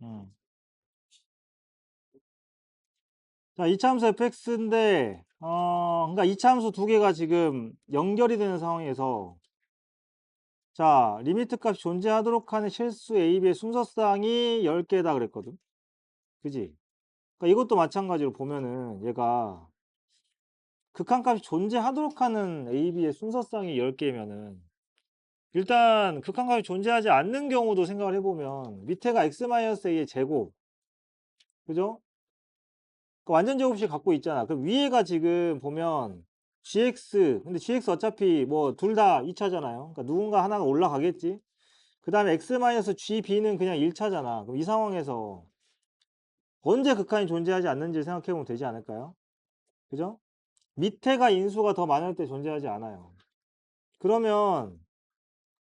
음. 자, 이차함수 fx인데, 그러니까 이차함수 두 개가 지금 연결이 되는 상황에서, 자, 리미트 값이 존재하도록 하는 실수 AB의 순서쌍이 10개다 그랬거든. 그지? 그러니까 이것도 마찬가지로 보면은 얘가 극한값이 존재하도록 하는 AB의 순서쌍이 10개면은 일단 극한값이 존재하지 않는 경우도 생각을 해보면 밑에가 x-a의 제곱, 그죠? 그 완전 제곱식 갖고 있잖아. 그럼 위에가 지금 보면 gx, 근데 gx 어차피 뭐 둘 다 2차잖아요. 그러니까 누군가 하나가 올라가겠지. 그 다음에 x-gb는 그냥 1차잖아. 그럼 이 상황에서 언제 극한이 존재하지 않는지 생각해보면 되지 않을까요? 그죠? 밑에가 인수가 더 많을 때 존재하지 않아요. 그러면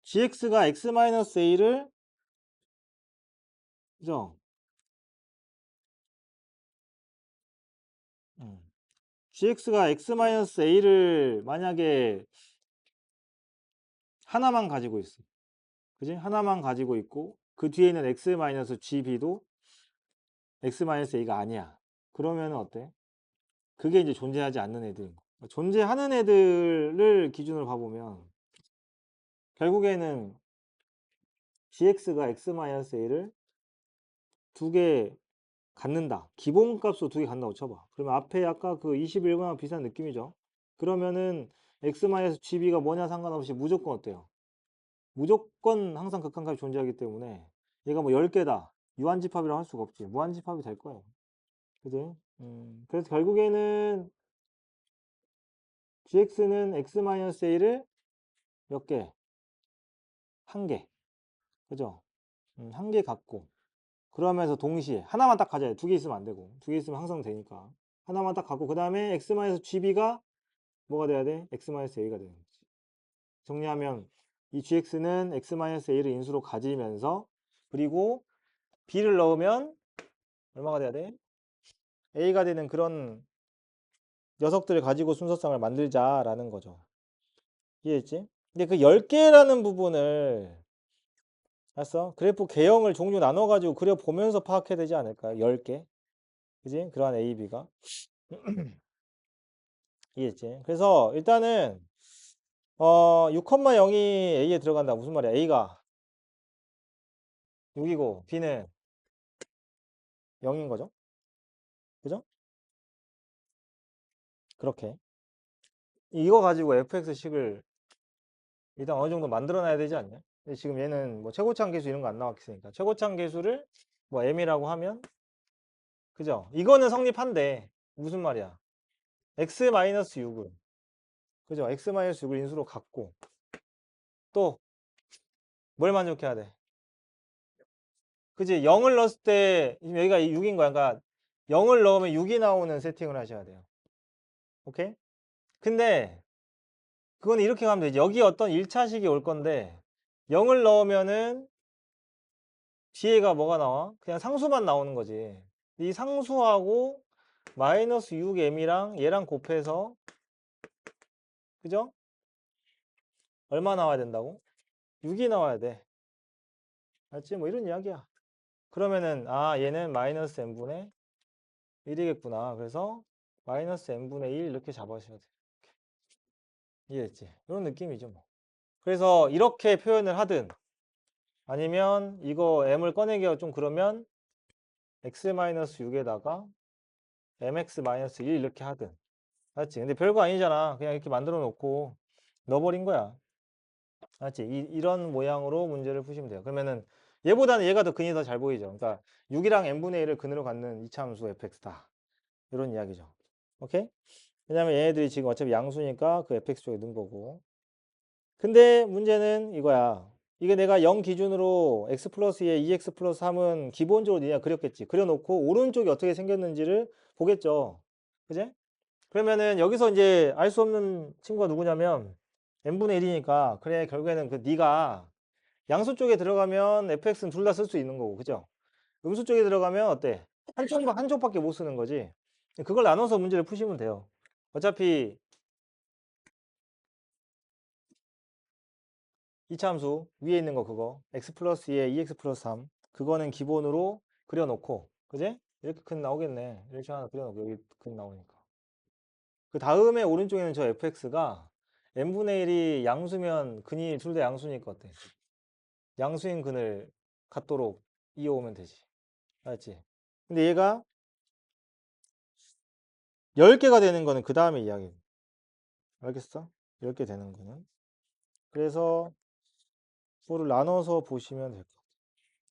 gx가 x-a를, 그죠? gx가 x-a를 만약에 하나만 가지고 있어. 그지? 하나만 가지고 있고 그 뒤에 있는 x-gb도 x-a가 아니야. 그러면 어때? 그게 이제 존재하지 않는 애들. 존재하는 애들을 기준으로 봐보면 결국에는 gx가 x-a를 두 개 갖는다. 기본값으로 두 개 갖는다고 쳐봐. 그러면 앞에 아까 그 21번하고 비슷한 느낌이죠. 그러면은 x-gb가 뭐냐 상관없이 무조건 어때요? 무조건 항상 극한값이 존재하기 때문에 얘가 뭐 10개다. 유한집합이라고 할 수가 없지. 무한집합이 될 거예요. 그지? 그래서 결국에는 gx는 x-a를 몇 개? 한 개. 그죠? 한 개 갖고. 그러면서 동시에 하나만 딱 가져야 돼. 두 개 있으면 안 되고. 두 개 있으면 항상 되니까. 하나만 딱 갖고 그 다음에 x-gb가 뭐가 돼야 돼? x-a가 되는 거지. 정리하면 이 gx는 x-a를 인수로 가지면서 그리고 b를 넣으면 얼마가 돼야 돼? a가 되는 그런 녀석들을 가지고 순서쌍을 만들자라는 거죠. 이해했지? 근데 그 10개라는 부분을 알았어? 그래프 개형을 종류 나눠가지고 그려보면서 파악해야 되지 않을까요? 10개. 그지? 그러한 A, B가. 이해했지? 그래서 일단은 6,0이 A에 들어간다. 무슨 말이야? A가 6이고 B는 0인 거죠? 그죠? 그렇게. 이거 가지고 fx식을 일단 어느 정도 만들어놔야 되지 않냐? 근데 지금 얘는 뭐 최고창 계수 이런 거 안 나왔으니까 최고창 계수를 뭐 m이라고 하면 그죠? 이거는 성립한데 무슨 말이야? x-6을 그죠? x-6을 인수로 갖고 또 뭘 만족해야 돼? 그지? 0을 넣었을 때 지금 여기가 6인 거야. 그러니까 0을 넣으면 6이 나오는 세팅을 하셔야 돼요. 오케이? 근데 그건 이렇게 가면 되지. 여기 어떤 1차식이 올 건데 0을 넣으면은 뒤에가 뭐가 나와? 그냥 상수만 나오는 거지. 이 상수하고 마이너스 6m이랑 얘랑 곱해서 그죠? 얼마 나와야 된다고? 6이 나와야 돼. 알지? 뭐 이런 이야기야. 그러면은 얘는 마이너스 n분의 1이겠구나. 그래서 마이너스 n분의 1 이렇게 잡아주셔야 돼. 이해했지? 이런 느낌이죠 뭐. 그래서 이렇게 표현을 하든 아니면 이거 m을 꺼내기가 좀 그러면 x-6에다가 mx-1 이렇게 하든 맞지? 근데 별거 아니잖아. 그냥 이렇게 만들어 놓고 넣어버린 거야. 맞지? 이런 모양으로 문제를 푸시면 돼요. 그러면은 얘보다는 얘가 더 근이 더 잘 보이죠. 그러니까 6이랑 n분의 1을 근으로 갖는 이차함수 fx다. 이런 이야기죠. 오케이? 왜냐면 얘네들이 지금 어차피 양수니까 그 fx 쪽에 넣은 거고. 근데 문제는 이거야. 이게 내가 0 기준으로 x 플러스 2에 2x 플러스 3은 기본적으로 니가 그렸겠지. 그려놓고 오른쪽이 어떻게 생겼는지를 보겠죠. 그지? 그러면은 여기서 이제 알 수 없는 친구가 누구냐면 n분의 1이니까 그래 결국에는 그 네가 양수 쪽에 들어가면 fx는 둘 다 쓸 수 있는 거고 그죠? 음수 쪽에 들어가면 어때? 한쪽밖에 못 쓰는 거지. 그걸 나눠서 문제를 푸시면 돼요. 어차피 이차함수 위에 있는 거 그거 x 플러스 2에 2x 플러스 3 그거는 기본으로 그려놓고, 그지? 이렇게 근 나오겠네. 이렇게 하나 그려놓고 여기 근 나오니까. 그 다음에 오른쪽에는 저 fx가 n분의 1이 양수면 근이 둘 다 양수니까 어때? 양수인 근을 갖도록 이어오면 되지. 알았지? 근데 얘가 10개가 되는 거는 그 다음에 이야기. 알겠어? 10개 되는 거는. 그래서 그거를 나눠서 보시면 될 것 같아.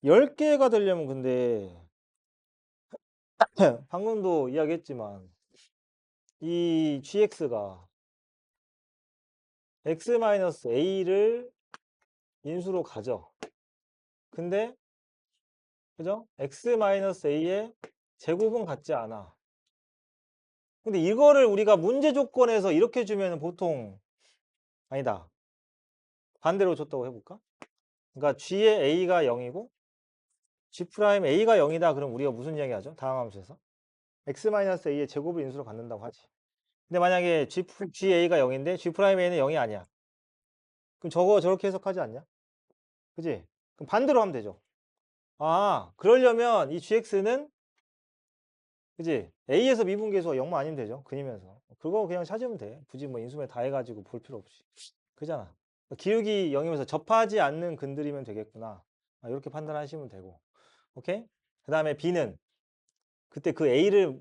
10개가 되려면 근데 방금도 이야기했지만 이 gx가 x-a를 인수로 가져. 근데 그죠? x-a의 제곱은 같지 않아. 근데 이거를 우리가 문제 조건에서 이렇게 주면 보통 아니다. 반대로 줬다고 해볼까? 그러니까 g의 a가 0이고 g'a가 0이다. 그럼 우리가 무슨 이야기 하죠? 다음 함수에서 x-a의 제곱을 인수로 갖는다고 하지. 근데 만약에 gA가 0인데 g'a는 0이 아니야. 그럼 저거 저렇게 해석하지 않냐? 그지? 그럼 반대로 하면 되죠. 아, 그러려면 이 gx는 그지? a에서 미분계수가 0만 아니면 되죠. 근이면서. 그거 그냥 찾으면 돼. 굳이 뭐 인수분해 다 해가지고 볼 필요 없이. 그잖아. 기울기 0이면서 접하지 않는 근들이면 되겠구나. 아, 이렇게 판단하시면 되고. 오케이? 그 다음에 b는 그때 그 a를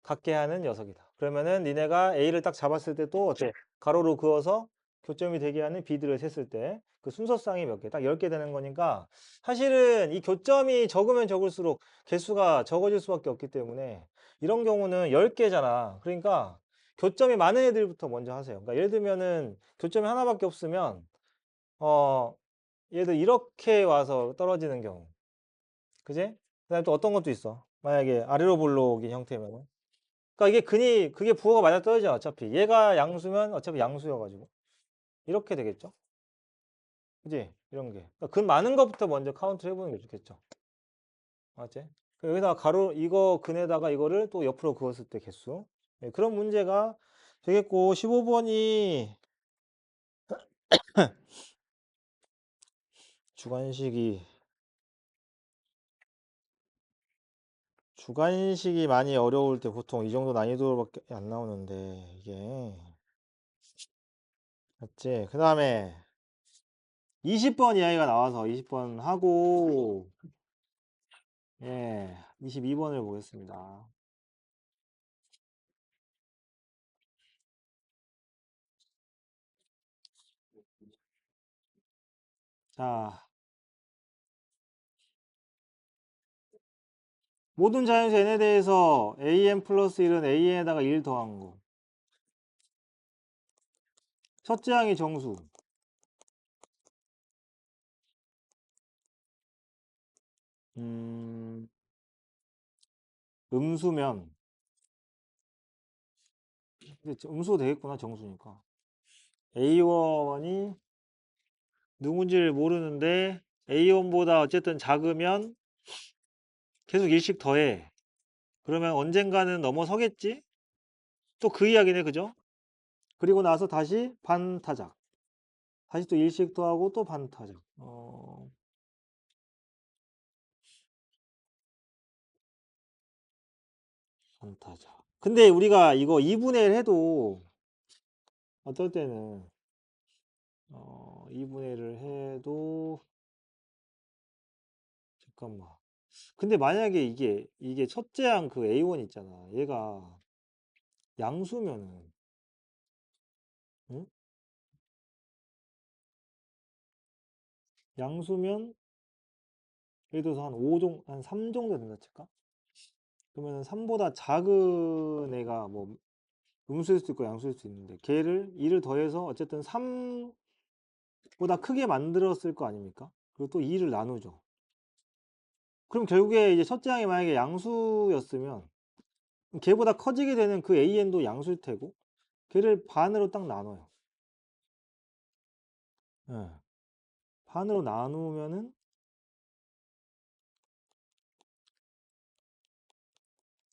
갖게 하는 녀석이다. 그러면은 니네가 a를 딱 잡았을 때 또 어때? 가로로 그어서 교점이 되게 하는 b들을 셌을 때 그 순서쌍이 몇 개? 딱 10개 되는 거니까 사실은 이 교점이 적으면 적을수록 개수가 적어질 수밖에 없기 때문에 이런 경우는 10개잖아. 그러니까 교점이 많은 애들부터 먼저 하세요. 그러니까 예를 들면은 교점이 하나밖에 없으면 얘들 이렇게 와서 떨어지는 경우. 그지? 그다음에 또 어떤 것도 있어. 만약에 아래로 볼록인 형태면은 그러니까 이게 그게 부호가 맞아 떨어져 어차피. 얘가 양수면 어차피 양수여가지고. 이렇게 되겠죠? 그지? 이런 게. 그러니까 근 많은 것부터 먼저 카운트 해보는 게 좋겠죠. 맞지? 여기다가 가로, 이거 근에다가 이거를 또 옆으로 그었을 때 개수. 네, 그런 문제가 되겠고, 15번이 주관식이, 주관식이 많이 어려울 때 보통 이 정도 난이도밖에 안 나오는데, 이게. 맞지? 그 다음에 20번 이야기가 나와서 20번 하고, 예, 22번을 보겠습니다. 자, 모든 자연수 n에 대해서 an 플러스 1은 an에다가 1 더한 거. 첫째 항이 정수. 음, 음수면, 음수가 되겠구나, 정수니까. A1이 누군지를 모르는데 A1보다 어쨌든 작으면 계속 일씩 더해. 그러면 언젠가는 넘어서겠지? 또 그 이야기네, 그죠? 그리고 나서 다시 반타작. 다시 또 일씩 더하고 또 반타작. 반타작. 근데 우리가 이거 2분의 1 해도 어떨 때는 2분의 1을 해도 잠깐만. 근데 만약에 이게 첫째 항 그 A1 있잖아. 얘가 양수면은 응? 양수면 예를 들어서 한 5 정도, 한 3 정도 된다 칠까? 그러면 3보다 작은 애가 뭐 음수일 수도 있고 양수일 수도 있는데 걔를 2를 더해서 어쨌든 3보다 크게 만들었을 거 아닙니까? 그리고 또 2를 나누죠. 그럼 결국에 이제 첫째 항이 만약에 양수였으면 걔보다 커지게 되는 그 AN도 양수일 테고 걔를 반으로 딱 나눠요. 예. 반으로 나누면은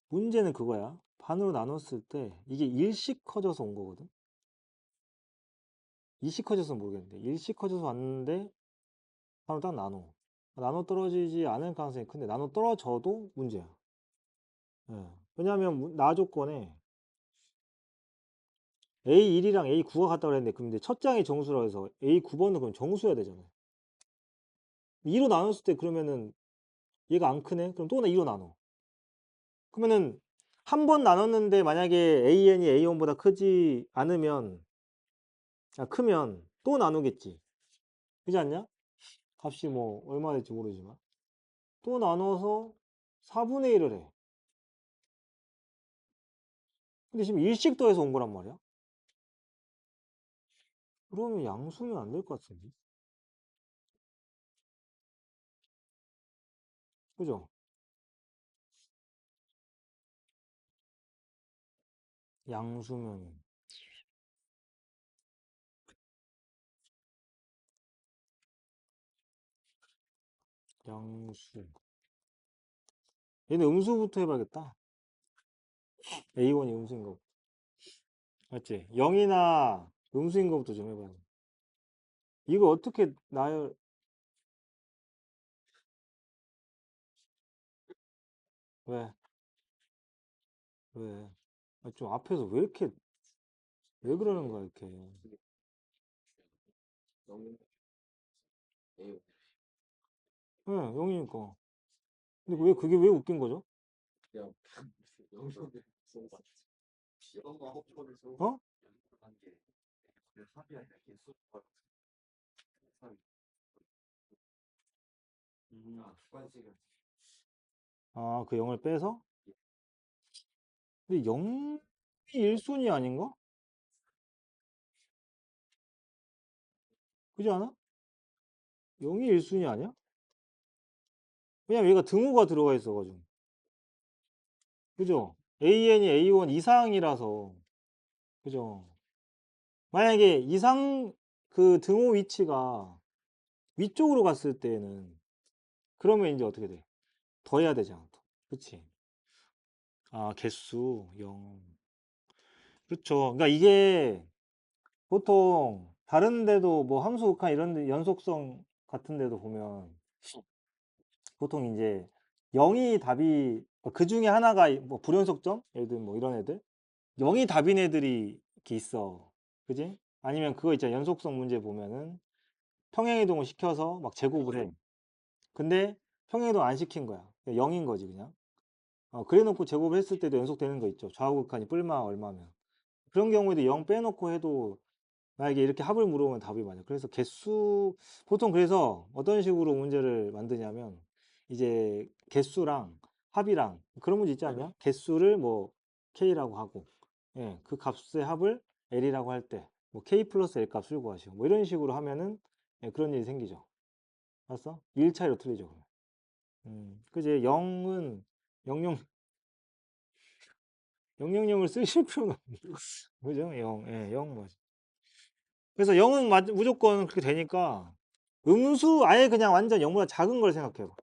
문제는 그거야. 반으로 나눴을 때 이게 1씩 커져서 온 거거든. 2씩 커져서 모르겠는데 1씩 커져서 왔는데 반으로 딱 나눠. 나눠 떨어지지 않을 가능성이 큰데 나눠 떨어져도 문제야. 예. 왜냐하면 나 조건에 A1이랑 A9가 같다고 그랬는데 근데 첫 장이 정수라고 해서 A9번은 그럼 정수여야 되잖아. 2로 나눴을 때 그러면은 얘가 안 크네? 그럼 또 2로 나눠. 그러면은 한 번 나눴는데 만약에 AN이 A1보다 크지 않으면 크면 또 나누겠지. 그지 않냐? 값이 뭐 얼마 될지 모르지만 또 나눠서 4분의 1을 해. 근데 지금 일씩 더해서 온 거란 말이야. 그러면 양수면 안 될 것 같은데. 그죠? 양수면 양수. 얘는 음수부터 해봐야겠다. A1이 음수인 거. 맞지? 0이나 음수인 것부터 좀 해봐야 돼. 이거 어떻게 나열, 왜? 왜? 좀 앞에서 왜 이렇게, 왜 그러는 거야, 이렇게. 네, 0이니까. 근데 왜, 그게 왜 웃긴 거죠? 어? 아, 그 0을 빼서? 근데 0이 1순위 아닌가? 그지 않아? 0이 1순위 아니야? 왜냐면 얘가 등호가 들어가 있어가지고. 그죠? AN이 A1 이상이라서. 그죠? 만약에 이상, 그 등호 위치가 위쪽으로 갔을 때는, 그러면 이제 어떻게 돼? 더해야 되잖아. 또. 그치? 아, 개수 0. 그렇죠. 그러니까 이게 보통 다른 데도 뭐 함수 극한 이런 데 연속성 같은 데도 보면 보통 이제 0이 답이 그 중에 하나가 뭐 불연속점? 예를 들면 뭐 이런 애들 0이 답인 애들이 이렇게 있어. 그지? 아니면 그거 있잖아. 연속성 문제 보면은 평행이동을 시켜서 막 제곱을 해. 근데 평행이동 안 시킨 거야. 0인 거지 그냥. 그래 놓고 제곱을 했을 때도 연속되는 거 있죠. 좌우 극한이 뿔마 얼마면. 그런 경우에도 0 빼놓고 해도 만약에 이렇게 합을 물어보면 답이 많아요. 그래서 개수, 보통 그래서 어떤 식으로 문제를 만드냐면, 이제 개수랑 합이랑 그런 문제 있지 않냐? 개수를 뭐 K라고 하고, 예, 그 값의 합을 L이라고 할 때, 뭐 K 플러스 L 값을 구하시오. 뭐 이런 식으로 하면은, 예, 그런 일이 생기죠. 알았어? 1 차이로 틀리죠. 그러면. 그지? 0은 00, 000을 쓰실 필요는 없는 그죠? 0, 예, 0 맞아. 그래서 0은 무조건 그렇게 되니까 음수 아예 그냥 완전 0보다 작은 걸 생각해봐.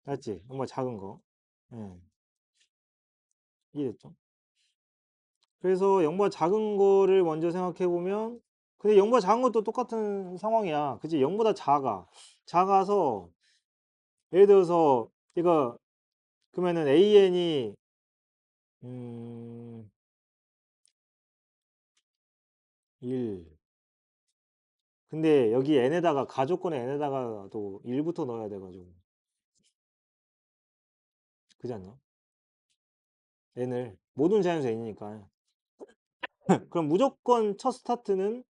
알았지? 0보다 작은 거. 예, 이해됐죠? 그래서 0보다 작은 거를 먼저 생각해보면 근데 0보다 작은 것도 똑같은 상황이야. 그치? 0보다 작아. 작아서 예를 들어서 이거 그러면은 AN이 음, 1 근데 여기 n에다가 가족권의 n에다가도 1부터 넣어야 돼가지고 그지 않냐? n을 모든 자연수 n이니까 그럼 무조건 첫 스타트는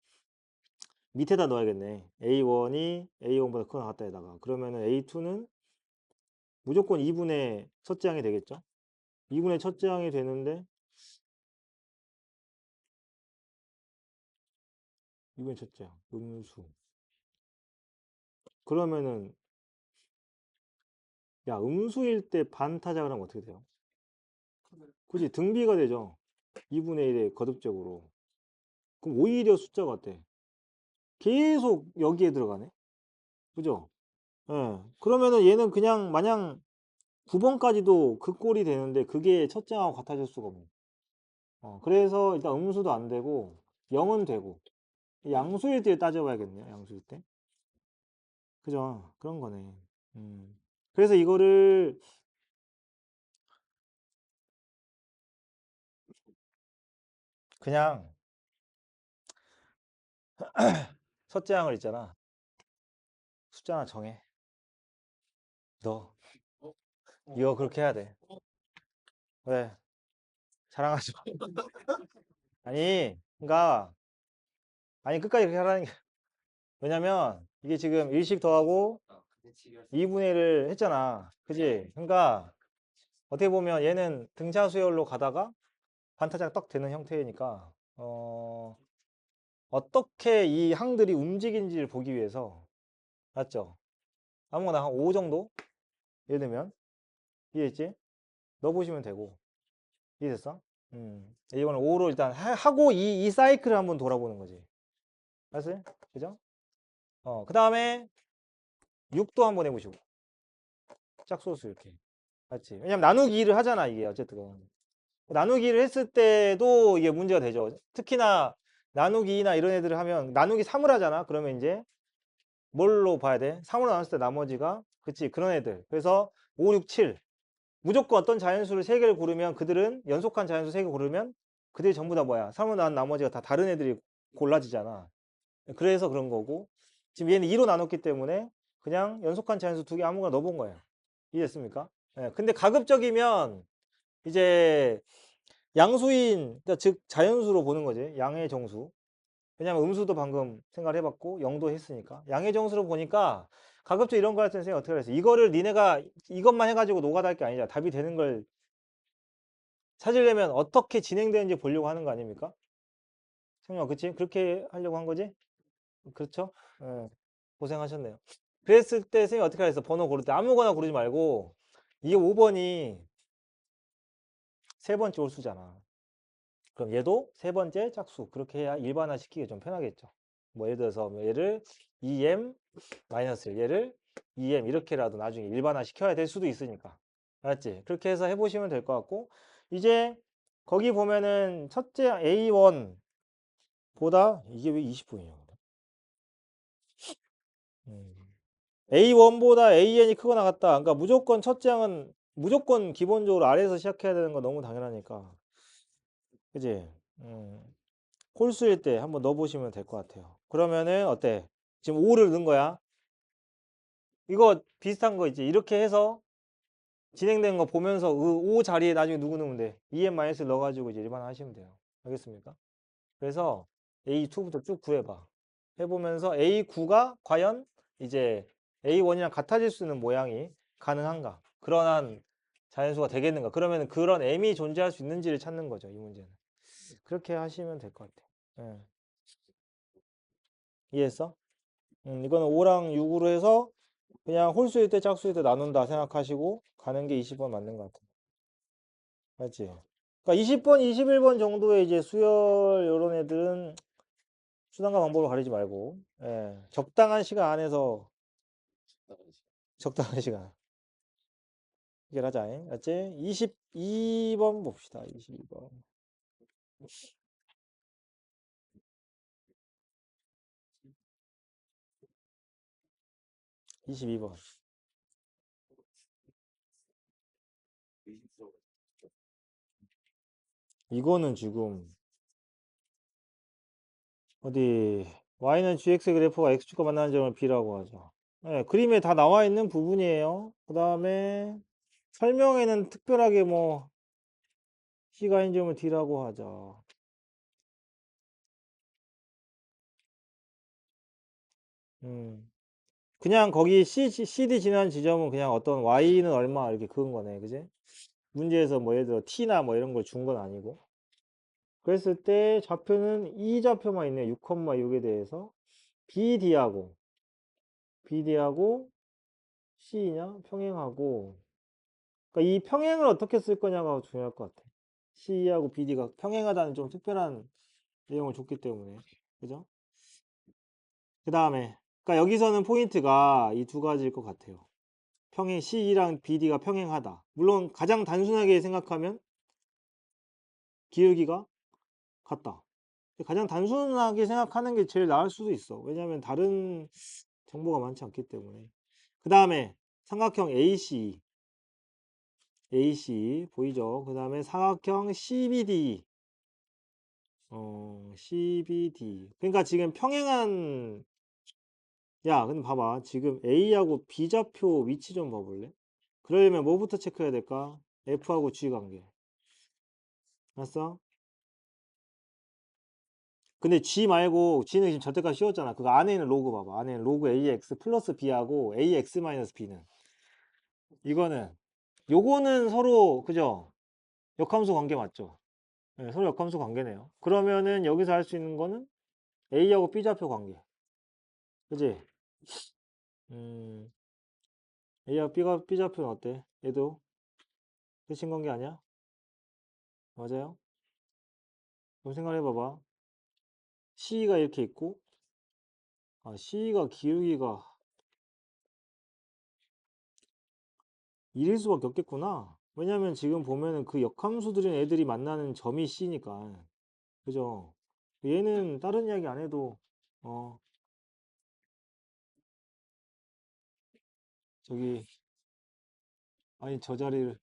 밑에다 넣어야겠네. A1이 A1보다 크거나 같다에다가. 그러면은 A2는 무조건 2분의 첫째 항이 되겠죠? 2분의 첫째 항이 되는데, 2분의 첫째 항, 음수. 그러면은, 야, 음수일 때 반타작을 하면 어떻게 돼요? 그지? 등비가 되죠? 2분의 1의 거듭적으로. 그럼 오히려 숫자가 어때? 계속 여기에 들어가네? 그죠? 예. 그러면은 얘는 그냥 마냥 9번까지도 그 꼴이 되는데 그게 첫째 항하고 같아질 수가 없네. 그래서 일단 음수도 안 되고 0은 되고 양수일 때 따져봐야겠네요. 양수일 때. 그죠? 그런 거네. 그래서 이거를 그냥 첫째 항을 있잖아. 숫자 하나 정해. 너 이거 그렇게 해야 돼. 왜? 자랑하지 마. 아니, 그러니까 아니 끝까지 그렇게 하라는 게 왜냐면 이게 지금 일식 더하고 2분의 1을 했잖아. 그지? 그러니까 어떻게 보면 얘는 등차 수열로 가다가 반타작 딱 되는 형태니까 어떻게 이 항들이 움직이는지를 보기 위해서 맞죠? 아무거나 한 5 정도? 예를 들면 이해했지? 넣어보시면 되고 이해됐어? 이거는 5로 일단 하고 이 사이클을 한번 돌아보는 거지. 알았어요? 그죠? 그 다음에 6도 한번 해보시고 짝소수 이렇게 맞지? 왜냐면 나누기를 하잖아 이게 어쨌든 나누기를 했을 때도 이게 문제가 되죠. 특히나 나누기나 이런 애들을 하면 나누기 3을 하잖아. 그러면 이제 뭘로 봐야 돼? 3으로 나눴을 때 나머지가 그치 그런 애들. 그래서 5, 6, 7 무조건 어떤 자연수를 3개를 고르면 그들은 연속한 자연수 3개 고르면 그들이 전부 다 뭐야? 3으로 나눈 나머지가 다 다른 애들이 골라지잖아. 그래서 그런 거고 지금 얘는 2로 나눴기 때문에 그냥 연속한 자연수 2개 아무거나 넣어본 거예요. 이해됐습니까? 예, 근데 가급적이면 이제 양수인, 그러니까 즉 자연수로 보는 거지. 양의 정수. 왜냐면 음수도 방금 생각을 해봤고 0도 했으니까. 양의 정수로 보니까 가급적 이런 거 할 때는 어떻게 하겠어? 이거를 니네가 이것만 해가지고 노가다 할 게 아니잖아. 답이 되는 걸 찾으려면 어떻게 진행되는지 보려고 하는 거 아닙니까? 성룡아, 그치? 그렇게 하려고 한 거지? 그렇죠? 예, 고생하셨네요. 그랬을 때 선생님이 어떻게 하겠어? 번호 고를 때 아무거나 고르지 말고 이게 5번이 세 번째 홀수잖아. 그럼 얘도 세 번째 짝수 그렇게 해야 일반화 시키기 좀 편하겠죠. 뭐 예를 들어서 뭐 얘를 2m 마이너스 1 얘를 2m 이렇게라도 나중에 일반화 시켜야 될 수도 있으니까 알았지? 그렇게 해서 해보시면 될 것 같고 이제 거기 보면은 첫째 A1 보다 이게 왜 20분이냐 A1보다 AN이 크거나 같다. 그러니까 무조건 첫째 항은 무조건 기본적으로 아래에서 시작해야 되는 거 너무 당연하니까 그지? 홀수일 때 한번 넣어보시면 될 것 같아요. 그러면은 어때? 지금 5를 넣은 거야. 이거 비슷한 거 있지. 이렇게 해서 진행된 거 보면서 그 5 자리에 나중에 누구 넣으면 돼? EM-를 넣어가지고 이제 일반 하시면 돼요. 알겠습니까? 그래서 A2부터 쭉 구해봐. 해보면서 A9가 과연 이제 A1이랑 같아질 수 있는 모양이 가능한가? 그러한 자연수가 되겠는가? 그러면 그런 M이 존재할 수 있는지를 찾는 거죠. 이 문제는. 그렇게 하시면 될 것 같아요. 예. 이해했어? 이거는 5랑 6으로 해서 그냥 홀수일 때 짝수일 때 나눈다 생각하시고 가는 게 20번 맞는 것 같아요. 맞지? 그러니까 20번, 21번 정도의 이제 수열 이런 애들은 수단과 방법을 가리지 말고 적당한 시간 안에서 적당한 시간 해결하자. 맞지? 22번 봅시다. 22번. 22번. 이거는 지금 어디 y는 gx 그래프가 x축과 만나는 점을 b라고 하죠. 그림에 다 나와 있는 부분이에요. 그 다음에 설명에는 특별하게 뭐 C가 아닌 점을 D라고 하죠. 그냥 거기 CD 지난 지점은 그냥 어떤 Y는 얼마 이렇게 그은 거네. 그지? 문제에서 뭐 예를 들어 T나 뭐 이런 걸 준 건 아니고. 그랬을 때 좌표는 이 좌표만 있네요. 6,6에 대해서. BD하고 C냐? 평행하고. 그러니까 이 평행을 어떻게 쓸 거냐가 중요할 것 같아. C하고 BD가 평행하다는 좀 특별한 내용을 줬기 때문에. 그죠? 그 다음에, 그러니까 여기서는 포인트가 이 두 가지일 것 같아요. 평행 C랑 BD가 평행하다. 물론 가장 단순하게 생각하면 기울기가 같다. 가장 단순하게 생각하는 게 제일 나을 수도 있어. 왜냐하면 다른 정보가 많지 않기 때문에. 그 다음에 삼각형 AC 보이죠? 그 다음에 사각형 CBD, CBD. 그러니까 지금 평행한, 야, 근데 봐봐. 지금 A하고 B좌표 위치 좀 봐볼래? 그러려면 뭐부터 체크해야 될까? F하고 G 관계. 알았어? 근데 G 말고 G는 지금 절대값 씌웠잖아. 그거 안에 있는 로그 봐봐. 안에 있는 로그 AX 플러스 B하고 AX 마이너스 B는 이거는 요거는 서로 그죠? 역함수 관계 맞죠? 네, 서로 역함수 관계네요. 그러면은 여기서 할 수 있는 거는 A하고 B좌표 관계. 그지? 음, A하고 B좌표는 어때? 얘도 끝인 관계 아니야? 맞아요? 그럼 생각해봐봐. C가 이렇게 있고, C가 기울기가 1일 수밖에 없겠구나. 왜냐면 지금 보면은 그 역함수들인 애들이 만나는 점이 C니까. 그죠? 얘는 다른 이야기 안 해도, 어, 저기, 아니, 저 자리가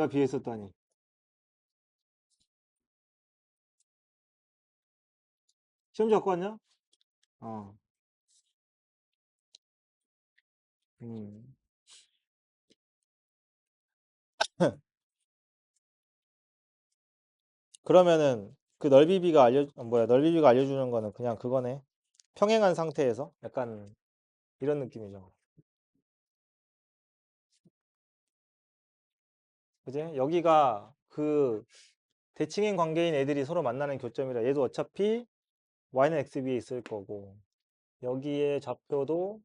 비어 있었다니. 시험지 갖고 왔냐? 어, 음. 그러면은 그 넓이비가 알려주는 거는 그냥 그거네. 평행한 상태에서 약간 이런 느낌이죠. 그지? 여기가 그 대칭행 관계인 애들이 서로 만나는 교점이라 얘도 어차피 y는 x 위에 있을 거고 여기에 좌표도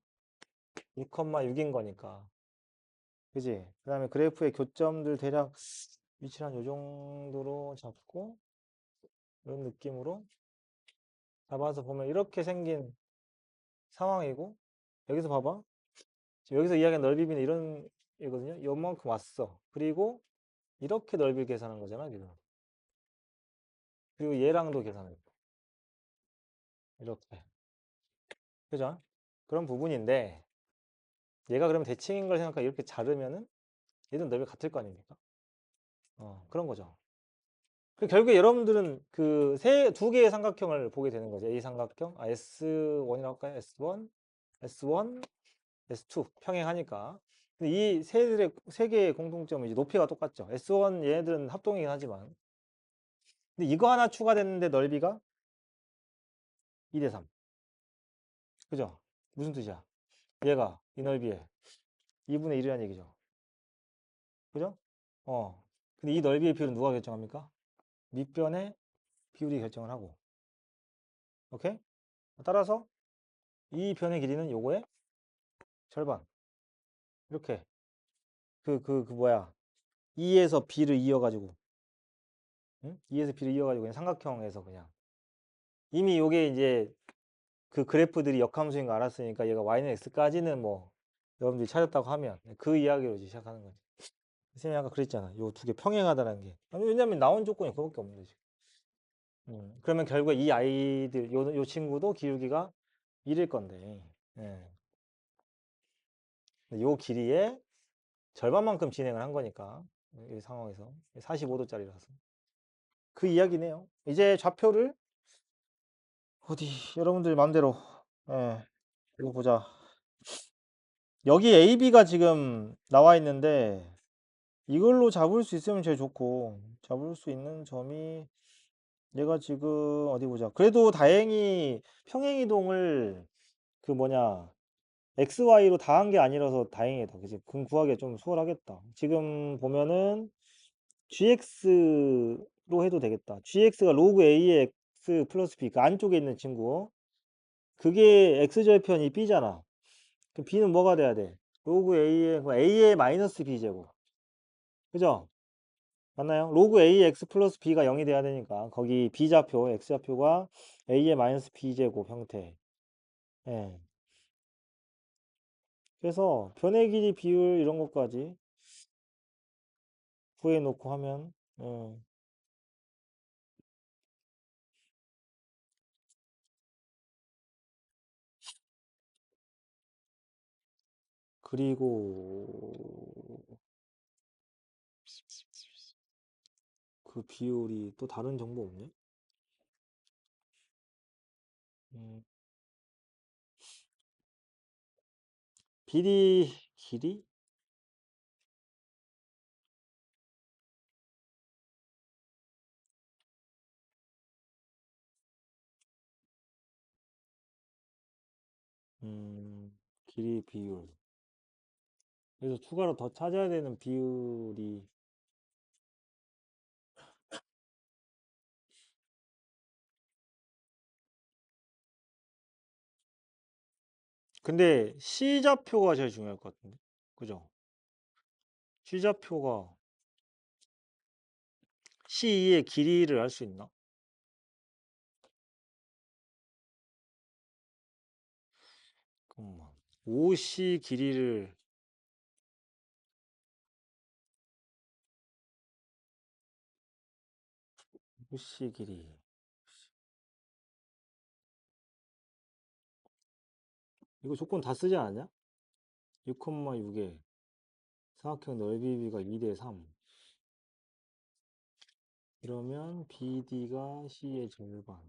2,6인 거니까. 그지? 그 다음에 그래프의 교점들 대략 위치를 한 요 정도로 잡고 이런 느낌으로 잡아서 보면 이렇게 생긴 상황이고 여기서 봐봐. 지금 여기서 이야기한 넓이비는 이런 이거든요. 요만큼 왔어. 그리고 이렇게 넓이를 계산한 거잖아, 지금. 그리고 얘랑도 계산해. 이렇게. 그죠? 그런 부분인데 얘가 그러면 대칭인 걸 생각하면 이렇게 자르면은 얘는 넓이 같을 거 아닙니까? 그런 거죠. 그 결국에 여러분들은 두 개의 삼각형을 보게 되는 거죠. A 삼각형, S1이라고 할까요? S1, S1, S2 평행하니까. 근데 이 세 개의 공통점은 이제 높이가 똑같죠. S1 얘네들은 합동이긴 하지만. 근데 이거 하나 추가됐는데 넓이가 2대 3. 그죠? 무슨 뜻이야? 얘가 이 넓이에 2분의 1이라는 얘기죠. 그죠? 근데 이 넓이의 비율은 누가 결정합니까? 밑변의 비율이 결정을 하고. 오케이? 따라서 이 변의 길이는 요거의 절반. 이렇게. 뭐야. 2에서 B를 이어가지고. 응? 2에서 B를 이어가지고 그냥 삼각형에서 그냥. 이미 요게 이제 그 그래프들이 역함수인 거 알았으니까 얘가 y는 x까지는 뭐 여러분들이 찾았다고 하면 그 이야기로 이제 시작하는 거지. 선생님이 아까 그랬잖아. 요 두 개 평행하다는 게. 아니, 왜냐면 나온 조건이 그거밖에 없는 거지. 그러면 결국에 이 아이들, 요 친구도 기울기가 1일 건데, 예. 요 길이의 절반만큼 진행을 한 거니까, 이 상황에서. 45도짜리라서. 그 이야기네요. 이제 좌표를, 어디, 여러분들 맘대로, 예, 이거 보자. 여기 AB가 지금 나와 있는데, 이걸로 잡을 수 있으면 제일 좋고, 잡을 수 있는 점이, 얘가 지금, 어디 보자. 그래도 다행히 평행이동을, 그 뭐냐, XY로 다 한 게 아니라서 다행이다. 그지? 금 구하기가 좀 수월하겠다. 지금 보면은 GX로 해도 되겠다. GX가 로그 A의 X 플러스 B, 그 안쪽에 있는 친구. 그게 X절편이 B잖아. 그 B는 뭐가 돼야 돼? 로그 A의 마이너스 B제곱. 그죠? 맞나요? 로그 A X 플러스 B가 0이 돼야 되니까 거기 B좌표, X좌표가 A의 마이너스 B제곱 형태. 예. 그래서 변의 길이 비율 이런 것까지 구해놓고 하면 그리고 그 비율이 또 다른 정보 없네? 음, 길이? 길이 비율. 그래서 추가로 더 찾아야 되는 비율이. 근데 C좌표가 제일 중요할 것 같은데. 그죠? C좌표가 C2의 길이를 알 수 있나? 잠깐만. 5C 길이를 5C 길이. 이거 조건 다 쓰지 않았냐? 6,6에 사각형 넓이비가 2대 3. 이러면 BD가 C의 절반.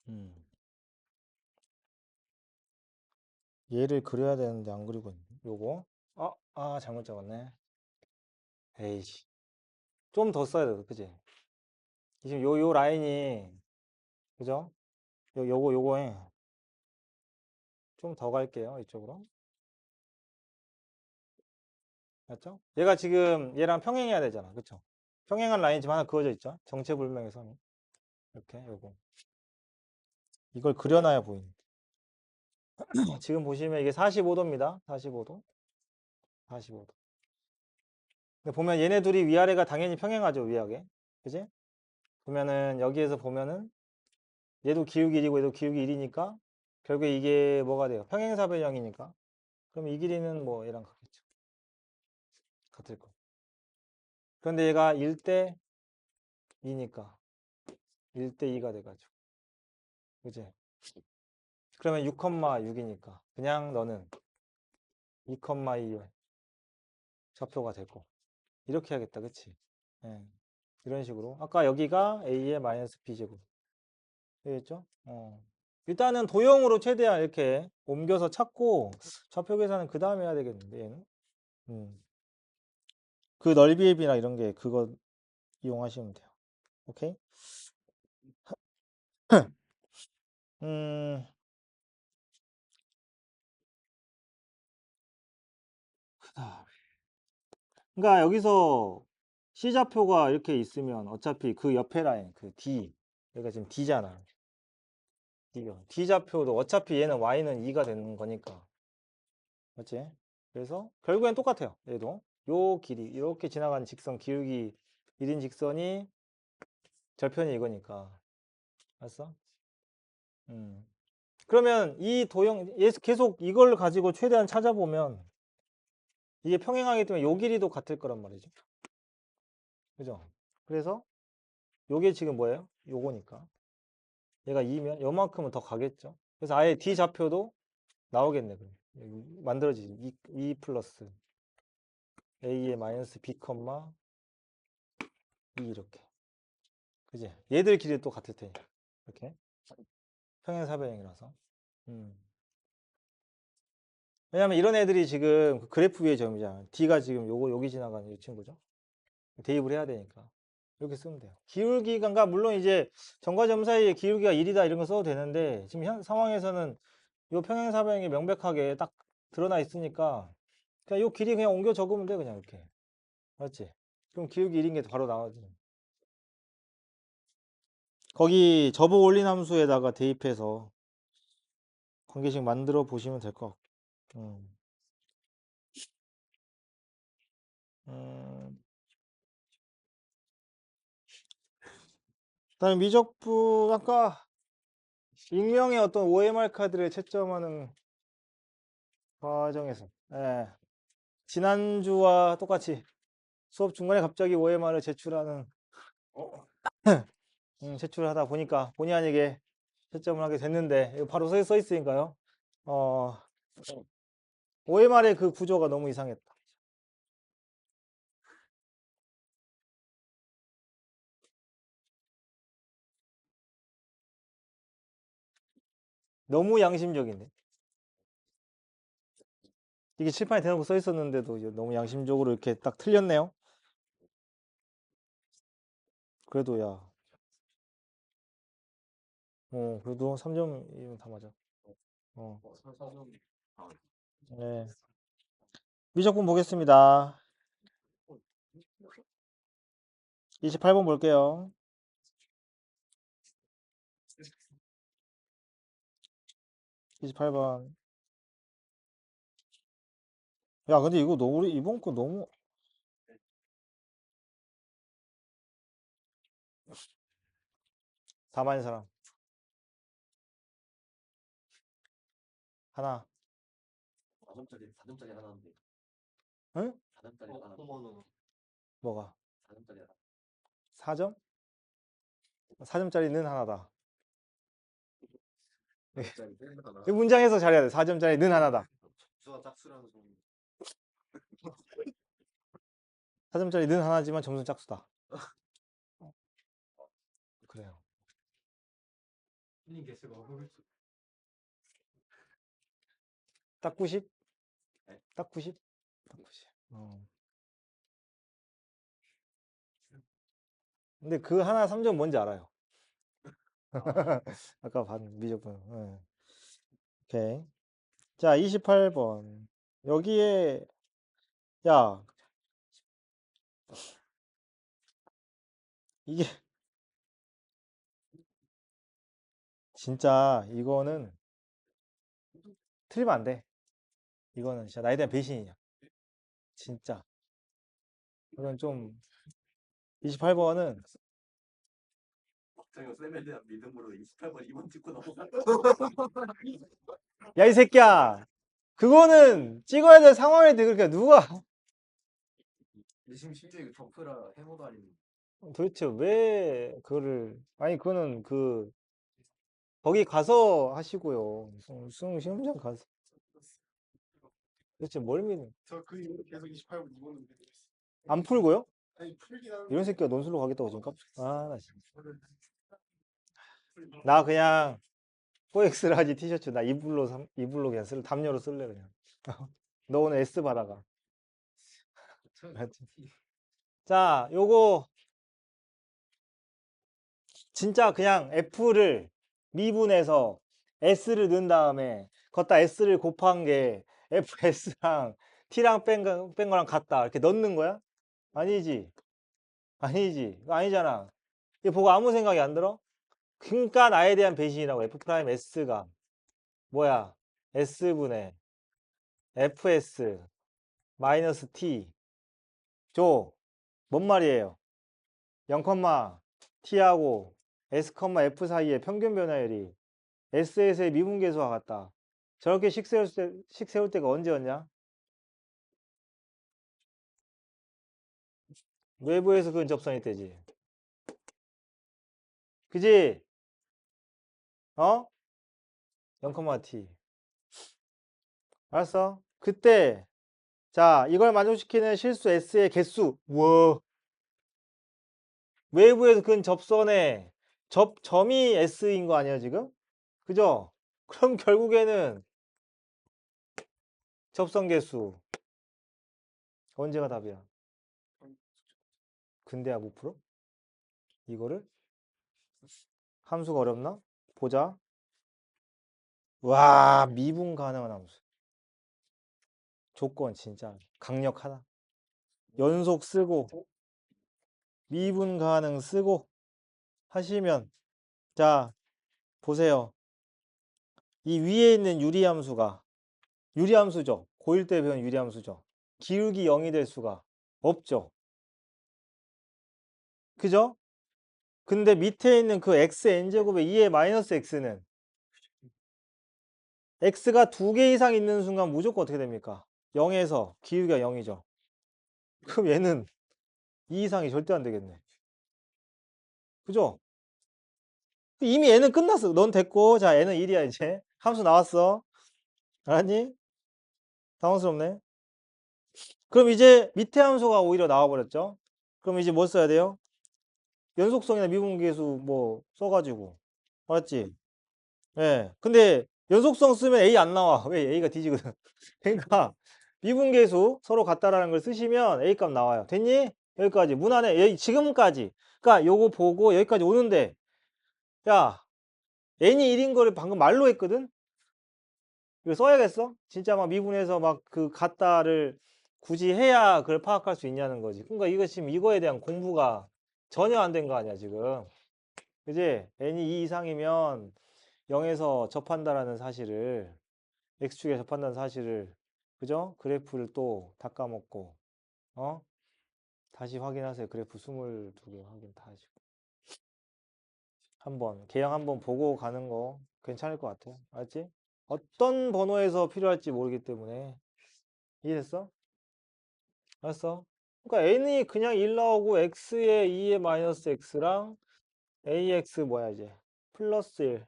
음. 얘를 그려야 되는데 안 그리고 있네. 요거. 잘못 적었네. 에이씨. 좀 더 써야 돼, 그지? 지금 요 라인이, 그죠? 요거에 좀 더 갈게요, 이쪽으로. 맞죠? 얘가 지금 얘랑 평행해야 되잖아, 그쵸? 평행한 라인이 지금 하나 그어져 있죠? 정체불명의 선이. 이렇게, 요거. 이걸 그려놔야 보이네. 지금 보시면 이게 45도입니다. 45도. 45도. 근데 보면 얘네 둘이 위아래가 당연히 평행하죠, 위아래. 그지? 보면은 여기에서 보면은 얘도 기울기 1이고 얘도 기울기 1이니까 결국에 이게 뭐가 돼요? 평행사변형이니까. 그럼 이 길이는 뭐 얘랑 같겠죠. 같을 거. 그런데 얘가 1대 2니까 1대 2가 돼가지고. 그지? 그러면 6,6이니까 그냥 너는 2,2 좌표가 되고 이렇게 해야겠다. 그치? 예. 이런 식으로. 아까 여기가 A의 마이너스 B제곱. 되겠죠? 일단은 도형으로 최대한 이렇게 옮겨서 찾고 좌표 계산은 그 다음에 해야 되겠는데 얘는. 음. 그 넓이의 비나 이런 게 그거 이용하시면 돼요. 오케이? 음, 그다음. 그러니까 여기서 C좌표가 이렇게 있으면 어차피 그 옆에 라인, 그 D, 여기가 지금 D잖아. D좌표도 어차피 얘는 Y는 2가 되는 거니까. 맞지? 그래서 결국엔 똑같아요. 얘도. 요 길이, 이렇게 지나가는 직선 기울기 1인 직선이 절편이 이거니까. 알았어? 음. 그러면 이 도형, 계속 이걸 가지고 최대한 찾아보면 이게 평행하기 때문에 요 길이도 같을 거란 말이죠. 그죠? 그래서 요게 지금 뭐예요? 요거니까. 얘가 2면 요만큼은 더 가겠죠. 그래서 아예 D 좌표도 나오겠네. 그럼. 만들어지지. 2 플러스 A의 마이너스 B, 2 이렇게. 그지? 얘들 길이 또 같을 테니까. 이렇게. 평행사변형이라서. 음. 왜냐면 이런 애들이 지금 그 그래프 위의 점이잖아. D가 지금 요거 여기 지나가는 이 친구죠. 대입을 해야 되니까. 이렇게 쓰면 돼요. 기울기가, 그러니까 물론 이제 점과 점 사이에 기울기가 1이다 이런 거 써도 되는데 지금 현 상황에서는 요 평행사변형이 명백하게 딱 드러나 있으니까 그냥 요 길이 그냥 옮겨 적으면 돼, 그냥 이렇게. 맞지? 그럼 기울기 1인 게 바로 나와지. 거기 접어 올린 함수에다가 대입해서 관계식 만들어 보시면 될 것 같고. 음. 음. 그다음에 미적분 아까 익명의 어떤 OMR 카드를 채점하는 과정에서 지난주와 똑같이 수업 중간에 갑자기 OMR을 제출하는 제출을 하다 보니까 본의 아니게 채점을 하게 됐는데 이거 바로 써 있으니까요. OMR의 그 구조가 너무 이상했다. 너무 양심적인데. 이게 칠판에 대놓고 써 있었는데도 이제 너무 양심적으로 이렇게 딱 틀렸네요. 그래도 야, 그래도 3점이면 다 맞아. 네. 미적분 보겠습니다. 28번 볼게요. 28번. 야, 근데 이거 우리 이번 거 너무 다 맞은 사람 하나. 4점짜리 하나인데. 응? 4점짜리 하나. 뭐가? 4점짜리 하나. 4점? 4점짜리는 하나다. 이 문장에서 잘해야 돼. 4점짜리는 하나다. 수가 짝수라는 소리. 4점짜리는 하나지만 점수는 짝수다. 그래요. 딱 90? 네. 딱 90? 딱 90. 근데 그 하나 3점 뭔지 알아요. 아까 반 미적분. 네. 오케이. 자, 28번. 여기에 야, 이게 진짜 이거는 틀리면 안 돼. 이거는 진짜 나에 대한 배신이야. 진짜. 이건 좀 28번은 박정현 쌤에 대한 믿음으로 28번 2번 찍고 넘어갔다. 야, 이 새끼야. 그거는 찍어야 될 상황인데 그렇게 누가 지금 심지어 이거 점프라 해머도 아닌데. 도대체 왜 그거를 아니 그거는 거기 가서 하시고요. 시험장 가서 도대체 뭘 믿는? 저그 이후로 계속 28번 2번을 믿고 있어. 안 풀고요? 아니 풀긴 하는데. 이런 새끼가 논술로 가겠다고 지금 깜짝. 나 진짜. 나 그냥 포엑스를 하지 티셔츠 나 이불로 그냥 담요로 쓸래 그냥. 너 오늘 S 받아가. 자, 요거 진짜 그냥 F를 미분해서 S를 넣은 다음에 걷다 S를 곱한 게 FS랑 T랑 뺀 거랑 같다 이렇게 넣는 거야? 아니지. 아니지. 이거 아니잖아. 이거 보고 아무 생각이 안 들어? 그러니까 나에 대한 배신이라고. F 프라임 S가 뭐야? S분의 FS 마이너스 T 조. 뭔 말이에요? 0, T하고 S, F 사이의 평균 변화율이 S에서의 미분계수와 같다. 저렇게 식 세울 때가 언제였냐? 외부에서 근접선이 되지. 그지? 0, T. 알았어? 그때 자 이걸 만족시키는 실수 S의 개수. 우와. 외부에서 근접선의 점이 S인 거 아니야 지금? 그죠? 그럼 결국에는 접선 개수 언제가 답이야? 근대야 못 풀어? 이거를? 함수가 어렵나? 보자. 와, 미분 가능한 함수. 조건 진짜 강력하다. 연속 쓰고 미분 가능 쓰고 하시면 자, 보세요. 이 위에 있는 유리함수가 유리함수죠. 고1 때 배운 유리함수죠. 기울기 0이 될 수가 없죠. 그죠? 근데 밑에 있는 그 x n제곱의 2의 마이너스 x는 x가 2개 이상 있는 순간 무조건 어떻게 됩니까? 0에서 기울기가 0이죠. 그럼 얘는 2 이상이 절대 안 되겠네. 그죠? 이미 n은 끝났어. 넌 됐고, 자, n은 1이야, 이제. 함수 나왔어. 알았니? 당황스럽네. 그럼 이제 밑에 함수가 오히려 나와버렸죠? 그럼 이제 뭐 써야 돼요? 연속성이나 미분계수 뭐 써가지고. 알았지? 예. 근데 연속성 쓰면 A 안 나와. 왜? A가 뒤지거든. 그러니까 미분계수 서로 같다라는 걸 쓰시면 A 값 나와요. 됐니? 여기까지. 무난해. 여기 지금까지. 그러니까 요거 보고 여기까지 오는데 야, n이 1인 거를 방금 말로 했거든? 이거 써야겠어? 진짜 막 미분해서 막 그 같다를 굳이 해야 그걸 파악할 수 있냐는 거지. 그러니까 이거 지금 이거에 대한 공부가 전혀 안 된 거 아니야, 지금. 그지? n이 2 이상이면 0에서 접한다라는 사실을, x축에 접한다는 사실을, 그죠? 그래프를 또 다 까먹고, 어? 다시 확인하세요. 그래프 22개 확인 다 하시고. 한번, 개형 한번 보고 가는 거 괜찮을 것 같아. 알았지? 어떤 번호에서 필요할지 모르기 때문에. 이해됐어? 알았어? 그러니까 n이 그냥 1 나오고 x에 2에 마이너스 x랑 ax 뭐야 이제 플러스 1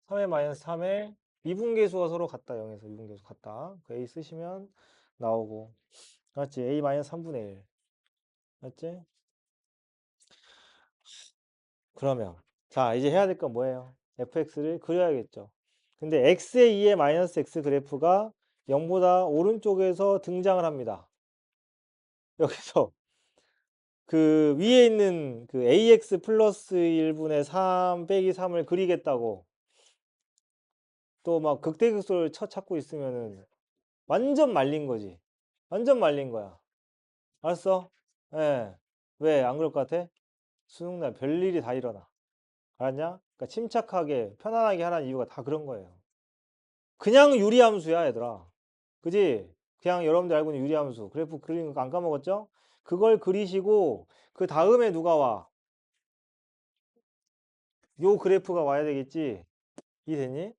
3에 마이너스 3에 미분계수가 서로 같다. 0에서 미분계수 같다. 그 a 쓰시면 나오고 맞지? a 마이너스 3분의 1 맞지? 그러면 자 이제 해야 될 건 뭐예요? fx를 그려야겠죠. 근데 x에 2에 마이너스 x 그래프가 0보다 오른쪽에서 등장을 합니다. 여기서 그 위에 있는 그 ax 플러스 1분의 3 빼기 3을 그리겠다고 또 막 극대극소를 찾고 있으면은 완전 말린 거지. 완전 말린 거야. 알았어? 예. 왜 안 그럴 것 같아? 수능날 별일이 다 일어나. 알았냐? 그러니까 침착하게 편안하게 하라는 이유가 다 그런 거예요. 그냥 유리함수야 얘들아. 그지? 그냥 여러분들 알고 있는 유리함수. 그래프 그리는 거 안 까먹었죠? 그걸 그리시고 그 다음에 누가 와? 요 그래프가 와야 되겠지? 이해됐니?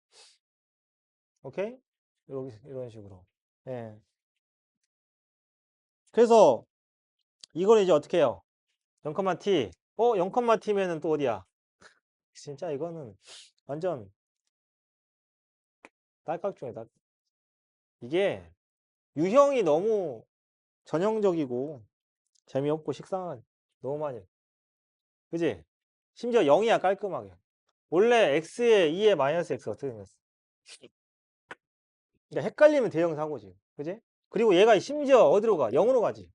오케이? 이런 식으로. 예. 그래서 이걸 이제 어떻게 해요? 0,t. 0,t면은 또 어디야? 진짜 이거는 완전 딸깍 중에 딸. 이게 유형이 너무 전형적이고 재미없고 식상한 너무 많이. 그지? 심지어 0이야 깔끔하게. 원래 x에 2에 마이너스 x 어떻게 생겼어? 그러니까 헷갈리면 대형 사고지. 그지? 그리고 얘가 심지어 어디로 가? 0으로 가지.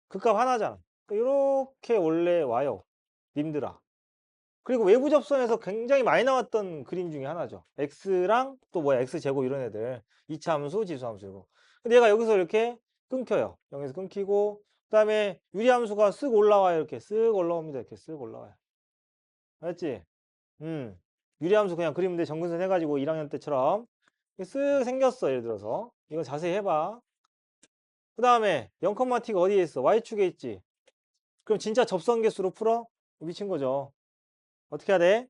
극값 하나잖아. 이렇게 원래 와요. 님들아. 그리고 외부 접선에서 굉장히 많이 나왔던 그림 중에 하나죠. x랑 또 뭐야 x제곱 이런 애들 이차함수 지수함수고 근데 얘가 여기서 이렇게 끊겨요. 0에서 끊기고 그 다음에 유리함수가 쓱 올라와요. 이렇게 쓱 올라옵니다. 이렇게 쓱 올라와요. 알았지? 유리함수 그냥 그리면 돼. 정근선 해가지고 1학년 때처럼 쓱 생겼어. 예를 들어서 이거 자세히 해봐. 그 다음에 0,t가 어디에 있어? y축에 있지. 그럼 진짜 접선계수로 풀어? 미친 거죠. 어떻게 해야 돼?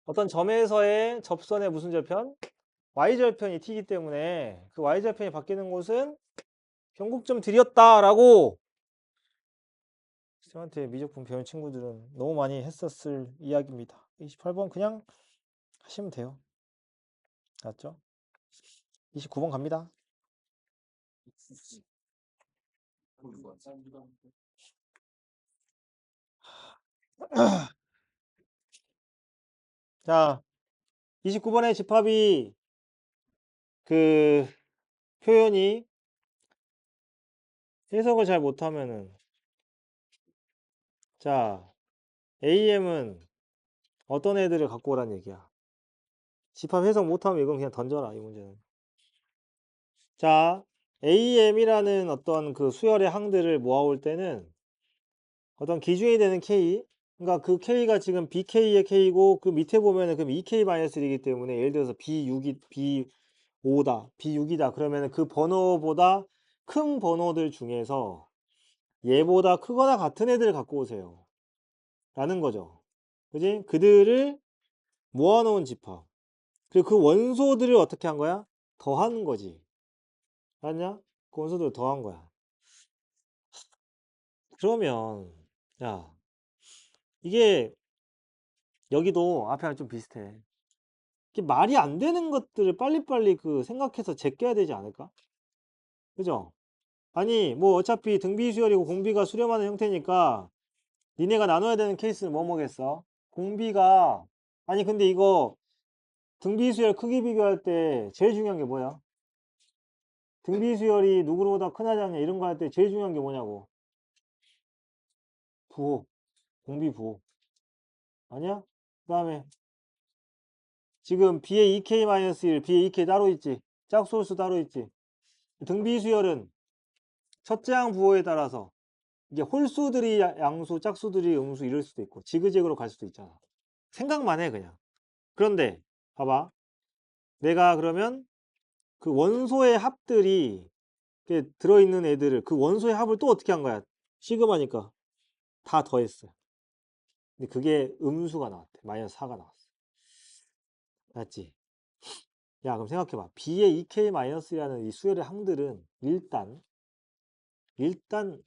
어떤 점에서의 접선의 무슨 절편? y절편이 t이기 때문에 그 y절편이 바뀌는 곳은 변곡점 들였다라고 쌤한테 미적분 배운 친구들은 너무 많이 했었을 이야기입니다. 28번 그냥 하시면 돼요. 알았죠? 29번 갑니다. 자, 29번의 집합이 그 표현이 해석을 잘 못하면은 자, AM은 어떤 애들을 갖고 오란 얘기야. 집합 해석 못하면 이건 그냥 던져라, 이 문제는. 자, AM이라는 어떤 그 수열의 항들을 모아올 때는 어떤 기준이 되는 K, 그러니까 그 K가 지금 BK의 K고 그 밑에 보면은 그럼 EK-1이기 때문에 예를 들어서 B6이 B5다, B6이다. 그러면은 그 번호보다 큰 번호들 중에서 얘보다 크거나 같은 애들을 갖고 오세요. 라는 거죠. 그지? 그들을 모아놓은 집합. 그리고 그 원소들을 어떻게 한 거야? 더하는 거지. 맞냐? 그 원소들을 더한 거야. 그러면 야 이게 여기도 앞에랑 좀 비슷해. 이게 말이 안 되는 것들을 빨리빨리 그 생각해서 제껴야 되지 않을까? 그죠? 아니, 뭐 어차피 등비 수열이고 공비가 수렴하는 형태니까 니네가 나눠야 되는 케이스는 뭐겠어? 공비가, 아니, 근데 이거 등비 수열 크기 비교할 때 제일 중요한 게 뭐야? 등비 수열이 누구보다 크냐 작냐 이런 거 할 때 제일 중요한 게 뭐냐고. 부호, 공비 부호. 아니야? 그 다음에 지금 B의 2K-1, B의 2K 따로 있지. 짝소수 따로 있지. 등비 수열은 첫째 항 부호에 따라서 이게 홀수들이 양수, 짝수들이 음수 이럴 수도 있고 지그재그로 갈 수도 있잖아. 생각만 해 그냥. 그런데 봐봐. 내가 그러면 그 원소의 합들이 이렇게 들어있는 애들을 그 원소의 합을 또 어떻게 한 거야? 시그마니까 다 더했어. 근데 그게 음수가 나왔대. 마이너스 4가 나왔어. 맞지? 야, 그럼 생각해봐. B의 2K-1이라는 이 수열의 항들은 일단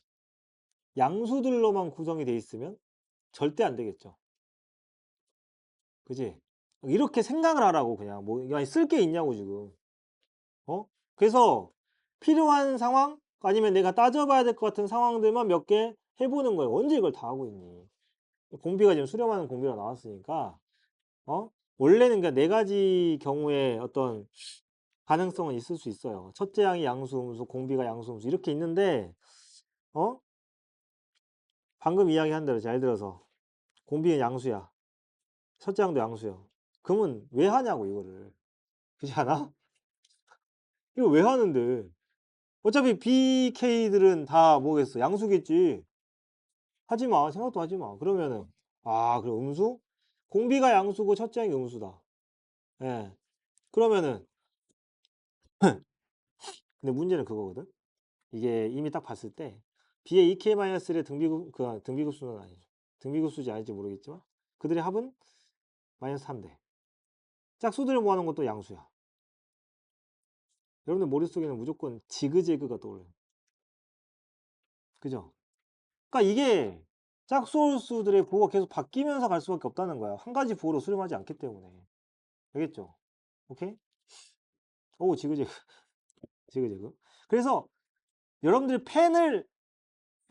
양수들로만 구성이 돼 있으면 절대 안 되겠죠. 그지? 이렇게 생각을 하라고 그냥 뭐 쓸 게 있냐고 지금. 어? 그래서 필요한 상황 아니면 내가 따져봐야 될 것 같은 상황들만 몇 개 해보는 거예요. 언제 이걸 다 하고 있니? 공비가 지금 수렴하는 공비가 나왔으니까 어? 원래는 그냥 네 가지 경우에 어떤 가능성은 있을 수 있어요. 첫째 항이 양수, 음수, 공비가 양수, 음수 이렇게 있는데 어? 방금 이야기한 대로 잘 들어서 공비는 양수야. 첫째 항도 양수야. 그러면 왜 하냐고 이거를. 그렇지 않아? 이거 왜 하는데? 어차피 BK들은 다 뭐겠어? 양수겠지. 하지 마. 생각도 하지 마. 그러면은 그럼 음수? 공비가 양수고 첫째 항이 음수다. 예. 그러면은 근데 문제는 그거거든. 이게 이미 딱 봤을 때 B의 EK-1의 등비급수는 아니죠. 등비급수지 아닐지 모르겠지만 그들의 합은 마이너스 3대. 짝수들을 모아놓은 것도 양수야. 여러분들 머릿속에는 무조건 지그재그가 떠올려요. 그죠? 그러니까 이게 짝수수들의 부호가 계속 바뀌면서 갈 수밖에 없다는 거야. 한 가지 부호로 수렴하지 않기 때문에. 알겠죠? 오케이? 오, 지그재그. 지그재그. 그래서 여러분들이 펜을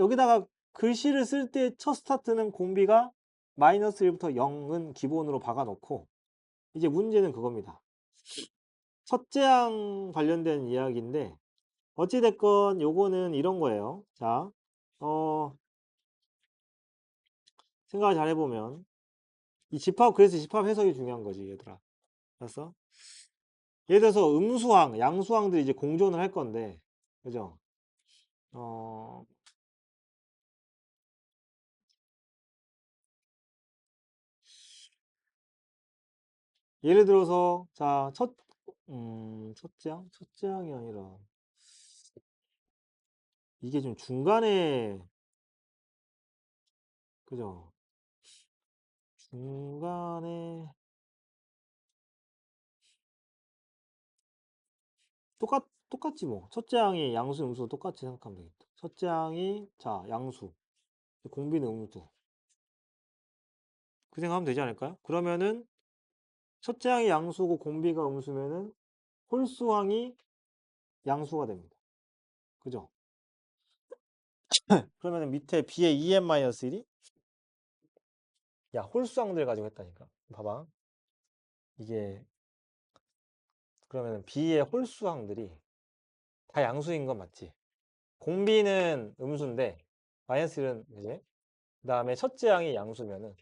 여기다가 글씨를 쓸 때 첫 스타트는 공비가 마이너스 1부터 0은 기본으로 박아놓고 이제 문제는 그겁니다. 첫째 항 관련된 이야기인데 어찌됐건 요거는 이런 거예요. 자, 생각을 잘 해보면 그래서 집합 해석이 중요한 거지 얘들아. 알았어? 예를 들어서 음수항, 양수항들이 이제 공존을 할 건데 그죠? 어, 예를 들어서 자, 첫째 항이 아니라 이게 좀 중간에 그죠? 중간에 똑같지 뭐. 첫째 항이 양수, 음수 똑같이 생각하면 되겠다. 첫째 항이 자, 양수. 공비는 음수. 그 생각하면 되지 않을까요? 그러면은 첫째 항이 양수고 공비가 음수면은 홀수항이 양수가 됩니다. 그죠? 그러면은 밑에 B의 2n-1이 야, 홀수항들 가지고 했다니까. 봐봐. 이게 그러면은 B의 홀수항들이 다 양수인 건 맞지? 공비는 음수인데 마이너스 1은 이제 그다음에 첫째 항이 양수면은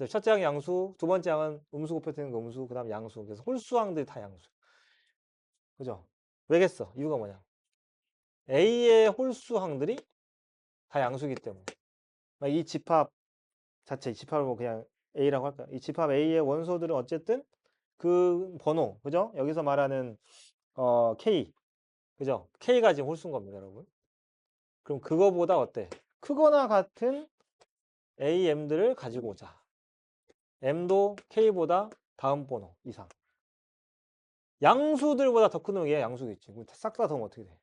첫째 항이 양수, 두 번째 항은 음수 곱해지는 거 음수, 그다음 양수. 그래서 홀수항들이 다 양수. 그죠? 왜겠어? 이유가 뭐냐? A의 홀수항들이 다 양수이기 때문에. 이 집합 자체, 이 집합을 뭐 그냥 A라고 할까요? 이 집합 A의 원소들은 어쨌든 그 번호, 그죠? 여기서 말하는 K, 그죠? K가 지금 홀수인 겁니다, 여러분. 그럼 그거보다 어때? 크거나 같은 AM들을 가지고 오자. M도 K보다 다음 번호 이상. 양수들보다 더 큰 놈이 얘 양수겠지. 싹 다 더면 어떻게 돼?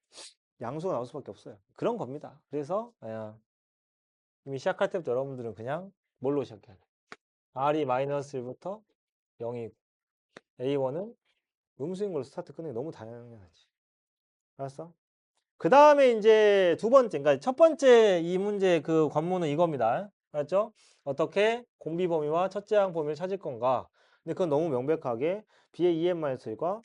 양수가 나올 수밖에 없어요. 그런 겁니다. 그래서 이미 시작할 때부터 여러분들은 그냥 뭘로 시작해야 돼? R이 마이너스 1부터 0이고 A1은 음수인 걸로 스타트 끊는 게 너무 당연하지. 알았어? 그 다음에 이제 두 번째, 그러니까 첫 번째 이 문제 그 관문은 이겁니다. 알았죠? 어떻게 공비 범위와 첫째 항 범위를 찾을 건가? 근데 그건 너무 명백하게 B의 2n-1과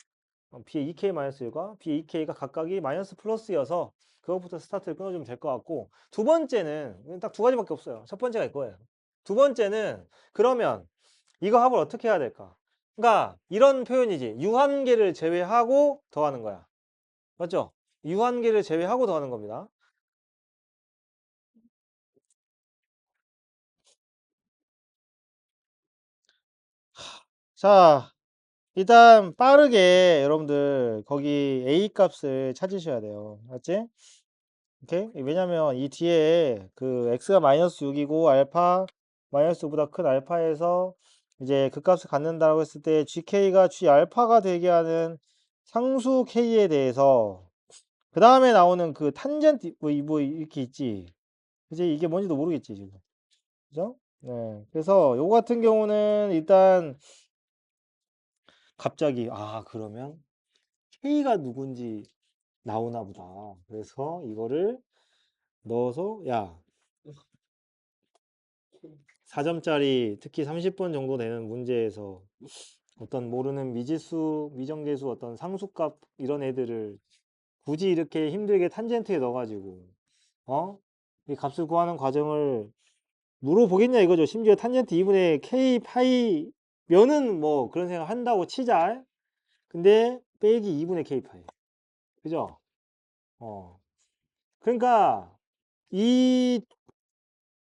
B의 2k-1과 B의 2k가 각각이 마이너스 플러스여서 그것부터 스타트를 끊어주면 될 것 같고, 두 번째는 딱 두 가지밖에 없어요. 첫 번째가 이거예요. 두 번째는 그러면 이거 합을 어떻게 해야 될까? 그러니까 이런 표현이지. 유한계를 제외하고 더하는 거야. 맞죠? 유한계를 제외하고 더하는 겁니다. 자, 일단 빠르게 여러분들 거기 A 값을 찾으셔야 돼요. 맞지? 오케이? 왜냐면 이 뒤에 그 x가 마이너스 6이고 알파 마이너스 5보다 큰 알파에서 이제 그 값을 갖는다고 했을 때 gk가 g 알파가 되게 하는 상수 k에 대해서 그 다음에 나오는 그 탄젠트 뭐 이렇게 있지. 그지? 이게 뭔지도 모르겠지 지금. 그죠? 네. 그래서 요거 같은 경우는 일단 갑자기 그러면 k가 누군지 나오나 보다. 그래서 이거를 넣어서 4점짜리 특히 30번 정도 되는 문제에서 어떤 모르는 미지수, 미정계수 어떤 상수값 이런 애들을 굳이 이렇게 힘들게 탄젠트에 넣어가지고 이 값을 구하는 과정을 물어보겠냐 이거죠. 심지어 탄젠트 2분의 k 파이 면은 뭐 그런 생각 한다고 치자. 근데 빼기 2분의 k 파이. 그죠? 그러니까 이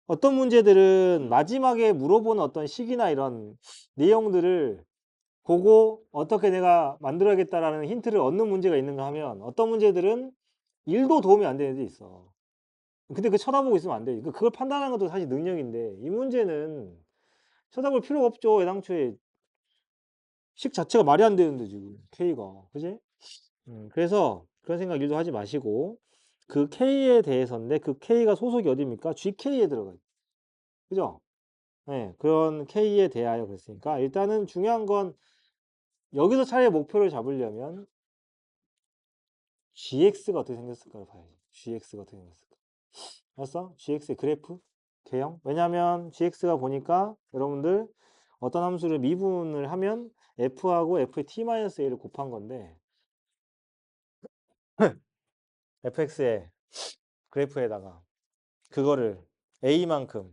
어떤 문제들은 마지막에 물어보는 어떤 식이나 이런 내용들을 보고 어떻게 내가 만들어야겠다라는 힌트를 얻는 문제가 있는가 하면 어떤 문제들은 1도 도움이 안 되는 데 있어. 근데 그 쳐다보고 있으면 안 돼. 그걸 판단하는 것도 사실 능력인데 이 문제는 쳐다볼 필요가 없죠. 애당초에 식 자체가 말이 안 되는데 지금 K가. 그지? 그래서 그런 생각 일도 하지 마시고 그 K에 대해서인데 그 K가 소속이 어디입니까? GK에 들어가요. 그죠? 네, 그런 K에 대하여 그랬으니까 일단은 중요한 건 여기서 차라리 목표를 잡으려면 GX가 어떻게 생겼을까를 봐야지. GX가 어떻게 생겼을까. 알았어? GX의 그래프? 개형? 왜냐면 GX가 보니까 여러분들 어떤 함수를 미분을 하면 F하고 F의 T-A를 곱한 건데 fx의 그래프에다가 그거를 A만큼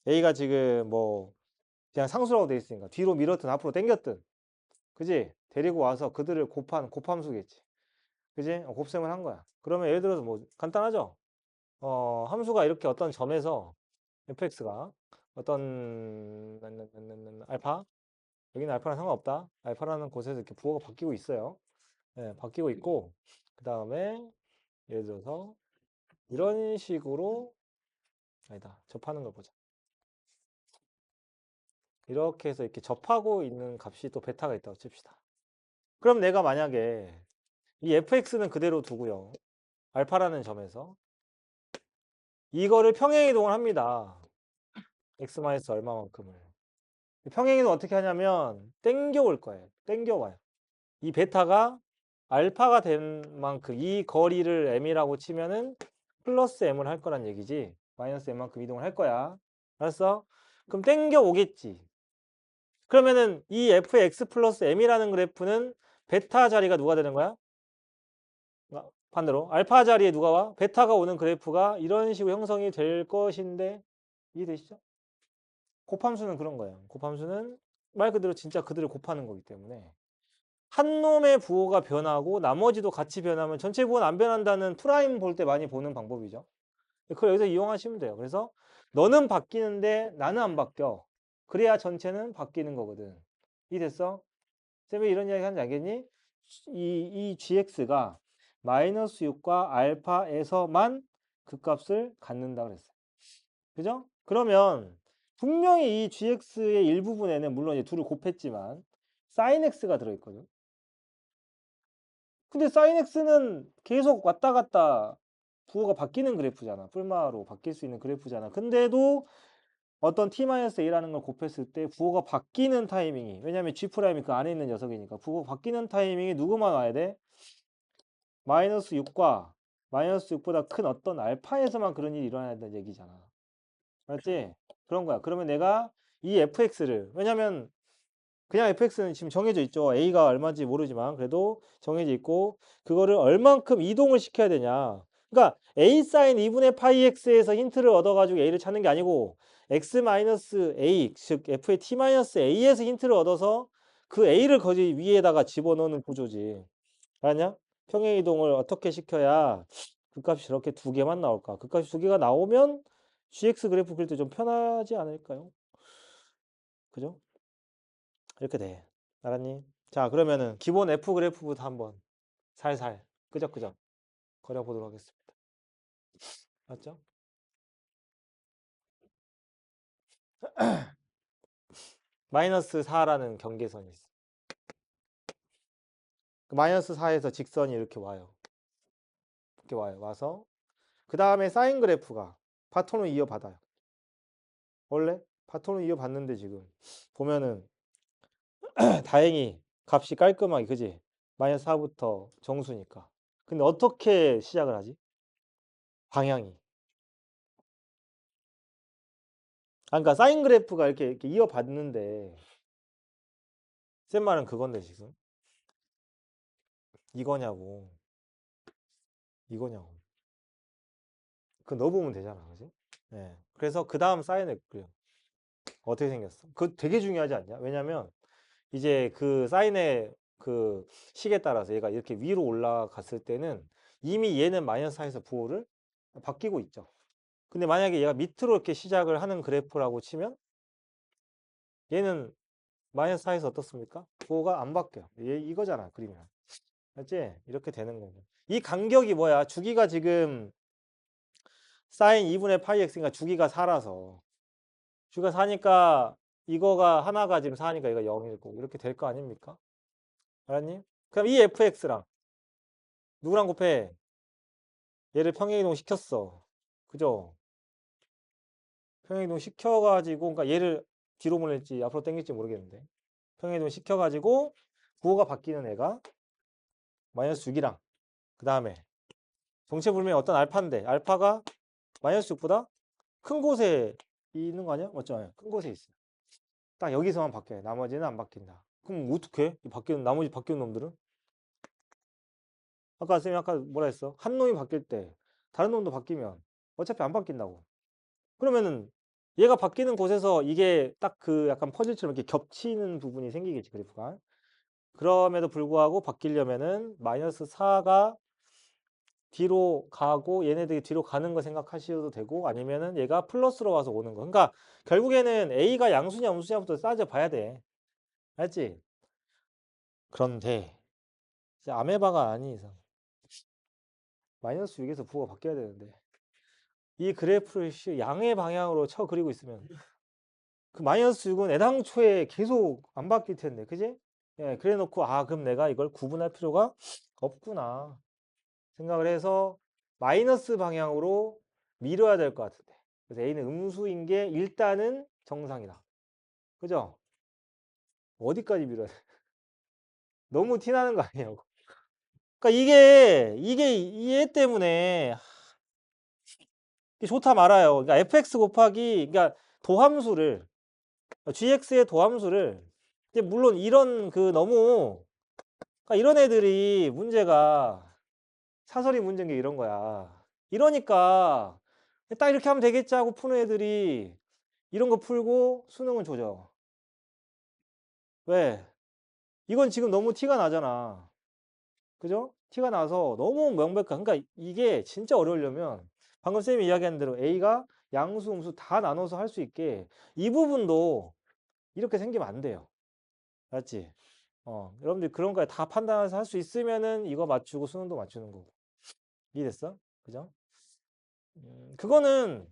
A가 지금 뭐 그냥 상수라고 돼 있으니까 뒤로 밀었든 앞으로 당겼든 그지? 데리고 와서 그들을 곱한 곱함수겠지. 그지? 곱셈을 한 거야. 그러면 예를 들어서 뭐 간단하죠? 함수가 이렇게 어떤 점에서 fx가 어떤 알파 여기는 알파랑 상관없다. 알파라는 곳에서 이렇게 부호가 바뀌고 있어요. 네, 바뀌고 있고 그 다음에 예를 들어서 이런 식으로 아니다. 접하는 걸 보자. 이렇게 해서 이렇게 접하고 있는 값이 또 베타가 있다고 칩시다. 그럼 내가 만약에 이 fx는 그대로 두고요. 알파라는 점에서 이거를 평행이동을 합니다. x 마이너스 얼마만큼을. 평행이동 어떻게 하냐면 땡겨올 거예요. 땡겨와요. 이 베타가 알파가 된 만큼 이 거리를 m이라고 치면은 플러스 m을 할 거란 얘기지. 마이너스 m만큼 이동을 할 거야. 알았어? 그럼 땡겨오겠지. 그러면은 이 fx 플러스 m이라는 그래프는 베타 자리가 누가 되는 거야? 반대로 알파 자리에 누가 와? 베타가 오는 그래프가 이런 식으로 형성이 될 것인데 이해되시죠? 곱함수는 그런 거예요. 곱함수는 말 그대로 진짜 그들을 곱하는 거기 때문에 한 놈의 부호가 변하고 나머지도 같이 변하면 전체 부호는 안 변한다는 프라임 볼 때 많이 보는 방법이죠. 그걸 여기서 이용하시면 돼요. 그래서 너는 바뀌는데 나는 안 바뀌어. 그래야 전체는 바뀌는 거거든. 이해됐어? 쌤이 이런 이야기 하는지 알겠니? 이 gx가 마이너스 6과 알파에서만 그 값을 갖는다 그랬어요. 그죠? 그러면 분명히 이 gx의 일부분에는 물론 이제 둘을 곱했지만 sin x가 들어있거든. 근데 sin x는 계속 왔다 갔다 부호가 바뀌는 그래프잖아. 뿔마로 바뀔 수 있는 그래프잖아. 근데도 어떤 t-a라는 걸 곱했을 때 부호가 바뀌는 타이밍이, 왜냐면 G'이 그 안에 있는 녀석이니까 부호가 바뀌는 타이밍이 누구만 와야 돼? 마이너스 6과 마이너스 6보다 큰 어떤 알파에서만 그런 일이 일어나야 된다는 얘기잖아. 맞지? 그런 거야. 그러면 내가 이 fx를, 왜냐면 그냥 fx는 지금 정해져 있죠. a가 얼마인지 모르지만 그래도 정해져 있고, 그거를 얼만큼 이동을 시켜야 되냐. 그러니까 a 사인 2분의 파이 x에서 힌트를 얻어가지고 a를 찾는 게 아니고 x 마이너스 a, 즉 f의 t 마이너스 a에서 힌트를 얻어서 그 a를 거기 위에다가 집어넣는 구조지. 알았냐? 평행 이동을 어떻게 시켜야 극값이 저렇게 두 개만 나올까? 극값이 두 개가 나오면 gx 그래프 그릴 때 좀 편하지 않을까요? 그죠? 이렇게 돼. 알았니? 자, 그러면은 기본 F 그래프부터 한번 살살 끄적끄적 그려보도록 하겠습니다. 맞죠? 마이너스 4라는 경계선이 있어. 그 마이너스 4에서 직선이 이렇게 와요. 이렇게 와요. 와서 그 다음에 사인 그래프가 파톤을 이어받아요. 원래 파톤을 이어받는데 지금 보면은 다행히 값이 깔끔하게, 그지? 마이너스 4부터 정수니까. 근데 어떻게 시작을 하지? 방향이. 아, 그러니까 사인 그래프가 이렇게 이어받는데, 쌤 말은 그건데 지금 이거냐고, 이거냐고. 그거 넣어보면 되잖아, 그지? 예. 그래서 그 다음 사인을 그려. 어떻게 생겼어? 그거 되게 중요하지 않냐? 왜냐면 이제 그 사인의 그 식에 따라서 얘가 이렇게 위로 올라갔을 때는 이미 얘는 마이너스 4에서 부호를 바뀌고 있죠. 근데 만약에 얘가 밑으로 이렇게 시작을 하는 그래프라고 치면 얘는 마이너스 4에서 어떻습니까? 부호가 안 바뀌어요. 얘 이거잖아, 그림이. 맞지? 이렇게 되는 거고. 이 간격이 뭐야? 주기가 지금 사인 2분의 파이 x니까 주기가 4라서 주기가 4니까 이거가 하나가 지금 4니까 이거 0이고 이렇게 될 거 아닙니까? 알았니? 그럼 이 fx랑 누구랑 곱해? 얘를 평행이동 시켰어. 그죠? 평행이동 시켜가지고, 그러니까 얘를 뒤로 보낼지 앞으로 당길지 모르겠는데 평행이동 시켜가지고 부호가 바뀌는 애가 마이너스 6이랑, 그 다음에 정체불명의 어떤 알파인데 알파가 마이너스 6보다 큰 곳에 있는 거 아니야? 맞죠? 예, 큰 곳에 있어. 딱 여기서만 바뀌어요. 나머지는 안 바뀐다. 그럼 어떡해? 이 바뀌는, 나머지 바뀌는 놈들은? 아까 쌤이 아까 뭐라 했어? 한 놈이 바뀔 때 다른 놈도 바뀌면 어차피 안 바뀐다고. 그러면은 얘가 바뀌는 곳에서 이게 딱 그 약간 퍼즐처럼 이렇게 겹치는 부분이 생기겠지, 그래프가. 그럼에도 불구하고 바뀌려면은 마이너스 4가 뒤로 가고 얘네들이 뒤로 가는 거 생각하셔도 되고, 아니면은 얘가 플러스로 와서 오는 거. 그러니까 결국에는 A가 양수냐 음수냐부터 따져봐야 돼. 알지? 그런데 이제 아메바가 아닌 이상 마이너스 6에서 부호가 바뀌어야 되는데 이 그래프를 양의 방향으로 쳐 그리고 있으면 그 마이너스 6은 애당초에 계속 안 바뀔 텐데, 그지? 예, 그래 놓고 아 그럼 내가 이걸 구분할 필요가 없구나 생각을 해서 마이너스 방향으로 밀어야 될 것 같은데, 그래서 A는 음수인 게 일단은 정상이다. 그죠? 어디까지 밀어야 돼? 너무 티나는 거 아니냐고. 그러니까 이게 이해 때문에 좋다 말아요. 그러니까 fx 곱하기, 그러니까 도함수를, gx의 도함수를, 이제 물론 이런 그 너무, 그러니까 이런 애들이 문제가 사설이 문제인 게 이런 거야. 이러니까 딱 이렇게 하면 되겠지 하고 푸는 애들이 이런 거 풀고 수능은 조져. 왜? 이건 지금 너무 티가 나잖아. 그죠? 티가 나서 너무 명백한. 그러니까 이게 진짜 어려우려면 방금 쌤이 이야기한 대로 A가 양수, 음수 다 나눠서 할 수 있게 이 부분도 이렇게 생기면 안 돼요. 맞지? 여러분들 그런 거 다 판단해서 할 수 있으면은 이거 맞추고 수능도 맞추는 거고. 이해됐어? 그죠? 그거는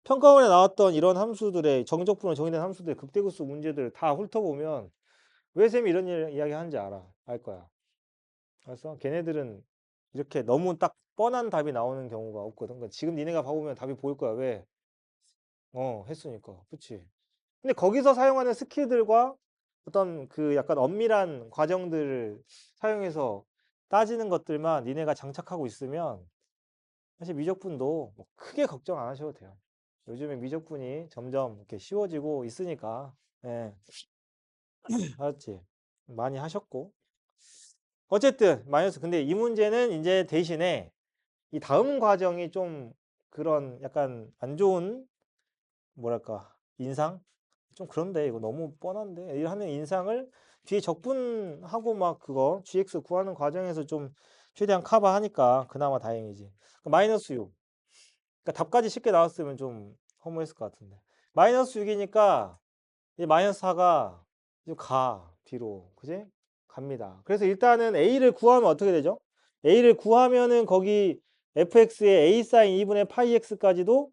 평가원에 나왔던 이런 함수들의 정적분으로 정의된 함수들의 극대급수 문제들 다 훑어보면 왜 쌤이 이런 이야기 하는지 알아. 알 거야. 그래서 걔네들은 이렇게 너무 딱 뻔한 답이 나오는 경우가 없거든. 그러니까 지금 니네가 봐보면 답이 보일 거야. 왜? 했으니까. 그치. 근데 거기서 사용하는 스킬들과 어떤 그 약간 엄밀한 과정들을 사용해서 따지는 것들만 니네가 장착하고 있으면 사실 미적분도 뭐 크게 걱정 안 하셔도 돼요. 요즘에 미적분이 점점 이렇게 쉬워지고 있으니까. 예, 알았지? 많이 하셨고. 어쨌든 마이너스. 근데 이 문제는 이제 대신에 이 다음 과정이 좀 그런 약간 안 좋은 뭐랄까 인상? 좀 그런데 이거 너무 뻔한데 이 하는 인상을 뒤에 적분하고 막 그거 GX 구하는 과정에서 좀 최대한 커버하니까 그나마 다행이지. 마이너스 6. 그러니까 답까지 쉽게 나왔으면 좀 허무했을 것 같은데. 마이너스 6이니까 이 마이너스 4가 좀 뒤로. 그지? 갑니다. 그래서 일단은 A를 구하면 어떻게 되죠? A를 구하면은 거기 fx의 A 사인 2분의 파이 x까지도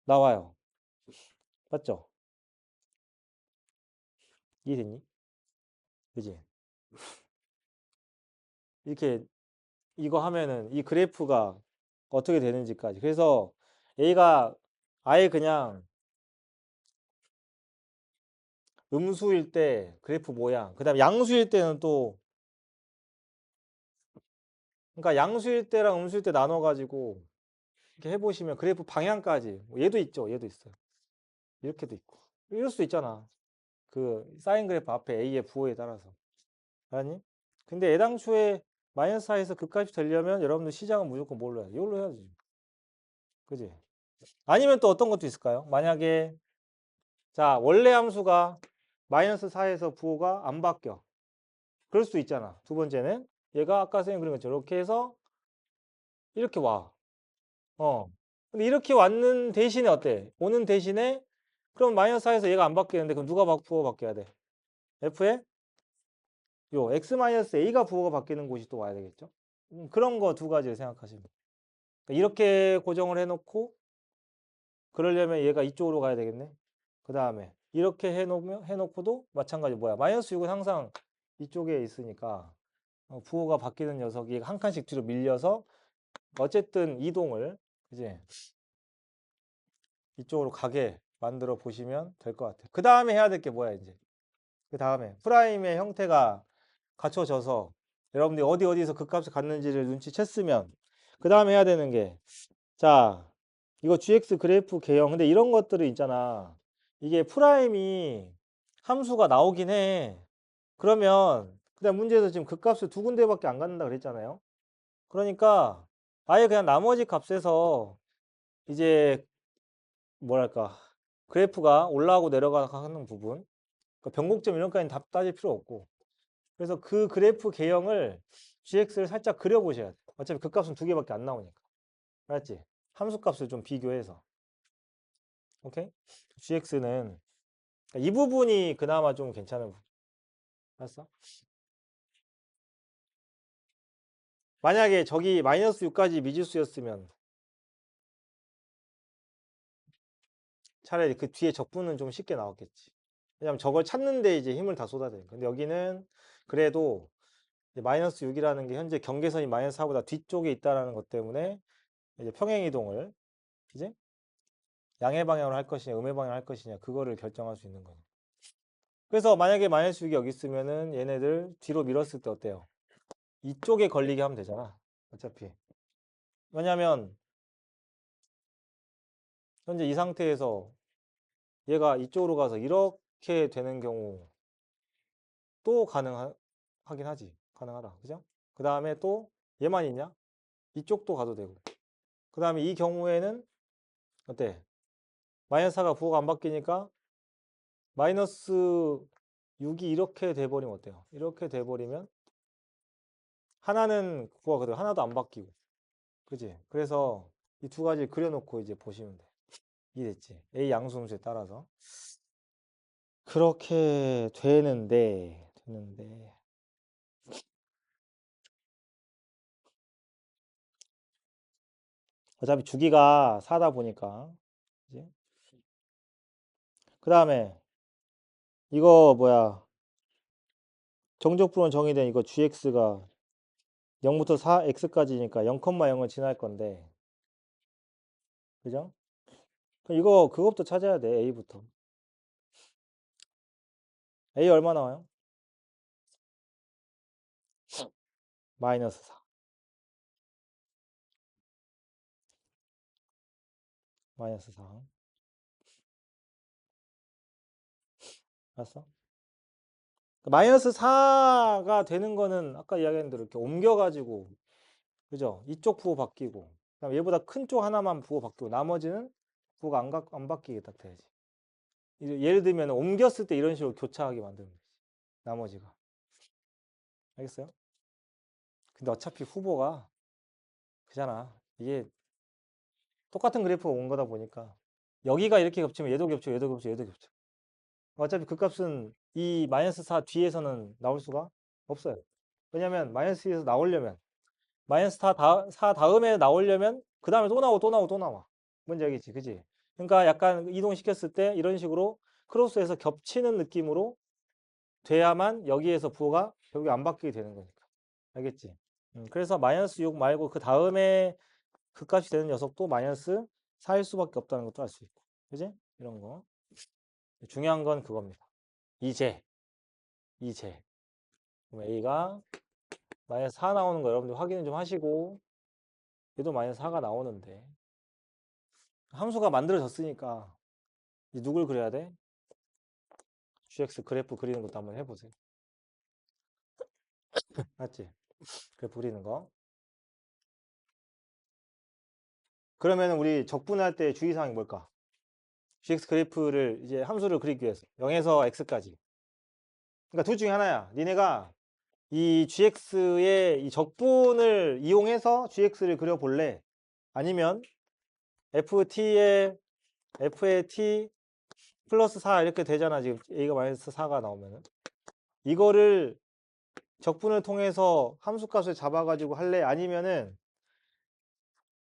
나와요. 맞죠? 이해됐니? 그지? 이렇게 이거 하면은 이 그래프가 어떻게 되는지까지. 그래서 A가 아예 그냥 음수일 때 그래프 모양, 그 다음에 양수일 때는 또, 그러니까 양수일 때랑 음수일 때 나눠가지고 이렇게 해보시면 그래프 방향까지, 뭐 얘도 있죠. 얘도 있어요. 이렇게도 있고. 이럴 수도 있잖아. 그 사인 그래프 앞에 A의 부호에 따라서. 아니? 근데 애당초에 마이너스 4에서 극값이 되려면 여러분들 시작은 무조건 뭘로 해야 돼? 이걸로 해야지. 그지? 아니면 또 어떤 것도 있을까요? 만약에 자, 원래 함수가 마이너스 4에서 부호가 안 바뀌어. 그럴 수도 있잖아. 두 번째는 얘가 아까 선생님 그린 것처럼 이렇게 해서 이렇게 와. 근데 이렇게 왔는 대신에 어때? 오는 대신에 그럼 마이너스 4에서 얘가 안 바뀌는데 그럼 누가 부호가 바뀌어야 돼? F에 요 x-a가 부호가 바뀌는 곳이 또 와야 되겠죠? 그런 거 두 가지를 생각하시면 돼요. 그러니까 이렇게 고정을 해놓고 그러려면 얘가 이쪽으로 가야 되겠네. 그 다음에 이렇게 해놓고도 마찬가지 뭐야? 마이너스 6은 항상 이쪽에 있으니까 부호가 바뀌는 녀석이 한 칸씩 뒤로 밀려서 어쨌든 이동을 이제 이쪽으로 가게 만들어 보시면 될 것 같아요. 그 다음에 해야 될 게 뭐야 이제? 그 다음에 프라임의 형태가 갖춰져서 여러분들이 어디서 극값을 갖는지를 눈치챘으면 그 다음에 해야 되는 게 자, 이거 GX 그래프 개형. 근데 이런 것들은 있잖아. 이게 프라임이 함수가 나오긴 해. 그러면 그다음 문제에서 지금 극값을 두 군데밖에 안 갖는다 그랬잖아요. 그러니까 아예 그냥 나머지 값에서 이제 뭐랄까 그래프가 올라가고 내려가는 부분 그러니까 변곡점 이런 까지는 다 따질 필요 없고 그래서 그 그래프 개형을 GX를 살짝 그려보셔야 돼. 어차피 극값은 두 개밖에 안 나오니까. 알았지? 함수값을 좀 비교해서. 오케이? GX는 이 부분이 그나마 좀 괜찮은 부분. 알았어? 만약에 저기 마이너스 6까지 미지수였으면 차라리 그 뒤에 적분은 좀 쉽게 나왔겠지. 왜냐면 저걸 찾는데 이제 힘을 다 쏟아야 되니까. 근데 여기는 그래도 마이너스 6이라는 게 현재 경계선이 마이너스 4보다 뒤쪽에 있다는 것 때문에 이제 평행이동을 이제 양의 방향으로 할 것이냐 음의 방향으로 할 것이냐 그거를 결정할 수 있는 거예요. 그래서 만약에 마이너스 6이 여기 있으면은 얘네들 뒤로 밀었을 때 어때요? 이쪽에 걸리게 하면 되잖아. 어차피. 왜냐면 현재 이 상태에서 얘가 이쪽으로 가서 이렇게 되는 경우 또 가능하긴 하지. 가능하다. 그죠? 그 다음에 또 얘만 있냐? 이쪽도 가도 되고. 그 다음에 이 경우에는 어때? 마이너스 4가 부호가 안 바뀌니까 마이너스 6이 이렇게 돼버리면 어때요? 이렇게 돼버리면 하나는 부호가 그대로 하나도 안 바뀌고. 그지? 그래서 이 두 가지 그려놓고 이제 보시면 돼. 이해됐지? A 양수함수에 따라서. 그렇게 되는데. 어차피 주기가 4다 보니까. 그지? 그 다음에 이거 뭐야. 정적분은 정의된 이거 gx가 0부터 4x까지니까 0,0을 지날 건데. 그죠? 그럼 이거 그것부터 찾아야 돼. A부터. A 얼마 나와요? 마이너스 4. 마이너스 4. 알았어? 마이너스 4가 되는 거는 아까 이야기한 대로 이렇게 옮겨가지고, 그죠? 이쪽 부호 바뀌고, 그다음 얘보다 큰 쪽 하나만 부호 바뀌고, 나머지는 부호가 안 바뀌게 딱 돼야지. 예를 들면 옮겼을 때 이런 식으로 교차하게 만드는 거지. 나머지가. 알겠어요? 근데 어차피 후보가 그잖아. 이게 똑같은 그래프가 온 거다 보니까 여기가 이렇게 겹치면 얘도 겹쳐, 얘도 겹쳐, 얘도 겹쳐. 어차피 그 값은 이 마이너스 4 뒤에서는 나올 수가 없어요. 왜냐면 마이너스 2에서 나오려면 마이너스 4 다음에 나오려면 그 다음에 또 나오고 또 나오고 또 나와. 뭔지 알겠지? 그지? 그러니까 약간 이동시켰을 때 이런 식으로 크로스해서 겹치는 느낌으로 돼야만 여기에서 부호가 결국에 안 바뀌게 되는 거니까. 알겠지? 그래서 마이너스 6 말고 그 다음에 그 값이 되는 녀석도 마이너스 4일 수밖에 없다는 것도 알 수 있고. 그지? 이런 거. 중요한 건 그겁니다. 이제. 그럼 A가 마이너스 4 나오는 거 여러분들 확인 좀 하시고, 얘도 마이너스 4가 나오는데, 함수가 만들어졌으니까, 이제 누굴 그려야 돼? GX 그래프 그리는 것도 한번 해보세요. 맞지? 그래프 그리는 거. 그러면 우리 적분할 때 주의사항이 뭘까? GX 그래프를 이제 함수를 그리기 위해서 0에서 x까지. 그러니까 둘 중에 하나야. 니네가 이 GX의 이 적분을 이용해서 GX를 그려볼래? 아니면 F의 T 플러스 4 이렇게 되잖아. 지금 A가 마이너스 4가 나오면은. 이거를 적분을 통해서 함수값을 잡아가지고 할래? 아니면은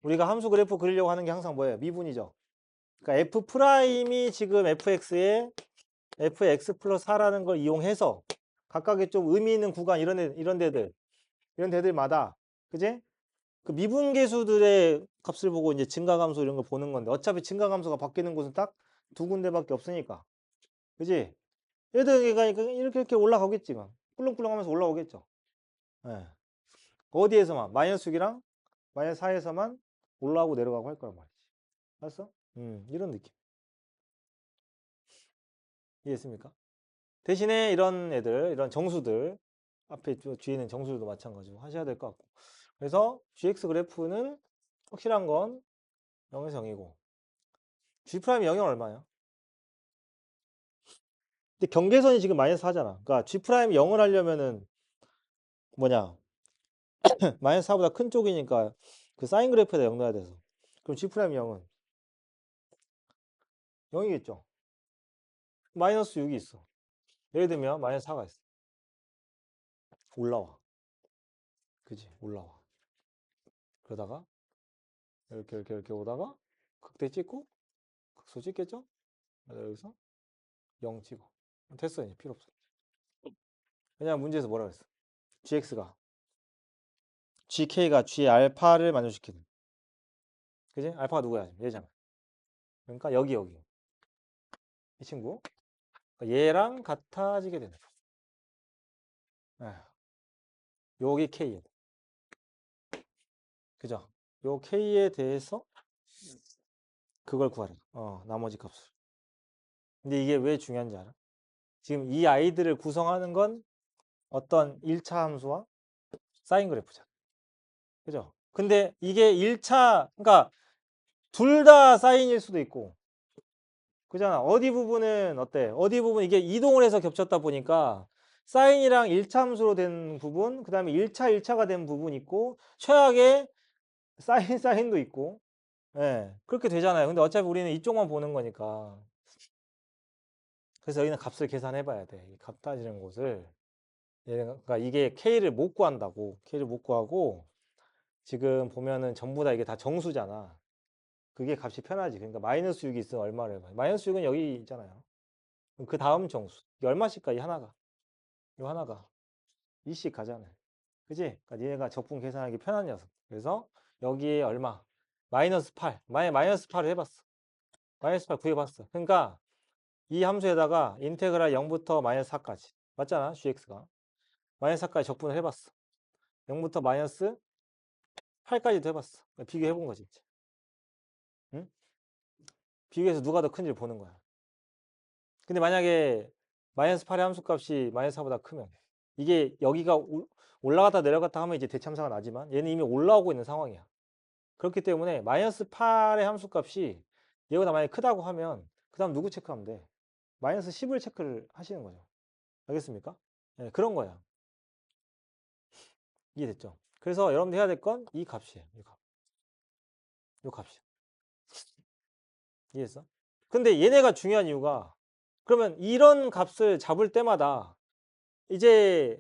우리가 함수 그래프 그리려고 하는 게 항상 뭐예요? 미분이죠. 그러니까 F 프라임이 지금 FX에 fx 플러스 4라는 걸 이용해서 각각의 좀 의미 있는 구간 이런 데들마다 그지? 그 미분계수들의 값을 보고 이제 증가감소 이런 거 보는 건데 어차피 증가감소가 바뀌는 곳은 딱 두 군데밖에 없으니까 그지? 얘가 이렇게 올라가겠지 막 꿀렁꿀렁 하면서 올라오겠죠. 예. 어디에서만 마이너스 6이랑 마이너스 4에서만 올라오고 내려가고 할 거란 말이지. 알았어? 이런 느낌. 이해했습니까? 대신에 이런 애들, 이런 정수들, 앞에 뒤에 있는 정수들도 마찬가지로 하셔야 될 것 같고. 그래서 GX 그래프는 확실한 건 0에서 0이고, G 프라임이 0이 얼마야? 근데 경계선이 지금 마이너스 4잖아. 그러니까 G 프라임이 0을 하려면은 뭐냐? 마이너스 4보다 큰 쪽이니까 그 사인 그래프에다 0 넣어야 돼서. 그럼 G 프라임 0은 0이겠죠? 마이너스 6이 있어. 예를 들면 마이너스 4가 있어. 올라와. 그지? 올라와. 그러다가 이렇게 오다가 극대 찍고 극소 찍겠죠? 여기서 0 찍어. 됐어, 이제 필요 없어. 왜냐면 문제에서 뭐라 그랬어? GK가 G 알파를 만족시키는. 그지? 알파가 누구야? 얘잖아. 그러니까 여기. 이 친구. 그러니까 얘랑 같아지게 되는 거야. 여기 K. 그죠? 요 K에 대해서 그걸 구하래. 나머지 값을. 근데 이게 왜 중요한지 알아? 지금 이 아이들을 구성하는 건 어떤 1차 함수와 사인 그래프잖아. 그죠? 근데 이게 1차, 그러니까 둘 다 사인일 수도 있고, 그잖아. 어디 부분은 어때? 어디 부분 이게 이동을 해서 겹쳤다 보니까 사인이랑 1차 함수로 된 부분, 그 다음에 1차가 된 부분 있고, 최악의 사인도 있고, 예, 그렇게 되잖아요. 근데 어차피 우리는 이쪽만 보는 거니까. 그래서 여기는 값을 계산해 봐야 돼. 이 값 따지는 곳을. 그러니까 이게 K를 못 구한다고. K를 못 구하고, 지금 보면은 전부 다 이게 다 정수잖아. 그게 값이 편하지. 그러니까 마이너스 6이 있으면 얼마를 해봐. 마이너스 6은 여기 있잖아요. 그 다음 정수. 이게 얼마씩까? 이 하나가. 이 하나가. 2씩 가잖아요. 그지? 그러니까 얘네가 적분 계산하기 편한 녀석. 그래서 여기에 얼마? 마이너스 8. 만약에 마이너스 8을 해봤어. 마이너스 8 구해봤어. 그러니까 이 함수에다가 인테그랄 0부터 마이너스 4까지 맞잖아, gx가. 마이너스 4까지 적분을 해봤어. 0부터 마이너스 8까지도 해봤어. 비교해본 거지 이제. 응? 비교해서 누가 더 큰지 보는 거야. 근데 만약에 마이너스 8의 함수값이 마이너스 4보다 크면 이게 여기가 올라갔다 내려갔다 하면 이제 대참사가 나지만 얘는 이미 올라오고 있는 상황이야. 그렇기 때문에 마이너스 8의 함수값이 얘보다 만약에 크다고 하면 그 다음 누구 체크하면 돼? 마이너스 10을 체크를 하시는 거죠. 알겠습니까? 네, 그런 거야. 이해됐죠? 그래서 여러분들 해야 될 건 이 값이에요. 이 값. 이 값이야. 이해했어? 근데 얘네가 중요한 이유가 그러면 이런 값을 잡을 때마다 이제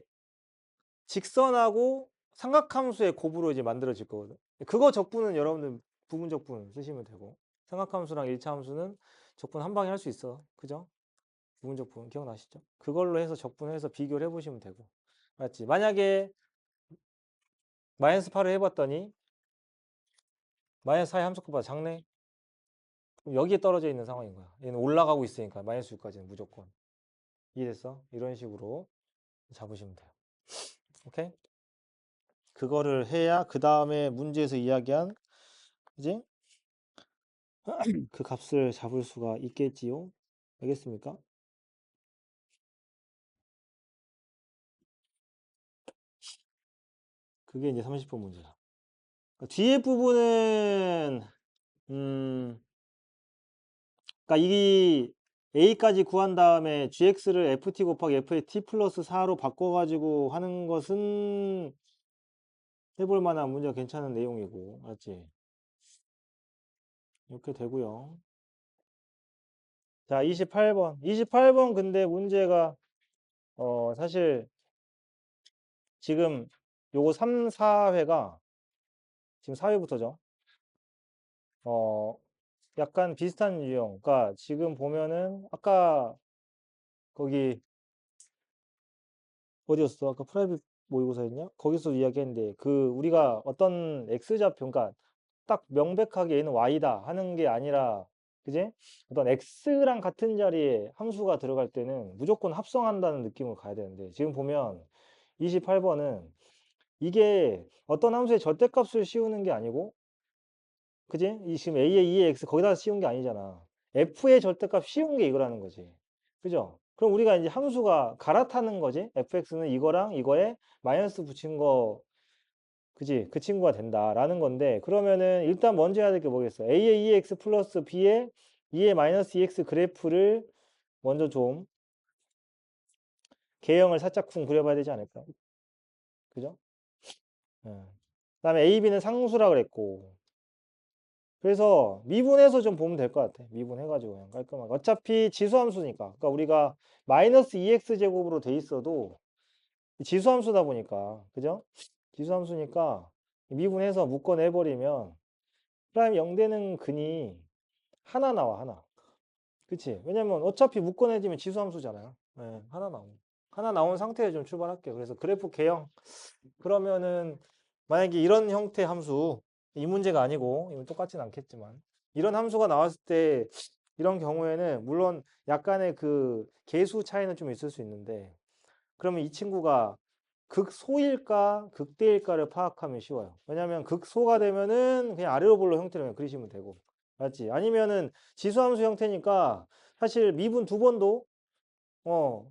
직선하고 삼각함수의 곱으로 이제 만들어질 거거든. 그거 적분은 여러분들 부분 적분 쓰시면 되고 삼각함수랑 1차 함수는 적분 한 방에 할 수 있어. 그죠? 부분 적분 기억나시죠? 그걸로 해서 적분해서 비교를 해보시면 되고. 맞지? 만약에 마이너스 8을 해봤더니 마이너스 4의 함수값보다 작네? 그럼 여기에 떨어져 있는 상황인 거야. 얘는 올라가고 있으니까 마이너스 6까지는 무조건. 이해됐어? 이런 식으로 잡으시면 돼요. 오케이? 그거를 해야 그 다음에 문제에서 이야기한 이제 그 값을 잡을 수가 있겠지요. 알겠습니까? 그게 이제 30번 문제야. 그러니까 뒤에 부분은 그러니까 이 a까지 구한 다음에 gx를 ft 곱하기 f의 t 플러스 4로 바꿔가지고 하는 것은 해볼 만한 문제가 괜찮은 내용이고, 알았지? 이렇게 되고요. 자, 28번. 28번 근데 문제가 사실 지금 요거 3, 4회가 지금 4회부터죠. 약간 비슷한 유형. 그러니까 지금 보면은 아까 거기 어디였어? 아까 프라이빗 모의고사였냐? 거기서 이야기했는데 그 우리가 어떤 x좌표, 그러니까 딱 명백하게 얘는 y다 하는 게 아니라 그지? 어떤 x랑 같은 자리에 함수가 들어갈 때는 무조건 합성한다는 느낌으로 가야 되는데 지금 보면 28번은 이게 어떤 함수의 절대값을 씌우는 게 아니고 그지? 이 지금 a의 2의 x 거기다 씌운 게 아니잖아. f의 절대값 씌운 게 이거라는 거지. 그죠? 그럼 우리가 이제 함수가 갈아타는 거지. fx는 이거랑 이거에 마이너스 붙인 거 그지? 그 친구가 된다라는 건데 그러면은 일단 먼저 해야 될 게 뭐겠어? a의 2x 플러스 b의 2의 마이너스 2x 그래프를 먼저 좀 개형을 살짝 쿵 그려봐야 되지 않을까? 그죠? 그다음에 a, b는 상수라 그랬고 그래서 미분해서 좀 보면 될 것 같아. 미분해가지고 그냥 깔끔하게. 어차피 지수함수니까. 그러니까 우리가 마이너스 2x제곱으로 돼 있어도 지수함수다 보니까 그죠? 지수함수니까 미분해서 묶어내버리면 프라임 0 되는 근이 하나 나와 하나. 그치? 왜냐면 어차피 묶어내지면 지수함수잖아요. 네, 하나 나온. 하나 나온 상태에 좀 출발할게요. 그래서 그래프 개형. 그러면은 만약에 이런 형태 함수 이 문제가 아니고 이건 똑같진 않겠지만 이런 함수가 나왔을 때 이런 경우에는 물론 약간의 그 계수 차이는 좀 있을 수 있는데 그러면 이 친구가 극소일까 극대일까를 파악하면 쉬워요. 왜냐하면 극소가 되면은 그냥 아래로 볼로 형태로 그냥 그리시면 되고 맞지? 아니면은 지수함수 형태니까 사실 미분 두 번도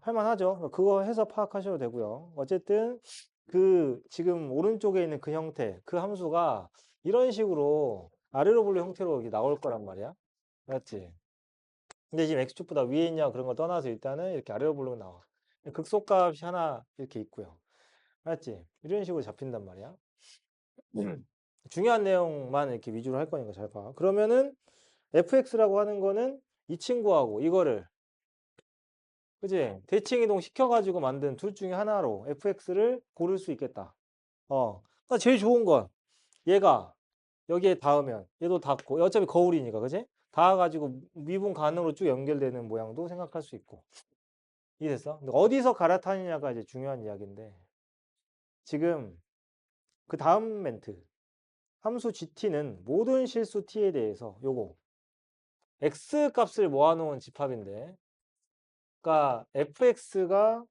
할만하죠. 그거 해서 파악하셔도 되고요. 어쨌든 그 지금 오른쪽에 있는 그 형태, 그 함수가 이런 식으로 아래로 볼로 형태로 이렇게 나올 거란 말이야. 맞지? 근데 지금 x축보다 위에 있냐 그런 거 떠나서 일단은 이렇게 아래로 볼로 나와. 극소값이 하나 이렇게 있고요. 맞지? 이런 식으로 잡힌단 말이야. 중요한 내용만 이렇게 위주로 할 거니까 잘 봐. 그러면은 fx라고 하는 거는 이 친구하고 이거를 그지? 대칭 이동 시켜가지고 만든 둘 중에 하나로 fx를 고를 수 있겠다. 그러니까 제일 좋은 건 얘가 여기에 닿으면 얘도 닿고 어차피 거울이니까 그지? 닿아가지고 미분 가능으로 쭉 연결되는 모양도 생각할 수 있고 이해됐어? 근데 어디서 갈아타느냐가 이제 중요한 이야기인데 지금 그 다음 멘트 함수 gt는 모든 실수 t에 대해서 요거 x 값을 모아놓은 집합인데, 그러니까 fx가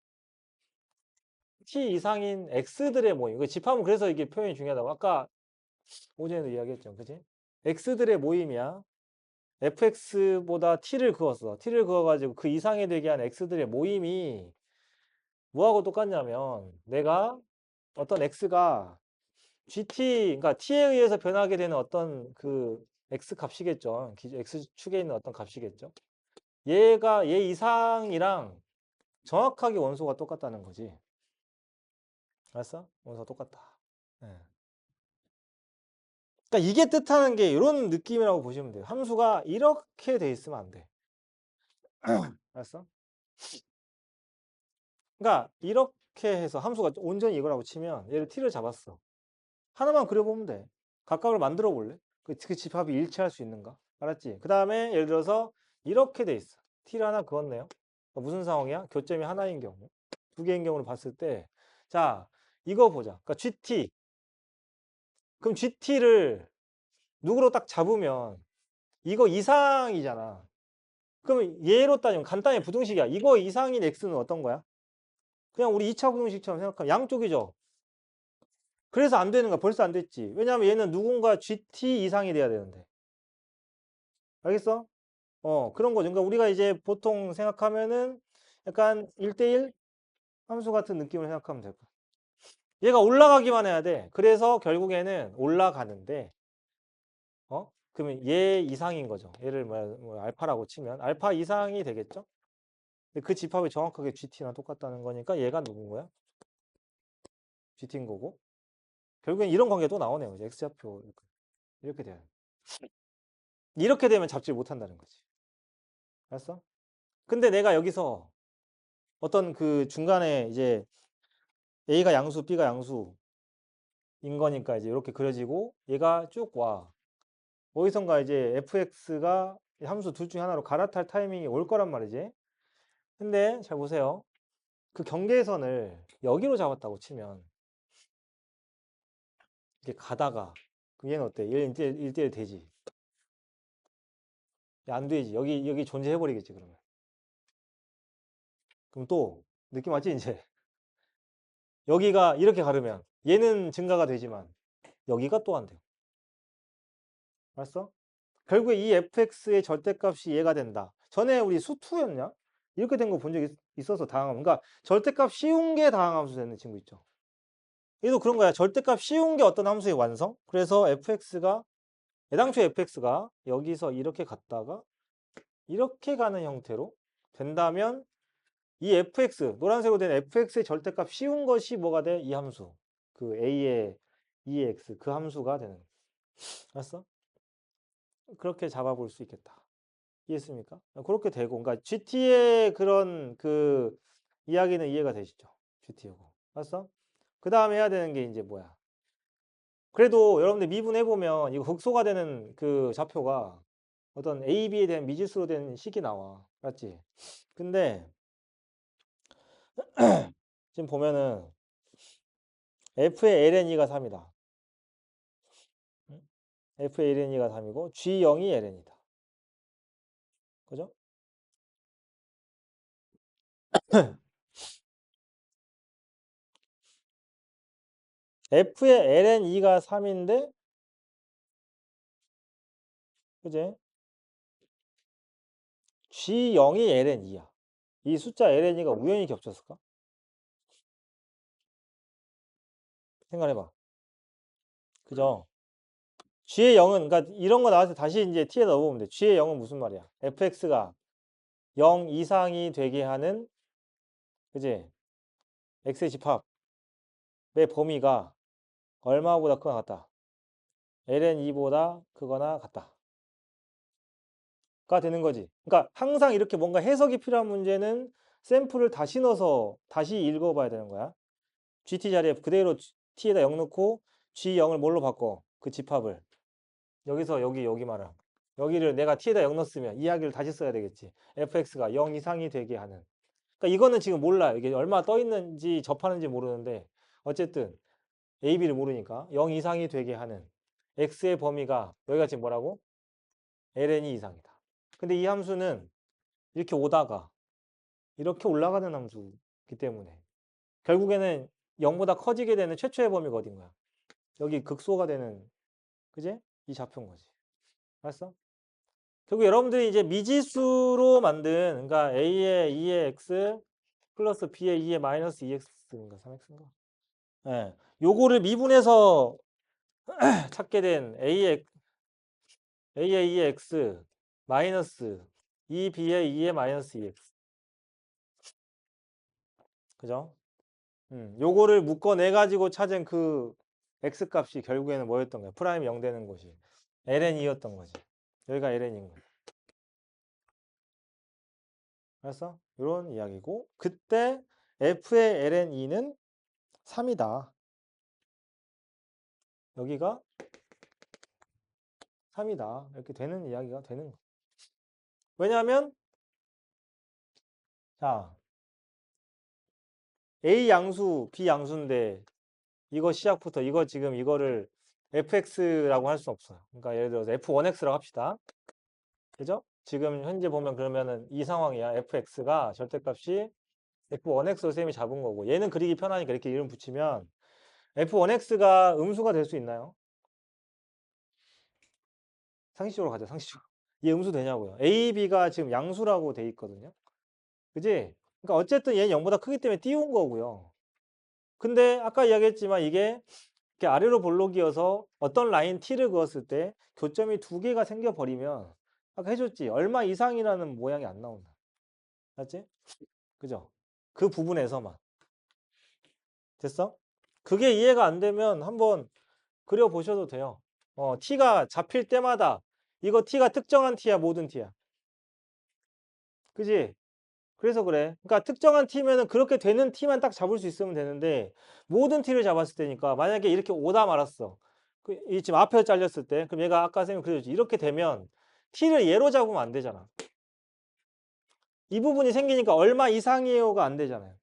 t 이상인 x들의 모임. 그 집합은 그래서 이게 표현이 중요하다고. 아까 오전에도 이야기했죠. 그지? x들의 모임이야. fx보다 t를 그었어. t를 그어가지고 그 이상이 되게 한 x들의 모임이 뭐하고 똑같냐면 내가 어떤 x가 gt, 그러니까 t에 의해서 변하게 되는 어떤 그 x 값이겠죠. x축에 있는 어떤 값이겠죠. 얘 이상이랑 정확하게 원소가 똑같다는 거지. 알았어? 원소가 똑같다. 예. 그러니까 이게 뜻하는 게 이런 느낌이라고 보시면 돼요. 함수가 이렇게 돼 있으면 안 돼. 알았어? 그러니까 이렇게 해서 함수가 온전히 이거라고 치면 얘를 t를 잡았어. 하나만 그려보면 돼. 각각을 만들어 볼래? 그 집합이 일치할 수 있는가? 알았지? 그 다음에 예를 들어서 이렇게 돼 있어. t를 하나 그었네요. 무슨 상황이야? 교점이 하나인 경우. 두 개인 경우를 봤을 때, 자, 이거 보자. 그러니까 gt. 그럼 gt를 누구로 딱 잡으면 이거 이상이잖아. 그러면 얘로 따지면 간단히 부등식이야. 이거 이상인 x는 어떤 거야? 그냥 우리 2차 부등식처럼 생각하면 양쪽이죠. 그래서 안 되는 거야. 벌써 안 됐지. 왜냐하면 얘는 누군가 gt 이상이 돼야 되는데. 알겠어? 그런 거죠. 그러니까 우리가 이제 보통 생각하면은 약간 1대1 함수 같은 느낌을 생각하면 될 거야. 얘가 올라가기만 해야 돼. 그래서 결국에는 올라가는데, 그러면 얘 이상인 거죠. 얘를 뭐 알파라고 치면 알파 이상이 되겠죠? 근데 그 집합이 정확하게 GT랑 똑같다는 거니까 얘가 누군 거야? GT인 거고. 결국엔 이런 관계 또 나오네요. 이제 X좌표 이렇게 돼요. 이렇게 되면 잡지 못한다는 거지. 알았어? 근데 내가 여기서 어떤 그 중간에 이제 A가 양수, B가 양수인 거니까 이제 이렇게 그려지고 얘가 쭉 와. 어디선가 이제 fx가 함수 둘 중에 하나로 갈아탈 타이밍이 올 거란 말이지. 근데 잘 보세요. 그 경계선을 여기로 잡았다고 치면 이렇게 가다가 그럼 얘는 어때? 얘는 1대1 되지. 안 되지. 여기 존재해버리겠지, 그러면. 그럼 또 느낌 왔지, 이제? 여기가 이렇게 가르면 얘는 증가가 되지만 여기가 또 안 돼요. 알았어? 결국에 이 fx의 절대값이 얘가 된다. 전에 우리 수2였냐? 이렇게 된 거 본 적 있어서 다항함수. 그러니까 절대값 쉬운 게 다항함수 되는 친구 있죠. 얘도 그런 거야. 절대값 쉬운 게 어떤 함수의 완성? 그래서 fx가 애당초 fx가 여기서 이렇게 갔다가 이렇게 가는 형태로 된다면 이 fx, 노란색으로 된 fx의 절대값 쉬운 것이 뭐가 돼? 이 함수. 그 a의 2x 그 함수가 되는. 알았어? 그렇게 잡아볼 수 있겠다. 이해했습니까? 그렇게 되고, 그러니까 GT의 그런 그 이야기는 이해가 되시죠? GT하고. 알았어? 그 다음에 해야 되는 게 이제 뭐야? 그래도 여러분들 미분해보면 이거 극소가 되는 그 좌표가 어떤 A, B에 대한 미지수로 된 식이 나와. 맞지? 근데 지금 보면은 F의 LNE가 3이다. F의 LNE가 3이고 G0이 LN이다. 그죠? F의 LNE가 3인데, 그지? G0이 LNE야. 이 숫자 LNE가 우연히 겹쳤을까? 생각해봐. 그죠? G의 0은, 그러니까 이런 거 나왔을 때 다시 이제 T에 넣어보면 돼. G의 0은 무슨 말이야? fx가 0 이상이 되게 하는, 그지? x의 집합의 범위가 얼마보다 크거나 같다. ln 2보다 크거나 같다. 가 되는 거지. 그러니까 항상 이렇게 뭔가 해석이 필요한 문제는 샘플을 다시 넣어서 다시 읽어봐야 되는 거야. gt 자리에 그대로 t에다 0 넣고 g0을 뭘로 바꿔? 그 집합을. 여기서 여기 말아. 여기를 내가 t에다 0 넣었으면 이야기를 다시 써야 되겠지. fx가 0 이상이 되게 하는. 그러니까 이거는 지금 몰라요. 이게 얼마 떠 있는지 접하는지 모르는데 어쨌든 a, b를 모르니까 0 이상이 되게 하는 x의 범위가 여기가 지금 뭐라고? ln이 이상이다. 근데 이 함수는 이렇게 오다가 이렇게 올라가는 함수이기 때문에 결국에는 0보다 커지게 되는 최초의 범위가 어딘 거야? 여기 극소가 되는, 그지? 이 좌표인 거지. 알았어? 결국 여러분들이 이제 미지수로 만든, 그러니까 a의 2의 x 플러스 b의 2의 마이너스 2x인가 3x인가? 예. 요거를 미분해서 찾게 된 a의 2의 x 마이너스 2b의 2의 마이너스 2x. 그죠? 요거를 묶어내 가지고 찾은 그 x 값이 결국에는 뭐였던 거야? 프라임 0 되는 곳이 ln이었던 거지. 여기가 ln인 거야. 알았어? 요런 이야기고, 그때 f의 ln2는 3이다. 여기가 3이다. 이렇게 되는 이야기가 되는 거야. 왜냐하면 자, a 양수, b 양수인데 이거 시작부터 이거 지금 이거를 fx라고 할 수 없어요. 그러니까 예를 들어서 f1x라고 합시다. 그죠? 지금 현재 보면 그러면은 이 상황이야. fx가 절대값이 f1x로 쌤이 잡은 거고, 얘는 그리기 편하니까 이렇게 이름 붙이면 f1x가 음수가 될 수 있나요? 상식적으로 가자. 상식적으로. 얘 음수 되냐고요. a, b가 지금 양수라고 돼 있거든요. 그지? 그러니까 어쨌든 얘는 0보다 크기 때문에 띄운 거고요. 근데 아까 이야기했지만 이게 이렇게 아래로 볼록이어서 어떤 라인 t를 그었을 때 교점이 두 개가 생겨버리면, 아까 해줬지, 얼마 이상이라는 모양이 안 나온다. 맞지? 그죠? 그 부분에서만. 됐어? 그게 이해가 안 되면 한번 그려보셔도 돼요. t가 잡힐 때마다 이거 t가 특정한 t야, 모든 t야. 그지? 그래서 그래. 그러니까 특정한 t면은 그렇게 되는 t만 딱 잡을 수 있으면 되는데, 모든 t를 잡았을 때니까 만약에 이렇게 오다 말았어. 이 지금 앞에 잘렸을 때, 그럼 얘가 아까 선생님 그려줬지. 이렇게 되면 t를 얘로 잡으면 안 되잖아. 이 부분이 생기니까 얼마 이상이에요가 안 되잖아요.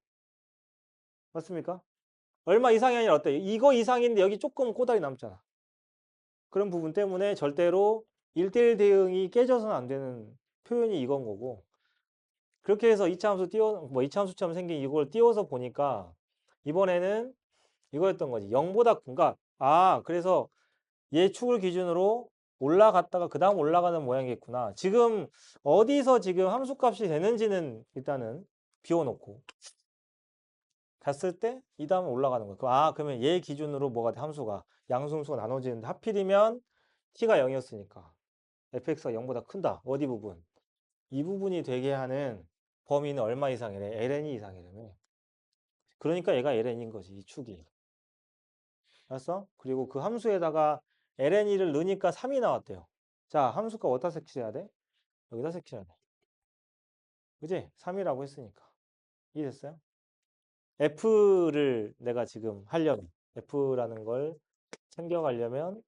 맞습니까? 얼마 이상이 아니라 어때? 이거 이상인데 여기 조금 꼬다리 남잖아. 그런 부분 때문에 절대로 1대1 대응이 깨져서는 안 되는 표현이 이건 거고, 그렇게 해서 이차함수 이차함수처럼 생긴 이걸 띄워서 보니까 이번에는 이거였던 거지. 0보다, 그러니까 그래서 얘 축을 기준으로 올라갔다가 그 다음 올라가는 모양이겠구나. 지금 어디서 지금 함수값이 되는지는 일단은 비워놓고 갔을 때 이 다음에 올라가는 거야. 그러면 얘 기준으로 뭐가 돼? 함수가 양수음수가 나눠지는데 하필이면 t가 0이었으니까 fx가 0보다 큰다. 어디 부분? 이 부분이 되게 하는 범위는 얼마 이상이래? ln이 이상이라며. 그러니까 얘가 ln인 거지, 이 축이. 알았어? 그리고 그 함수에다가 ln을 넣으니까 3이 나왔대요. 자, 함수값 어디다 색칠해야 돼? 여기다 색칠해야 돼. 그지? 3이라고 했으니까. 이해됐어요? f를 내가 지금 하려면, f라는 걸 챙겨가려면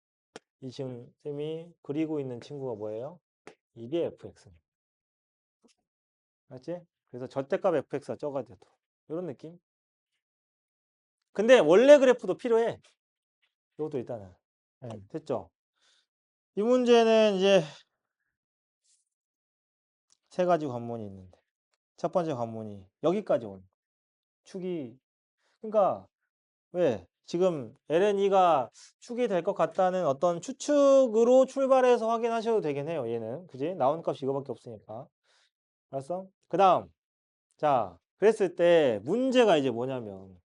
이 지금 쌤이 그리고 있는 친구가 뭐예요? 이게 fx입니다. 알았지? 그래서 절대값 fx가 적어야 돼. 이런 느낌? 근데 원래 그래프도 필요해. 이것도 일단은. 네, 됐죠? 이 문제는 이제 세 가지 관문이 있는데, 첫 번째 관문이 여기까지 오는 거야. 축이, 그러니까 왜 지금 LNE가 축이 될 것 같다는 어떤 추측으로 출발해서 확인하셔도 되긴 해요. 얘는 그지? 나온 값이 이거밖에 없으니까. 알았어? 그 다음, 자, 그랬을 때 문제가 이제 뭐냐면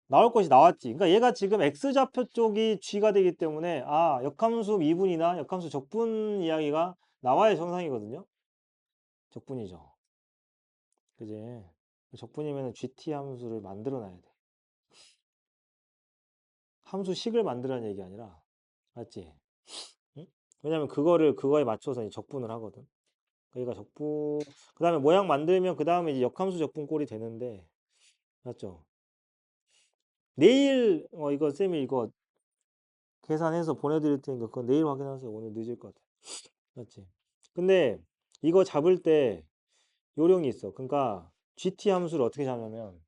나올 것이 나왔지. 그러니까 얘가 지금 x좌표 쪽이 g가 되기 때문에 역함수 미분이나 역함수 적분 이야기가 나와야 정상이거든요. 적분이죠. 그지? 적분이면 GT 함수를 만들어놔야 돼. 함수식을 만들라는 얘기 아니라, 맞지? 응? 왜냐면 그거에 맞춰서 이제 적분을 하거든. 그러니까 적분, 그 다음에 모양 만들면 그 다음에 이제 역함수 적분 꼴이 되는데, 맞죠? 내일, 이거 쌤이 이거 계산해서 보내드릴 테니까 그거 내일 확인하세요. 오늘 늦을 것 같아. 맞지? 근데 이거 잡을 때 요령이 있어. 그러니까 GT 함수를 어떻게 잡냐면,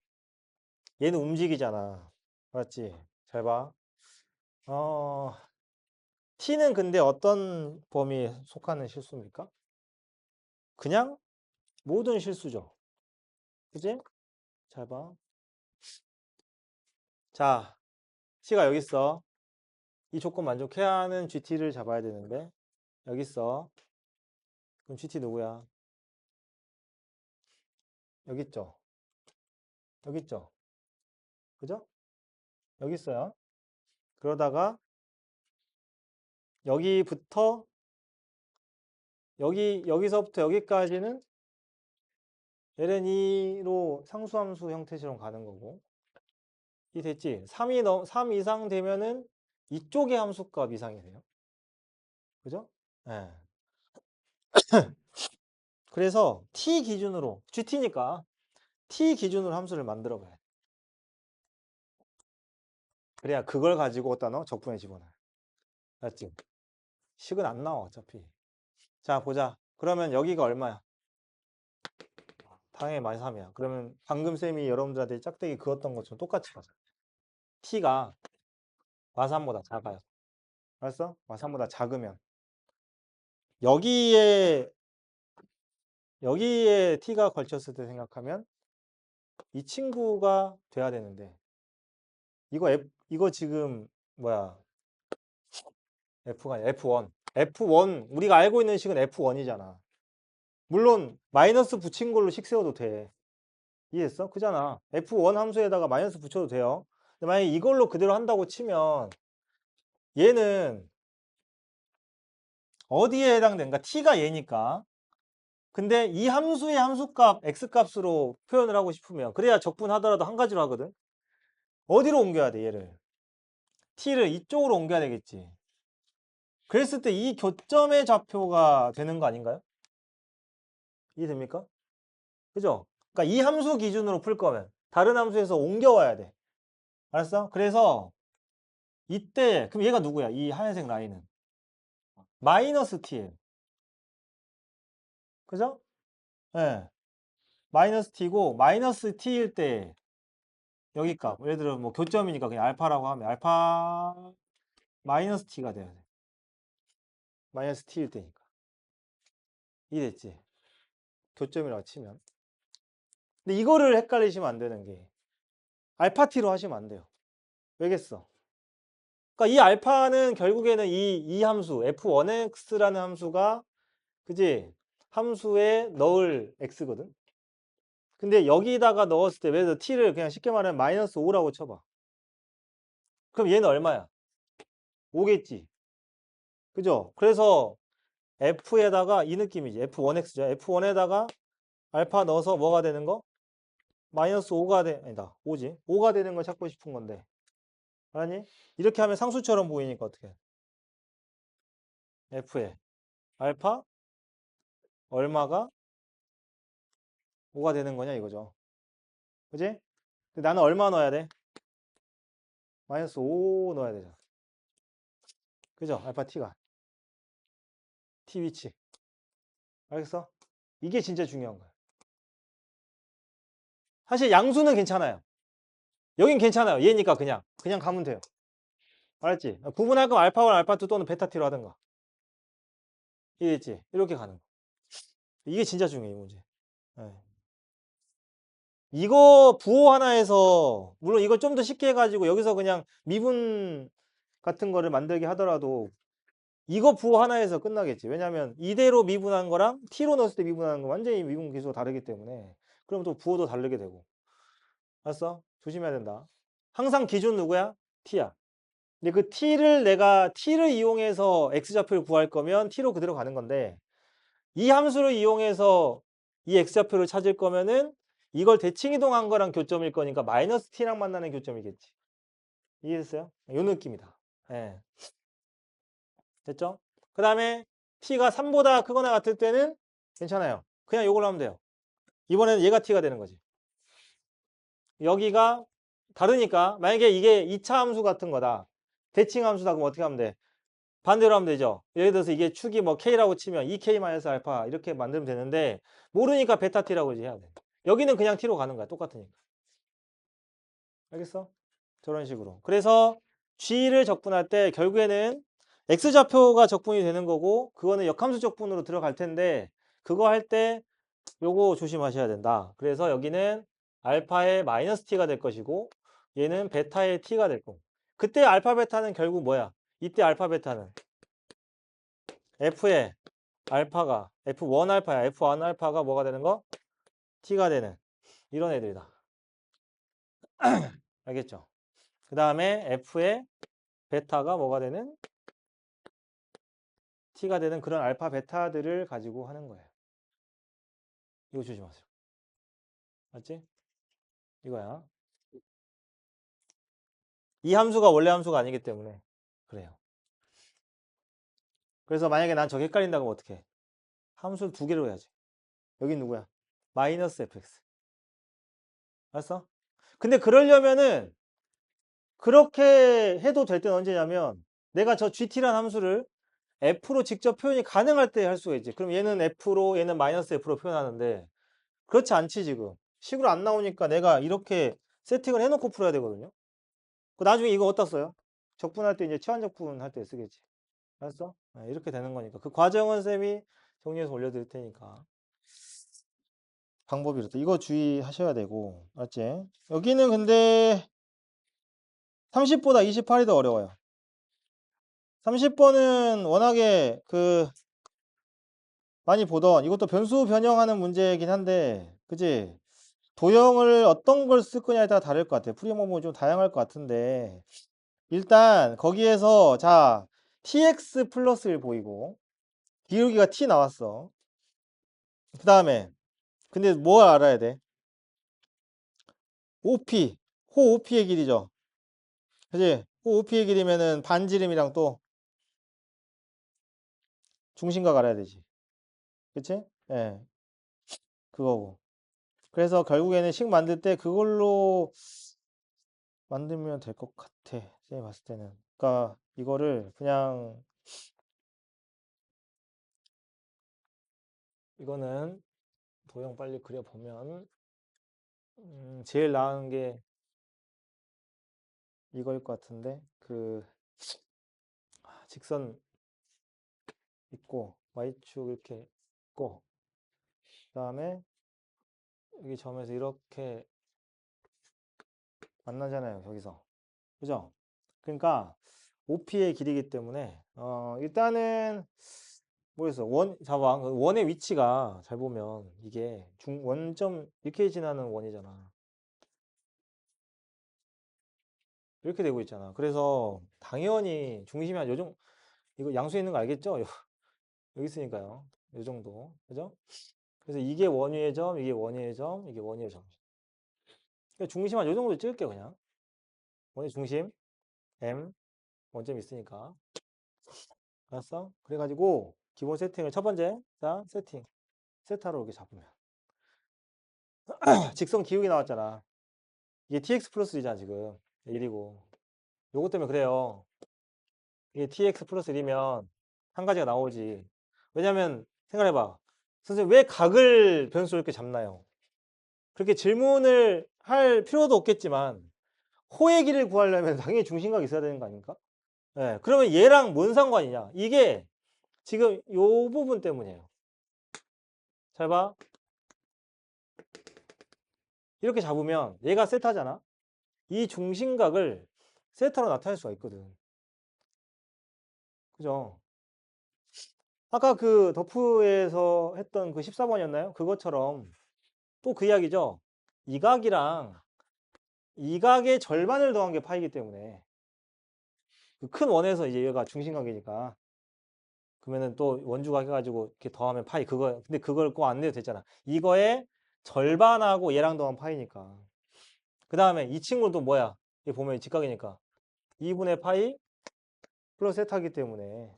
얘는 움직이잖아. 맞지? 잘 봐. T는 근데 어떤 범위에 속하는 실수입니까? 그냥 모든 실수죠. 그지? 잘 봐. 자, t가 여기 있어. 이 조건 만족해야 하는 gt를 잡아야 되는데 여기 있어. 그럼 gt 누구야? 여기 있죠. 여기 있죠. 그죠? 여기 있어요. 그러다가 여기부터 여기서부터 여기까지는 ln2로 상수함수 형태처럼 가는 거고. 이 됐지? 3 이상 되면은 이쪽의 함수값 이상이 돼요. 그죠? 예. 그래서 t 기준으로 gt니까 t 기준으로 함수를 만들어 봐야 돼. 그래야 그걸 가지고 어디다 넣어? 적분에 집어넣어. 맞지? 식은 안 나와 어차피. 자 보자. 그러면 여기가 얼마야? 당연히 -3이야. 그러면 방금 쌤이 여러분들한테 짝대기 그었던 것처럼 똑같이 가자. t가 -3보다 작아요. 알았어? -3보다 작으면 여기에 t가 걸쳤을 때 생각하면 이 친구가 돼야 되는데 이거 지금 뭐야 F가 아니라 F1. F1 우리가 알고 있는 식은 F1이잖아. 물론 마이너스 붙인 걸로 식 세워도 돼. 이해했어? 그잖아. F1 함수에다가 마이너스 붙여도 돼요. 근데 만약에 이걸로 그대로 한다고 치면 얘는 어디에 해당된가? t가 얘니까. 근데 이 함수의 함수값 x값으로 표현을 하고 싶으면 그래야 적분하더라도 한 가지로 하거든. 어디로 옮겨야 돼 얘를? t를 이쪽으로 옮겨야 되겠지. 그랬을 때 이 교점의 좌표가 되는 거 아닌가요? 이해됩니까? 그죠? 그러니까 이 함수 기준으로 풀 거면 다른 함수에서 옮겨와야 돼. 알았어? 그래서 이때 그럼 얘가 누구야? 이 하얀색 라인은 마이너스 t예요. 그죠? 예. 네. 마이너스 t고 마이너스 t일 때 여기 값 예를 들어 뭐 교점이니까 그냥 알파라고 하면 알파 마이너스 t가 돼야 돼. 마이너스 t일 때니까. 이해됐지? 교점이라고 치면. 근데 이거를 헷갈리시면 안 되는 게 알파 t로 하시면 안 돼요. 왜겠어? 그러니까 이 알파는 결국에는 이 함수 f1x라는 함수가 그지? 함수에 넣을 x거든. 근데 여기다가 넣었을 때 예를 들어 t를 그냥 쉽게 말하면 마이너스 5라고 쳐봐. 그럼 얘는 얼마야? 5겠지. 그죠? 그래서 f에다가 이 느낌이지. f1x죠. f1에다가 알파 넣어서 뭐가 되는 거? 마이너스 5가 아니다. 5지. 5가 되는 걸 찾고 싶은 건데. 알았니? 이렇게 하면 상수처럼 보이니까 어떻게 해? f에 알파 얼마가 5가 되는 거냐 이거죠. 그지? 근데 나는 얼마 넣어야 돼? 마이너스 5 넣어야 되잖아. 그죠? 알파 t가. t 위치. 알겠어? 이게 진짜 중요한 거야. 사실 양수는 괜찮아요. 여긴 괜찮아요. 얘니까 그냥 가면 돼요. 알았지? 구분할 거면 알파1, 알파2 또는 베타-t로 하든가. 이해했지? 이렇게 가는 거. 이게 진짜 중요해, 이 문제. 네. 이거 부호 하나에서 물론 이걸 좀 더 쉽게 해가지고 여기서 그냥 미분 같은 거를 만들게 하더라도 이거 부호 하나에서 끝나겠지. 왜냐면 이대로 미분한 거랑 t로 넣었을 때 미분하는 거 완전히 미분 기수가 다르기 때문에 그럼 또 부호도 다르게 되고. 알았어? 조심해야 된다. 항상 기준 누구야? t야. 근데 그 t를 이용해서 x좌표를 구할 거면 t로 그대로 가는 건데 이 함수를 이용해서 이 x좌표를 찾을 거면은 이걸 대칭 이동한 거랑 교점일 거니까 마이너스 t랑 만나는 교점이겠지. 이해됐어요? 이 느낌이다. 예. 됐죠? 그 다음에 t가 3보다 크거나 같을 때는 괜찮아요. 그냥 이걸로 하면 돼요. 이번에는 얘가 t가 되는 거지. 여기가 다르니까 만약에 이게 2차 함수 같은 거다. 대칭 함수다 그럼 어떻게 하면 돼? 반대로 하면 되죠. 예를 들어서 이게 축이 뭐 k라고 치면 2k-알파 이렇게 만들면 되는데 모르니까 베타 t라고 이제 해야 돼. 여기는 그냥 t로 가는 거야. 똑같으니까. 알겠어? 저런 식으로. 그래서 g를 적분할 때 결국에는 x좌표가 적분이 되는 거고 그거는 역함수 적분으로 들어갈 텐데 그거 할 때 요거 조심하셔야 된다. 그래서 여기는 알파의 마이너스 t가 될 것이고 얘는 베타의 t가 될 거고. 그때 알파 베타는 결국 뭐야? 이때 알파 베타는 f의 알파가 F1 알파야. F1 알파가 뭐가 되는 거? t가 되는 이런 애들이다. 알겠죠? 그 다음에 f의 베타가 뭐가 되는 t가 되는 그런 알파 베타들을 가지고 하는 거예요. 이거 조심하세요. 맞지? 이거야. 이 함수가 원래 함수가 아니기 때문에 그래요. 그래서 만약에 난 저게 헷갈린다고 하면 어떡해? 함수를 두 개로 해야지. 여기 누구야? 마이너스 fx. 알았어? 근데 그러려면은 그렇게 해도 될 때는 언제냐면 내가 저 gt라는 함수를 f로 직접 표현이 가능할 때 할 수가 있지. 그럼 얘는 f로 얘는 마이너스 f로 표현하는데 그렇지 않지 지금. 식으로 안 나오니까 내가 이렇게 세팅을 해놓고 풀어야 되거든요. 그 나중에 이거 어디다 써요? 적분할 때 이제 치환적분 할 때 쓰겠지. 알았어? 네, 이렇게 되는 거니까. 그 과정은 쌤이 정리해서 올려드릴 테니까. 방법이 이렇다. 이거 주의하셔야 되고. 알았지? 여기는 근데 30보다 28이 더 어려워요. 30번은 워낙에 많이 보던 이것도 변수 변형하는 문제이긴 한데 그지? 도형을 어떤 걸 쓸 거냐에 따라 다를 것 같아요. 프리모모 좀 다양할 것 같은데 일단 거기에서 자 tx 플러스 1 보이고 기울기가 t 나왔어. 그 다음에 근데 뭘 알아야 돼? OP 호 OP의 길이죠. 그지? 호 OP의 길이면은 반지름이랑 또 중심각 알아야 되지. 그치? 예, 그거고. 그래서 결국에는 식 만들 때 그걸로 만들면 될 것 같아. 쌤이 봤을 때는. 그러니까 이거를 그냥 이거는 도형 빨리 그려보면 제일 나은 게 이거일 것 같은데 직선 있고 y축 이렇게 있고 그 다음에 여기 점에서 이렇게 만나잖아요. 여기서. 그죠? 그러니까 OP의 길이기 때문에 일단은 모르겠어. 봐봐. 그 원의 위치가 잘 보면 이게 원점 이렇게 지나는 원이잖아. 이렇게 되고 있잖아. 그래서 당연히 중심이 한 요정 이거 양수에 있는 거 알겠죠? 여기 있으니까요. 요 정도. 그죠? 그래서 이게 원위의 점, 이게 원위의 점, 이게 원위의 점. 그러니까 중심 한 요 정도 찍을게요, 그냥. 원의 중심 M 원점 있으니까. 알았어? 그래가지고 기본 세팅을 첫 번째 자 세팅 세타로 이렇게 잡으면 직선 기울기 나왔잖아. 이게 tx 플러스 1이잖아 지금 1이고 요것 때문에 그래요. 이게 tx 플러스 1이면 한 가지가 나오지. 왜냐면 생각해봐. 선생님 왜 각을 변수로 이렇게 잡나요? 그렇게 질문을 할 필요도 없겠지만 호의 길을 구하려면 당연히 중심각이 있어야 되는 거 아닙니까? 네, 그러면 얘랑 뭔 상관이냐? 이게 지금 요 부분 때문이에요. 잘 봐. 이렇게 잡으면 얘가 세타잖아. 이 중심각을 세타로 나타낼 수가 있거든. 그죠? 아까 그 더프에서 했던 그 14번이었나요? 그것처럼 또 그 이야기죠. 이 각이랑 이 각의 절반을 더한 게 파이기 때문에 그 큰 원에서 이제 얘가 중심각이니까 그러면은 또 원주각 해가지고 이렇게 더하면 파이 그거 근데 그걸 꼭 안 내도 되잖아. 이거의 절반하고 얘랑 더하면 파이니까. 그 다음에 이 친구는 또 뭐야? 이 보면 직각이니까 2분의 파이 플러스 세타기 때문에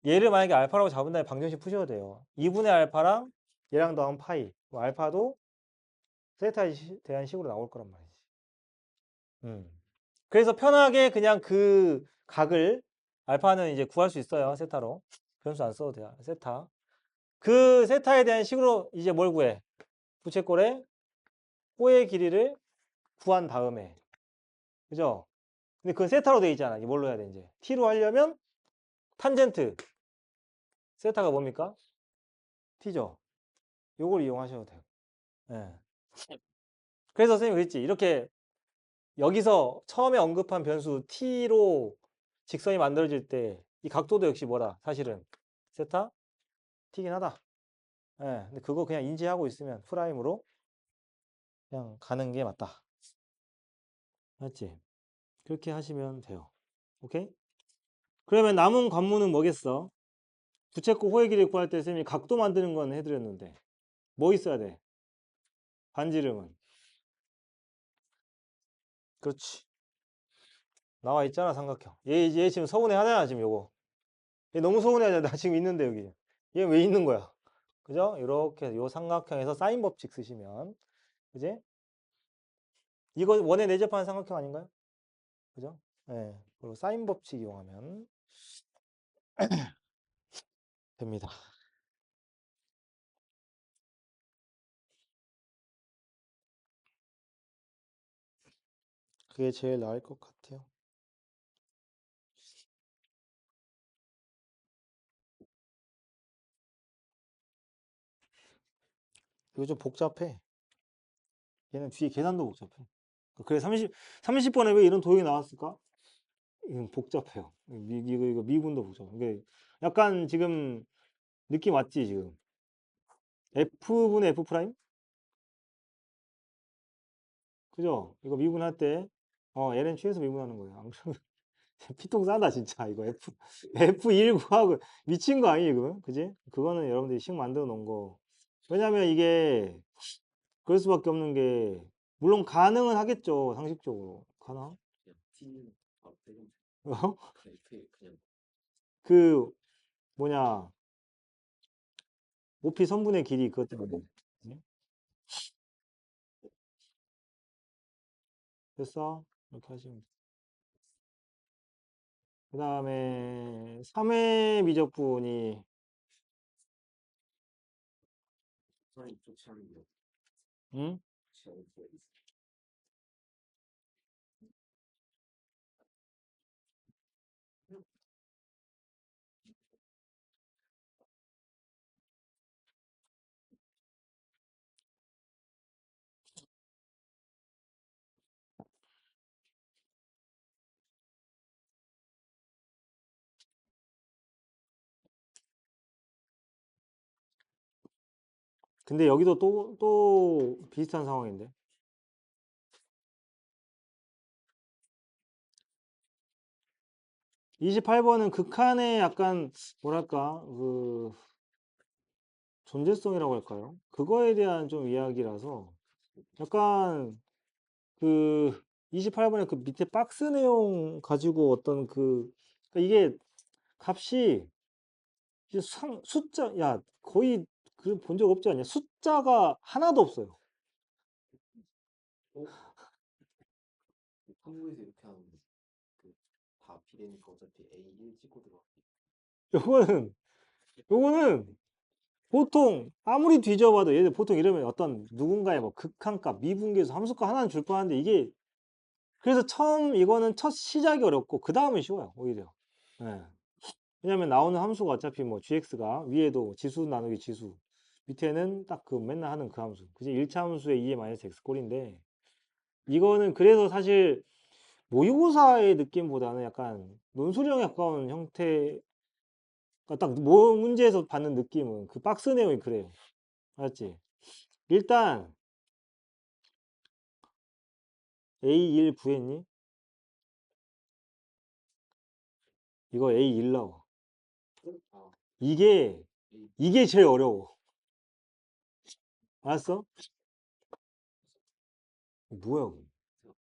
얘를 만약에 알파라고 잡은 다음에 방정식 푸셔도 돼요. 2분의 알파랑 얘랑 더하면 파이. 뭐 알파도 세타에 대한 식으로 나올 거란 말이지. 그래서 편하게 그냥 그 각을 알파는 이제 구할 수 있어요. 세타로. 변수 안 써도 돼요. 세타. 그 세타에 대한 식으로 이제 뭘 구해? 부채꼴의 호의 길이를 구한 다음에. 그죠? 근데 그건 세타로 돼 있잖아. 이게 뭘로 해야 돼, 이제? t로 하려면 탄젠트. 세타가 뭡니까? t죠. 요걸 이용하셔도 돼요. 예. 그래서 선생님이 그랬지. 이렇게 여기서 처음에 언급한 변수 t로 직선이 만들어질 때 이 각도도 역시 뭐다? 사실은 세타 t긴 하다. 예. 근데 그거 그냥 인지하고 있으면 프라임으로 그냥 가는 게 맞다. 맞지? 그렇게 하시면 돼요. 오케이? 그러면 남은 관문은 뭐겠어? 부채꼴 호의 길이 구할 때 선생님이 각도 만드는 건 해드렸는데 뭐 있어야 돼? 반지름은. 그렇지. 나와 있잖아, 삼각형. 얘 지금 서운해 하잖아, 지금 요거. 얘 너무 서운해 하잖아. 나 지금 있는데, 여기. 얘 왜 있는 거야? 그죠? 이렇게 요 삼각형에서 사인 법칙 쓰시면, 그지? 이거 원에 내접하는 삼각형 아닌가요? 그죠? 예. 그리고 사인 법칙 이용하면 됩니다. 그게 제일 나을 것 같아요. 이거 좀 복잡해. 얘는 뒤에 계산도 복잡해. 그래, 30번에 왜 이런 도형이 나왔을까? 이건 복잡해요. 이거 미분도 복잡해. 이게 약간 지금 느낌 왔지, 지금? F분의 F 프라임? 그죠? 이거 미분할 때, LN 취해서 미분하는 거예요. 안 그러면 피통 싸다, 진짜. 이거 F1 구하고 미친 거 아니에요, 이거? 그지? 그거는 여러분들이 식 만들어 놓은 거. 왜냐면 이게, 그럴 수밖에 없는 게, 물론 가능은 하겠죠, 상식적으로. 가능? T는 되게 어? 그냥 그, 뭐냐, 모피 선분의 길이 그것 때문에. 네? 됐어? 이렇게 하시면 돼. 그 다음에 3회 미적분이 사람이 좋지 않은 게 응? 좋지 않은 게 있어. 근데 여기도 또 비슷한 상황인데 28번은 극한의 약간 뭐랄까 그 존재성이라고 할까요? 그거에 대한 좀 이야기라서 약간 그 28번에 그 밑에 박스 내용 가지고 어떤 그러니까 이게 값이 이제 숫자 야 거의 그 본 적 없지 않냐? 숫자가 하나도 없어요. 한국에서 이렇게 하는 그다 비례니까 어차피 A1 찍고 들어가. 요거는 요거는 보통 아무리 뒤져봐도 얘들 보통 이러면 어떤 누군가의 뭐 극한값, 미분계수, 함수값 하나는 줄 뻔한데 이게 그래서 처음 이거는 첫 시작이 어렵고 그 다음은 쉬워요 오히려. 예. 왜냐면 나오는 함수가 어차피 뭐 gx가 위에도 지수 나누기 지수 밑에는 딱 그 맨날 하는 그 함수 그지 1차 함수의 2의 마이너스 x 꼴인데 이거는 그래서 사실 모의고사의 느낌보다는 약간 논술형에 가까운 형태 딱 문제에서 받는 느낌은 그 박스 내용이 그래요. 알았지? 일단 A1 구했니? 이거 A1 나와. 아, 이게 이게 제일 어려워. 알았어? 뭐야? 그거?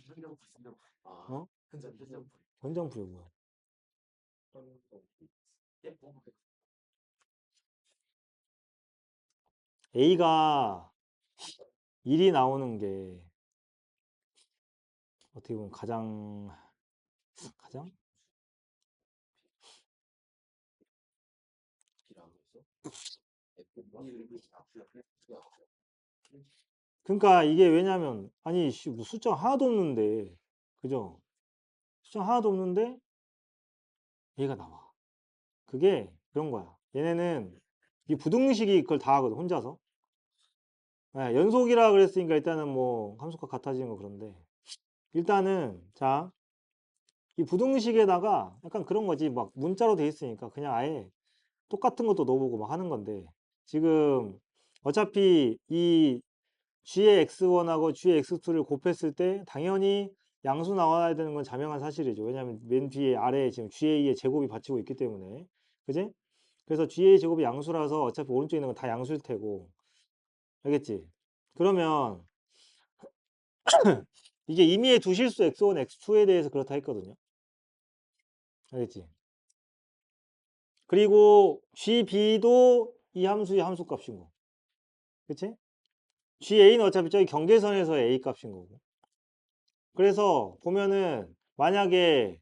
현정풀 현정풀. 아, 어? 현정풀. 현장풀이 뭐야? A가 1이 나오는 게 어떻게 보면 가장 그러니까 이게 왜냐면 아니 씨, 뭐 숫자가 하나도 없는데 그죠? 숫자 하나도 없는데 A가 나와. 그게 그런 거야. 얘네는 이 부등식이 그걸 다 하거든, 혼자서. 예, 연속이라 그랬으니까 일단은 뭐 함수가 같아지는 거 그런데 일단은 자, 이 부등식에다가 약간 그런 거지. 막 문자로 돼 있으니까 그냥 아예 똑같은 것도 넣어보고 막 하는 건데 지금 어차피 이 g의 x1하고 g의 x2를 곱했을 때 당연히 양수 나와야 되는 건 자명한 사실이죠. 왜냐하면 맨 뒤에 아래에 지금 ga의 제곱이 받치고 있기 때문에. 그지? 그래서 ga 제곱이 양수라서 어차피 오른쪽에 있는 건 다 양수일 테고. 알겠지? 그러면 이게 임의의 두 실수 x1, x2에 대해서 그렇다 했거든요. 알겠지? 그리고 gb도 이 함수의 함수값인 거. 그치? ga는 어차피 저기 경계선에서의 a 값인 거고. 그래서 보면은 만약에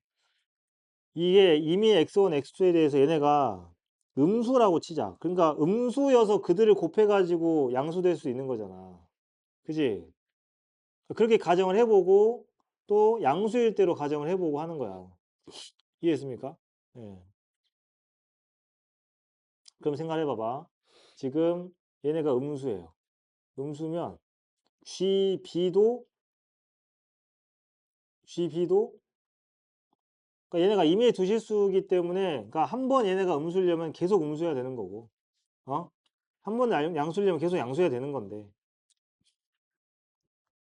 이게 이미 x1, x2에 대해서 얘네가 음수라고 치자. 그러니까 음수여서 그들을 곱해가지고 양수될 수 있는 거잖아. 그지? 그렇게 가정을 해보고 또 양수일 대로 가정을 해보고 하는 거야. 이해했습니까? 예. 그럼 생각해봐봐. 지금 얘네가 음수예요. 음수면 GB도 그러니까 얘네가 임의의 두 실수이기 때문에 그러니까 한 번 얘네가 음수려면 계속 음수해야 되는 거고 어? 한 번 양수려면 계속 양수해야 되는 건데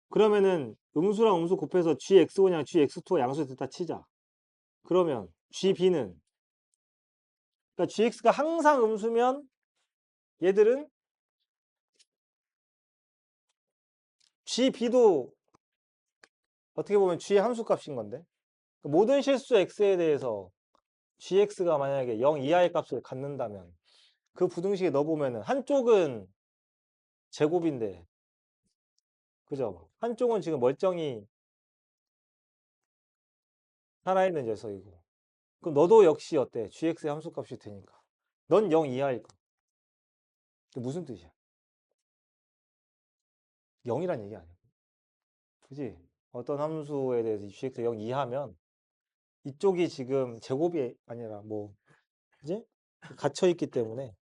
그러면은 음수랑 음수 곱해서 GX1이랑 GX2가 양수됐다 치자. 그러면 GB는 그러니까 GX가 항상 음수면 얘들은 GB도 어떻게 보면 G의 함수값인 건데 그러니까 모든 실수 X에 대해서 GX가 만약에 0 이하의 값을 갖는다면 그 부등식에 넣어보면은 한쪽은 제곱인데 그죠? 한쪽은 지금 멀쩡히 살아있는 녀석이고 그럼 너도 역시 어때? GX의 함수값이 되니까 넌 0 이하일 거. 그게 무슨 뜻이야? 0이란 얘기 아니야. 그지? 어떤 함수에 대해서 GX 0 이하면 이쪽이 지금 제곱이 아니라 뭐 그지? 갇혀 있기 때문에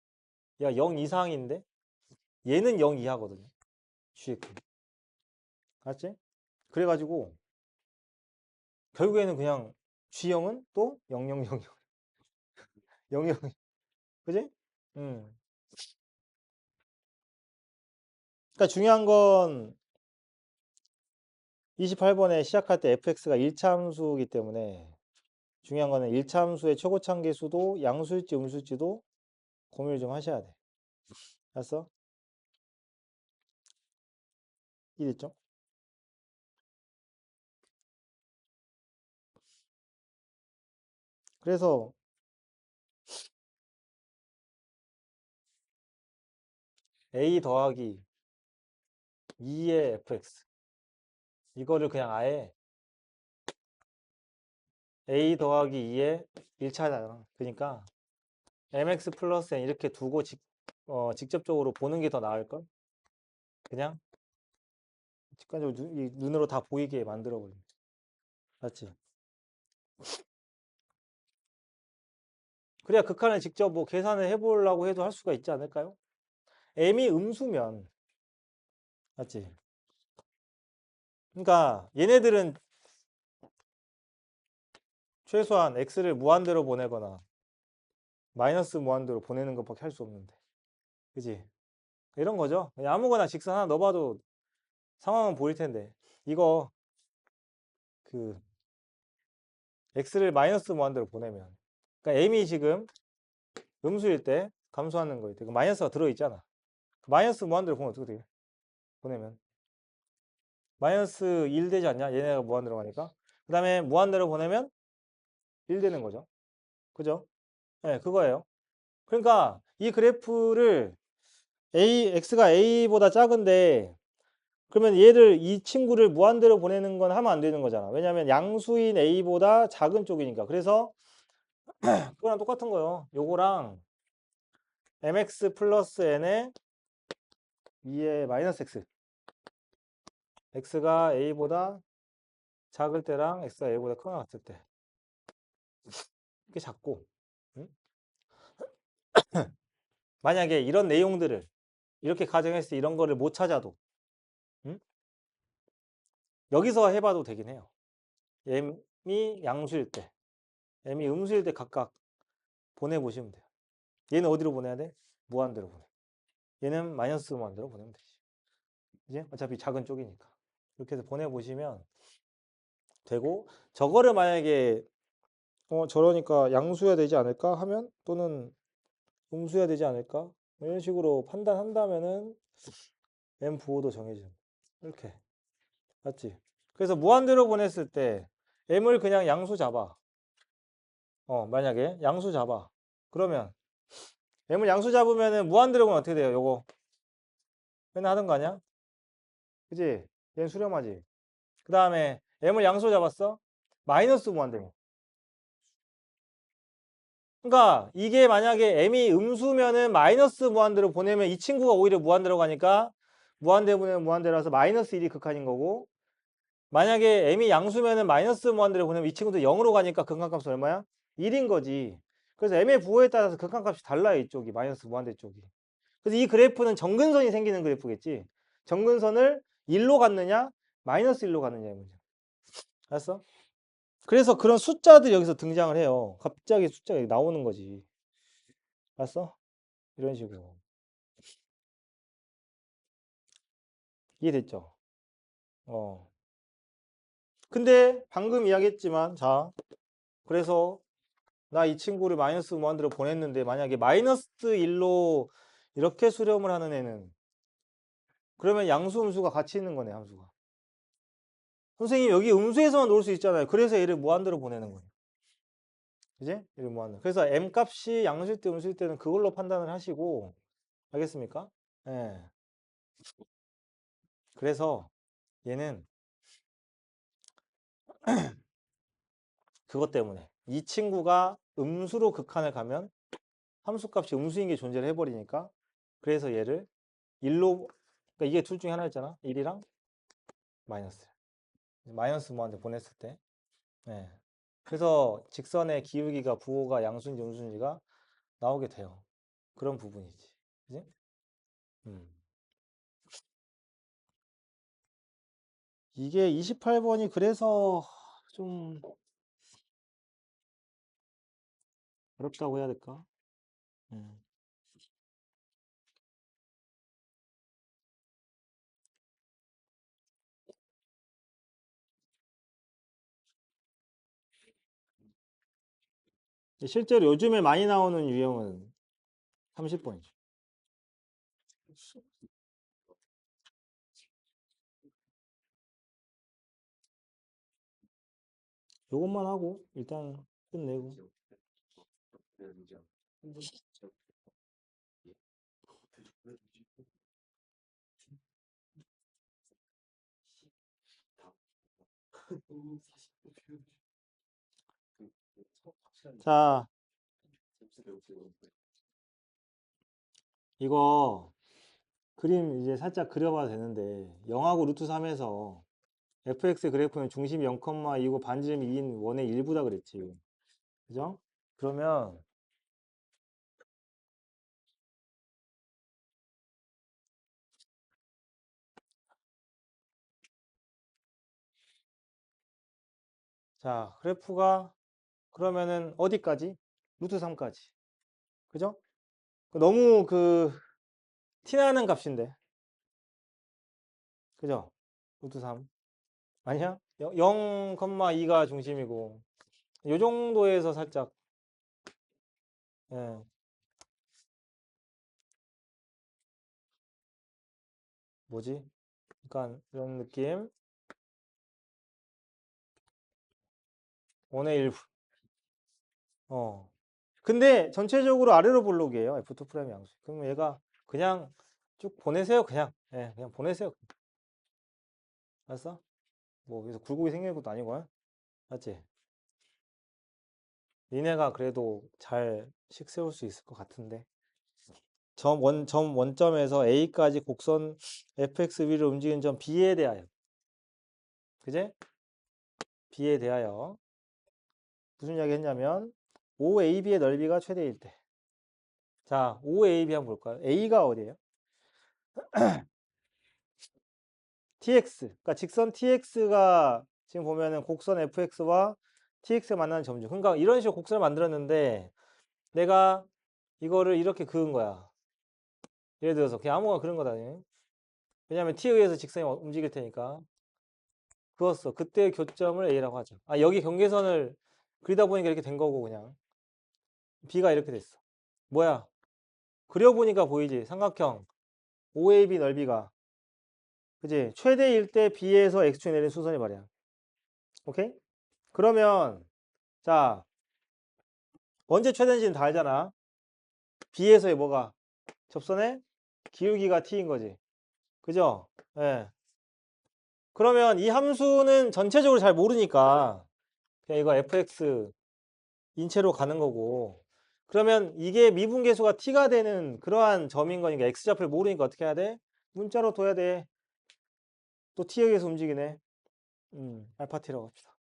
야 0 이상인데 얘는 0 이하거든요. GX. 알았지? 그래가지고 결국에는 그냥 G형은 또 0000 00 그지? 음. 그러니까 중요한 건 28번에 시작할 때 fx가 1차 함수이기 때문에 중요한 거는 1차 함수의 최고차함계수도 양수일지 음수일지도 고민을 좀 하셔야 돼. 알았어? 이해됐죠? 그래서 a 더하기 2의 fx 이거를 그냥 아예 a 더하기 2의 1차잖아. 그러니까 mx 플러스 n 이렇게 두고 직접적으로 보는 게 더 나을걸? 그냥 직관적으로 눈으로 다 보이게 만들어버려. 맞지? 그래야 극한을 직접 뭐 계산을 해보려고 해도 할 수가 있지 않을까요? m이 음수면 맞지? 그러니까 얘네들은 최소한 x를 무한대로 보내거나 마이너스 무한대로 보내는 것밖에 할 수 없는데 그지? 이런 거죠. 그냥 아무거나 직선 하나 넣어봐도 상황은 보일 텐데 이거 그 x를 마이너스 무한대로 보내면 그러니까 m이 지금 음수일 때 감소하는 거일 때 그 마이너스가 들어있잖아. 그 마이너스 무한대로 보면 어떻게 돼? 보내면 마이너스 1 되지 않냐? 얘네가 무한대로 가니까 그 다음에 무한대로 보내면 1 되는 거죠. 그죠? 네, 그거예요. 그러니까 이 그래프를 x가 a보다 작은데 그러면 얘를 이 친구를 무한대로 보내는 건 하면 안 되는 거잖아. 왜냐하면 양수인 a보다 작은 쪽이니까. 그래서 그거랑 똑같은 거예요. 요거랑 mx 플러스 n에 2의 마이너스 x. x가 a보다 작을 때랑 x가 a보다 크거나 같을 때. 이렇게 작고. 응? 만약에 이런 내용들을 이렇게 가정했을 때 이런 거를 못 찾아도 여기서 해봐도 되긴 해요. m이 양수일 때, m이 음수일 때 각각 보내보시면 돼요. 얘는 어디로 보내야 돼? 무한대로 보내. 얘는 마이너스 무한대로 보내면 되지. 이제 어차피 작은 쪽이니까. 이렇게 해서 보내보시면 되고, 저거를 만약에 저러니까 양수여야 되지 않을까 하면, 또는 음수여야 되지 않을까? 이런 식으로 판단한다면은 m 부호도 정해지는 이렇게. 맞지? 그래서 무한대로 보냈을 때 m을 그냥 양수 잡아. 만약에 양수 잡아. 그러면 m을 양수 잡으면은 무한대로 보면 어떻게 돼요? 요거 맨날 하던 거 아니야? 그지? 얘는 수렴하지. 그 다음에 m을 양수 잡았어? 마이너스 무한대로. 그러니까 이게 만약에 m이 음수면은 마이너스 무한대로 보내면 이 친구가 오히려 무한대로 가니까 무한대로 보내면 무한대로라서 마이너스 1이 극한인 거고, 만약에 m이 양수면은 마이너스 무한대로 보내면 이 친구도 0으로 가니까 극한값은 얼마야? 1인 거지. 그래서 m의 부호에 따라서 극한값이 달라요. 이쪽이 마이너스 무한대 쪽이. 그래서 이 그래프는 정근선이 생기는 그래프겠지. 정근선을 1로 갔느냐 마이너스 1로 갔느냐의 문제. 알았어? 그래서 그런 숫자들이 여기서 등장을 해요. 갑자기 숫자가 나오는 거지. 알았어? 이런 식으로. 이해됐죠? 근데 방금 이야기했지만, 자, 그래서 나 이 친구를 마이너스 무한대로 보냈는데 만약에 마이너스 1로 이렇게 수렴을 하는 애는, 그러면 양수 음수가 같이 있는 거네, 함수가. 선생님 여기 음수에서만 놓을 수 있잖아요. 그래서 얘를 무한대로 보내는 거예요. 그지? 얘를 무한대로. 그래서 m 값이 양수일 때 음수일 때는 그걸로 판단을 하시고, 알겠습니까? 예. 그래서 얘는 그것 때문에 이 친구가 음수로 극한을 가면 함수값이 음수인 게 존재를 해버리니까, 그래서 얘를 1로, 그러니까 이게 둘 중에 하나였잖아. 1이랑 마이너스. 마이너스 무한대 보냈을 때. 네. 그래서 직선의 기울기가 부호가 양수인지 음수인지가 나오게 돼요. 그런 부분이지. 그지? 이게 28번이 그래서 좀 어렵다고 해야 될까? 음. 실제로 요즘에 많이 나오는 유형은 30번이죠. 요것만 하고 일단 끝내고. 자, 이거 그림 이제 살짝 그려봐도 되는데, 0하고 루트 3에서 fx 그래프는 중심이 0,2고 반지름이 2인 원의 일부다 그랬지. 그죠? 그러면 자, 그래프가 그러면은 어디까지? 루트 3까지. 그죠? 너무 티나는 값인데. 그죠? 루트 3. 아니야? 0,2가 중심이고. 요 정도에서 살짝, 예, 뭐지? 약간 이런 느낌. 원의 일부. 근데 전체적으로 아래로 볼록이에요. F2 프라임 양수. 그럼 얘가 그냥 쭉 보내세요. 그냥. 예, 그냥 보내세요. 알았어? 뭐 여기서 굴곡이 생기는 것도 아니고. 맞지? 니네가 그래도 잘 식 세울 수 있을 것 같은데. 점 원점에서 A까지 곡선 fx 위를 움직이는 점 B에 대하여. 그제? B에 대하여. 무슨 이야기 했냐면 OAB의 넓이가 최대일 때. 자, OAB 한번 볼까요? A가 어디예요? TX. 그러니까 직선 TX가 지금 보면은 곡선 FX와 TX가 만나는 점주. 그러니까 이런 식으로 곡선을 만들었는데 내가 이거를 이렇게 그은 거야. 예를 들어서 그냥 아무거나 그런 거다. 왜냐면 T에 의해서 직선이 움직일 테니까. 그었어. 그때 교점을 A라고 하죠. 아, 여기 경계선을 그리다 보니까 이렇게 된 거고 그냥. B가 이렇게 됐어. 뭐야? 그려보니까 보이지? 삼각형 OAB 넓이가. 그지? 최대일 때 B에서 X축 내린 수선이 말이야. 오케이? 그러면 자, 언제 최대인지는 다 알잖아. B에서의 뭐가? 접선의 기울기가 T인 거지. 그죠? 예. 그러면 이 함수는 전체적으로 잘 모르니까 그냥 이거 fx 인체로 가는 거고. 그러면 이게 미분계수가 t가 되는 그러한 점인 거니까 x좌표를 모르니까 어떻게 해야 돼? 문자로 둬야 돼. 또 t에 의해서 움직이네. 알파 t라고 합시다.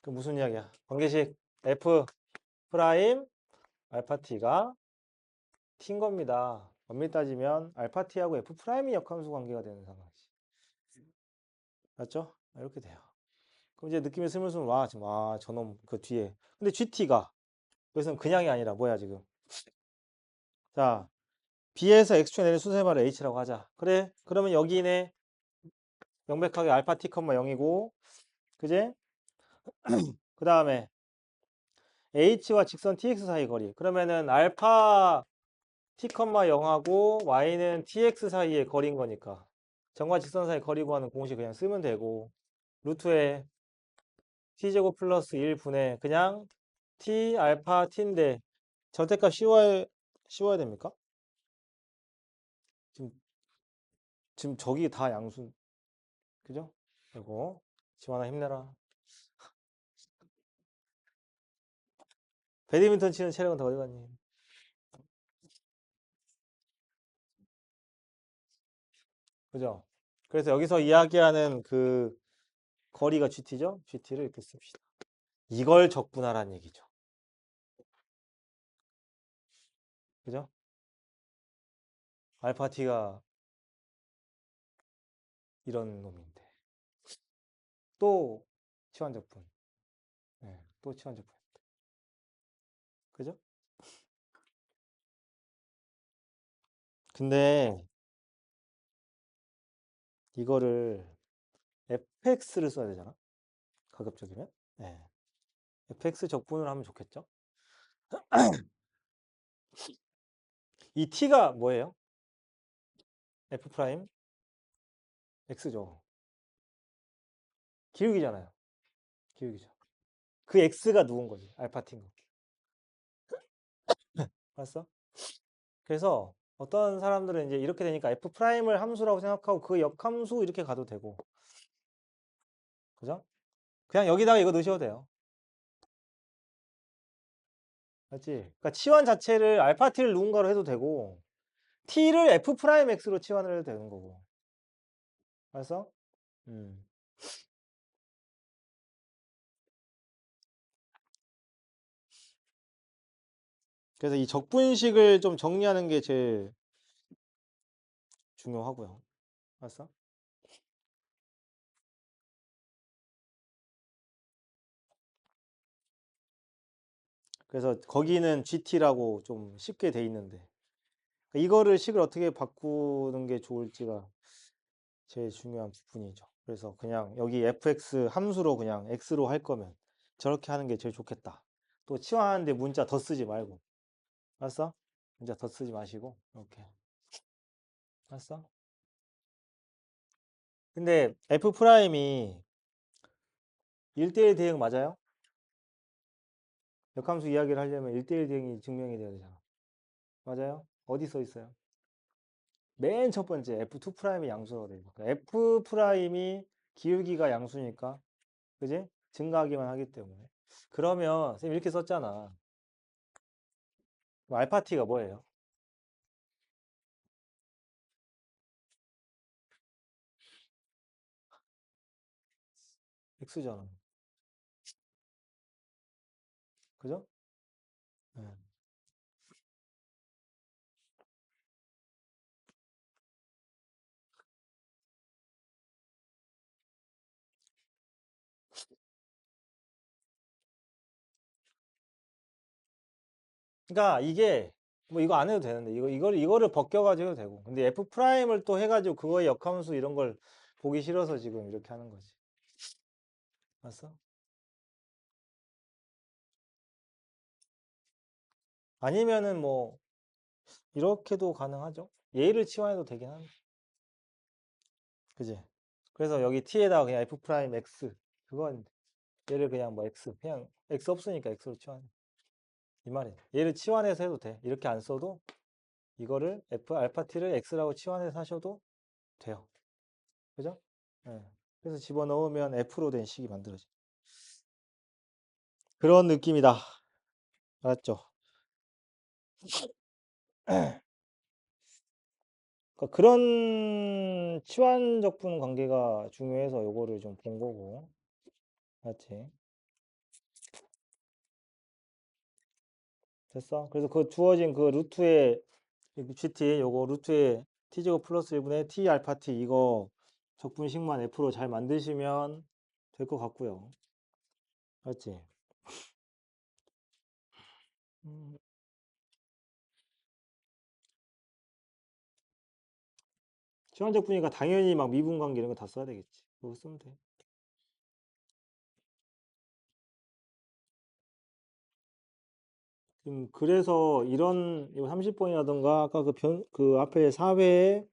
그 무슨 이야기야? 관계식 f 프라임 알파 t가 t인 겁니다. 엄밀히 따지면 알파 t하고 f 프라임이 역함수 관계가 되는 상황이지. 맞죠? 이렇게 돼요. 그럼 이제 느낌이 스물스물 와. 지금 와, 저놈 그 뒤에. 근데 GT가 여기서는 그냥이 아니라 뭐야 지금? 자, B에서 X축 내린 수세마를 H라고 하자. 그래? 그러면 여기네 명백하게 알파 T, 0이고 그제? 그 다음에 H와 직선 TX 사이 거리. 그러면은 알파 T, 0하고 Y는 TX 사이의 거리인 거니까 점과 직선 사이 거리 구하는 공식 그냥 쓰면 되고 루트에 T제곱 플러스 1분의 그냥 T 알파 T인데 절대값 씌워야 됩니까? 지금, 지금 저기 다 양수, 그죠? 그리고 지원아 힘내라. 배드민턴 치는 체력은 다 어디 갔니? 그죠? 그래서 여기서 이야기하는 그 거리가 GT죠? GT를 이렇게 씁시다. 이걸 적분하라는 얘기죠. 그죠? 알파 T가 이런 놈인데. 또 치환적분. 네, 또 치환적분. 그죠? 근데 이거를 fx를 써야 되잖아. 가급적이면. 네. fx 적분을 하면 좋겠죠? 이 t가 뭐예요? f 프라임 x죠. 기울기잖아요. 기울기죠. 그 x가 누군 거지? 알파 t인 거. 봤어? 그래서 어떤 사람들은 이제 이렇게 되니까 f 프라임을 함수라고 생각하고 그 역함수 이렇게 가도 되고. 그죠? 그냥 여기다가 이거 넣으셔도 돼요. 맞지? 그러니까 치환 자체를 알파 t를 누군가로 해도 되고 t를 f 프라임 x로 치환을 해도 되는 거고. 알았어? 음. 그래서 이 적분식을 좀 정리하는 게 제일 중요하고요. 알았어? 그래서 거기는 GT라고 좀 쉽게 돼 있는데 이거를 식을 어떻게 바꾸는 게 좋을지가 제일 중요한 부분이죠. 그래서 그냥 여기 fx 함수로 그냥 x로 할 거면 저렇게 하는 게 제일 좋겠다. 또 치환하는데 문자 더 쓰지 말고. 알았어? 문자 더 쓰지 마시고 이렇게. 알았어? 근데 f 프라임이 1대1 대응 맞아요? 역함수 이야기를 하려면 1대1 대응이 증명이 돼야 되잖아. 맞아요? 어디 써 있어요? 맨 첫 번째 F2 프라임이 양수라고 돼 있니까 F 프라임이 기울기가 양수니까 그지? 증가하기만 하기 때문에 그러면 선생님 이렇게 썼잖아. 그럼 알파 t가 뭐예요? x잖아. 그죠? 네. 그러니까 이게 뭐 이거 안 해도 되는데 이거를 벗겨가지고 해도 되고. 근데 F 프라임을 또 해가지고 그거의 역함수 이런 걸 보기 싫어서 지금 이렇게 하는 거지. 봤어? 아니면은 뭐 이렇게도 가능하죠. 얘를 치환해도 되긴 하네. 그지? 그래서 여기 t에다가 그냥 f 프라임 x 그건 얘를 그냥 뭐 x 그냥 x 없으니까 x로 치환해. 이 말이야. 얘를 치환해서 해도 돼. 이렇게 안 써도 이거를 f 알파 t를 x라고 치환해서 하셔도 돼요. 그죠? 예. 그래서 집어넣으면 f로 된 식이 만들어져. 그런 느낌이다. 알았죠? 그러니까 그런 치환적분 관계가 중요해서 요거를 좀 본 거고. 맞지? 됐어? 그래서 그 주어진 그 루트의 gt 요거 루트의 t제곱 플러스 1분의 t 알파 t 이거 적분식만 f로 잘 만드시면 될 것 같고요. 맞지? 음, 치환적분이니까 당연히 막 미분관계 이런 거 다 써야 되겠지. 그거 쓰면 돼. 그래서 이런 30번이라던가 아까 그 앞에 4회에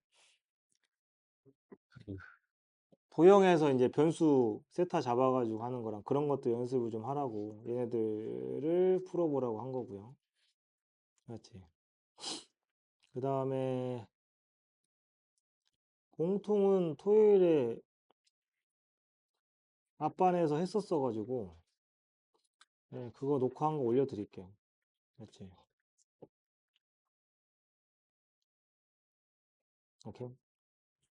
도형에서 이제 변수 세타 잡아가지고 하는 거랑 그런 것도 연습을 좀 하라고 얘네들을 풀어보라고 한 거고요. 맞지? 그 다음에 공통은 토요일에 앞반에서 했었어가지고 네, 그거 녹화한 거 올려드릴게요. 맞지? 오케이.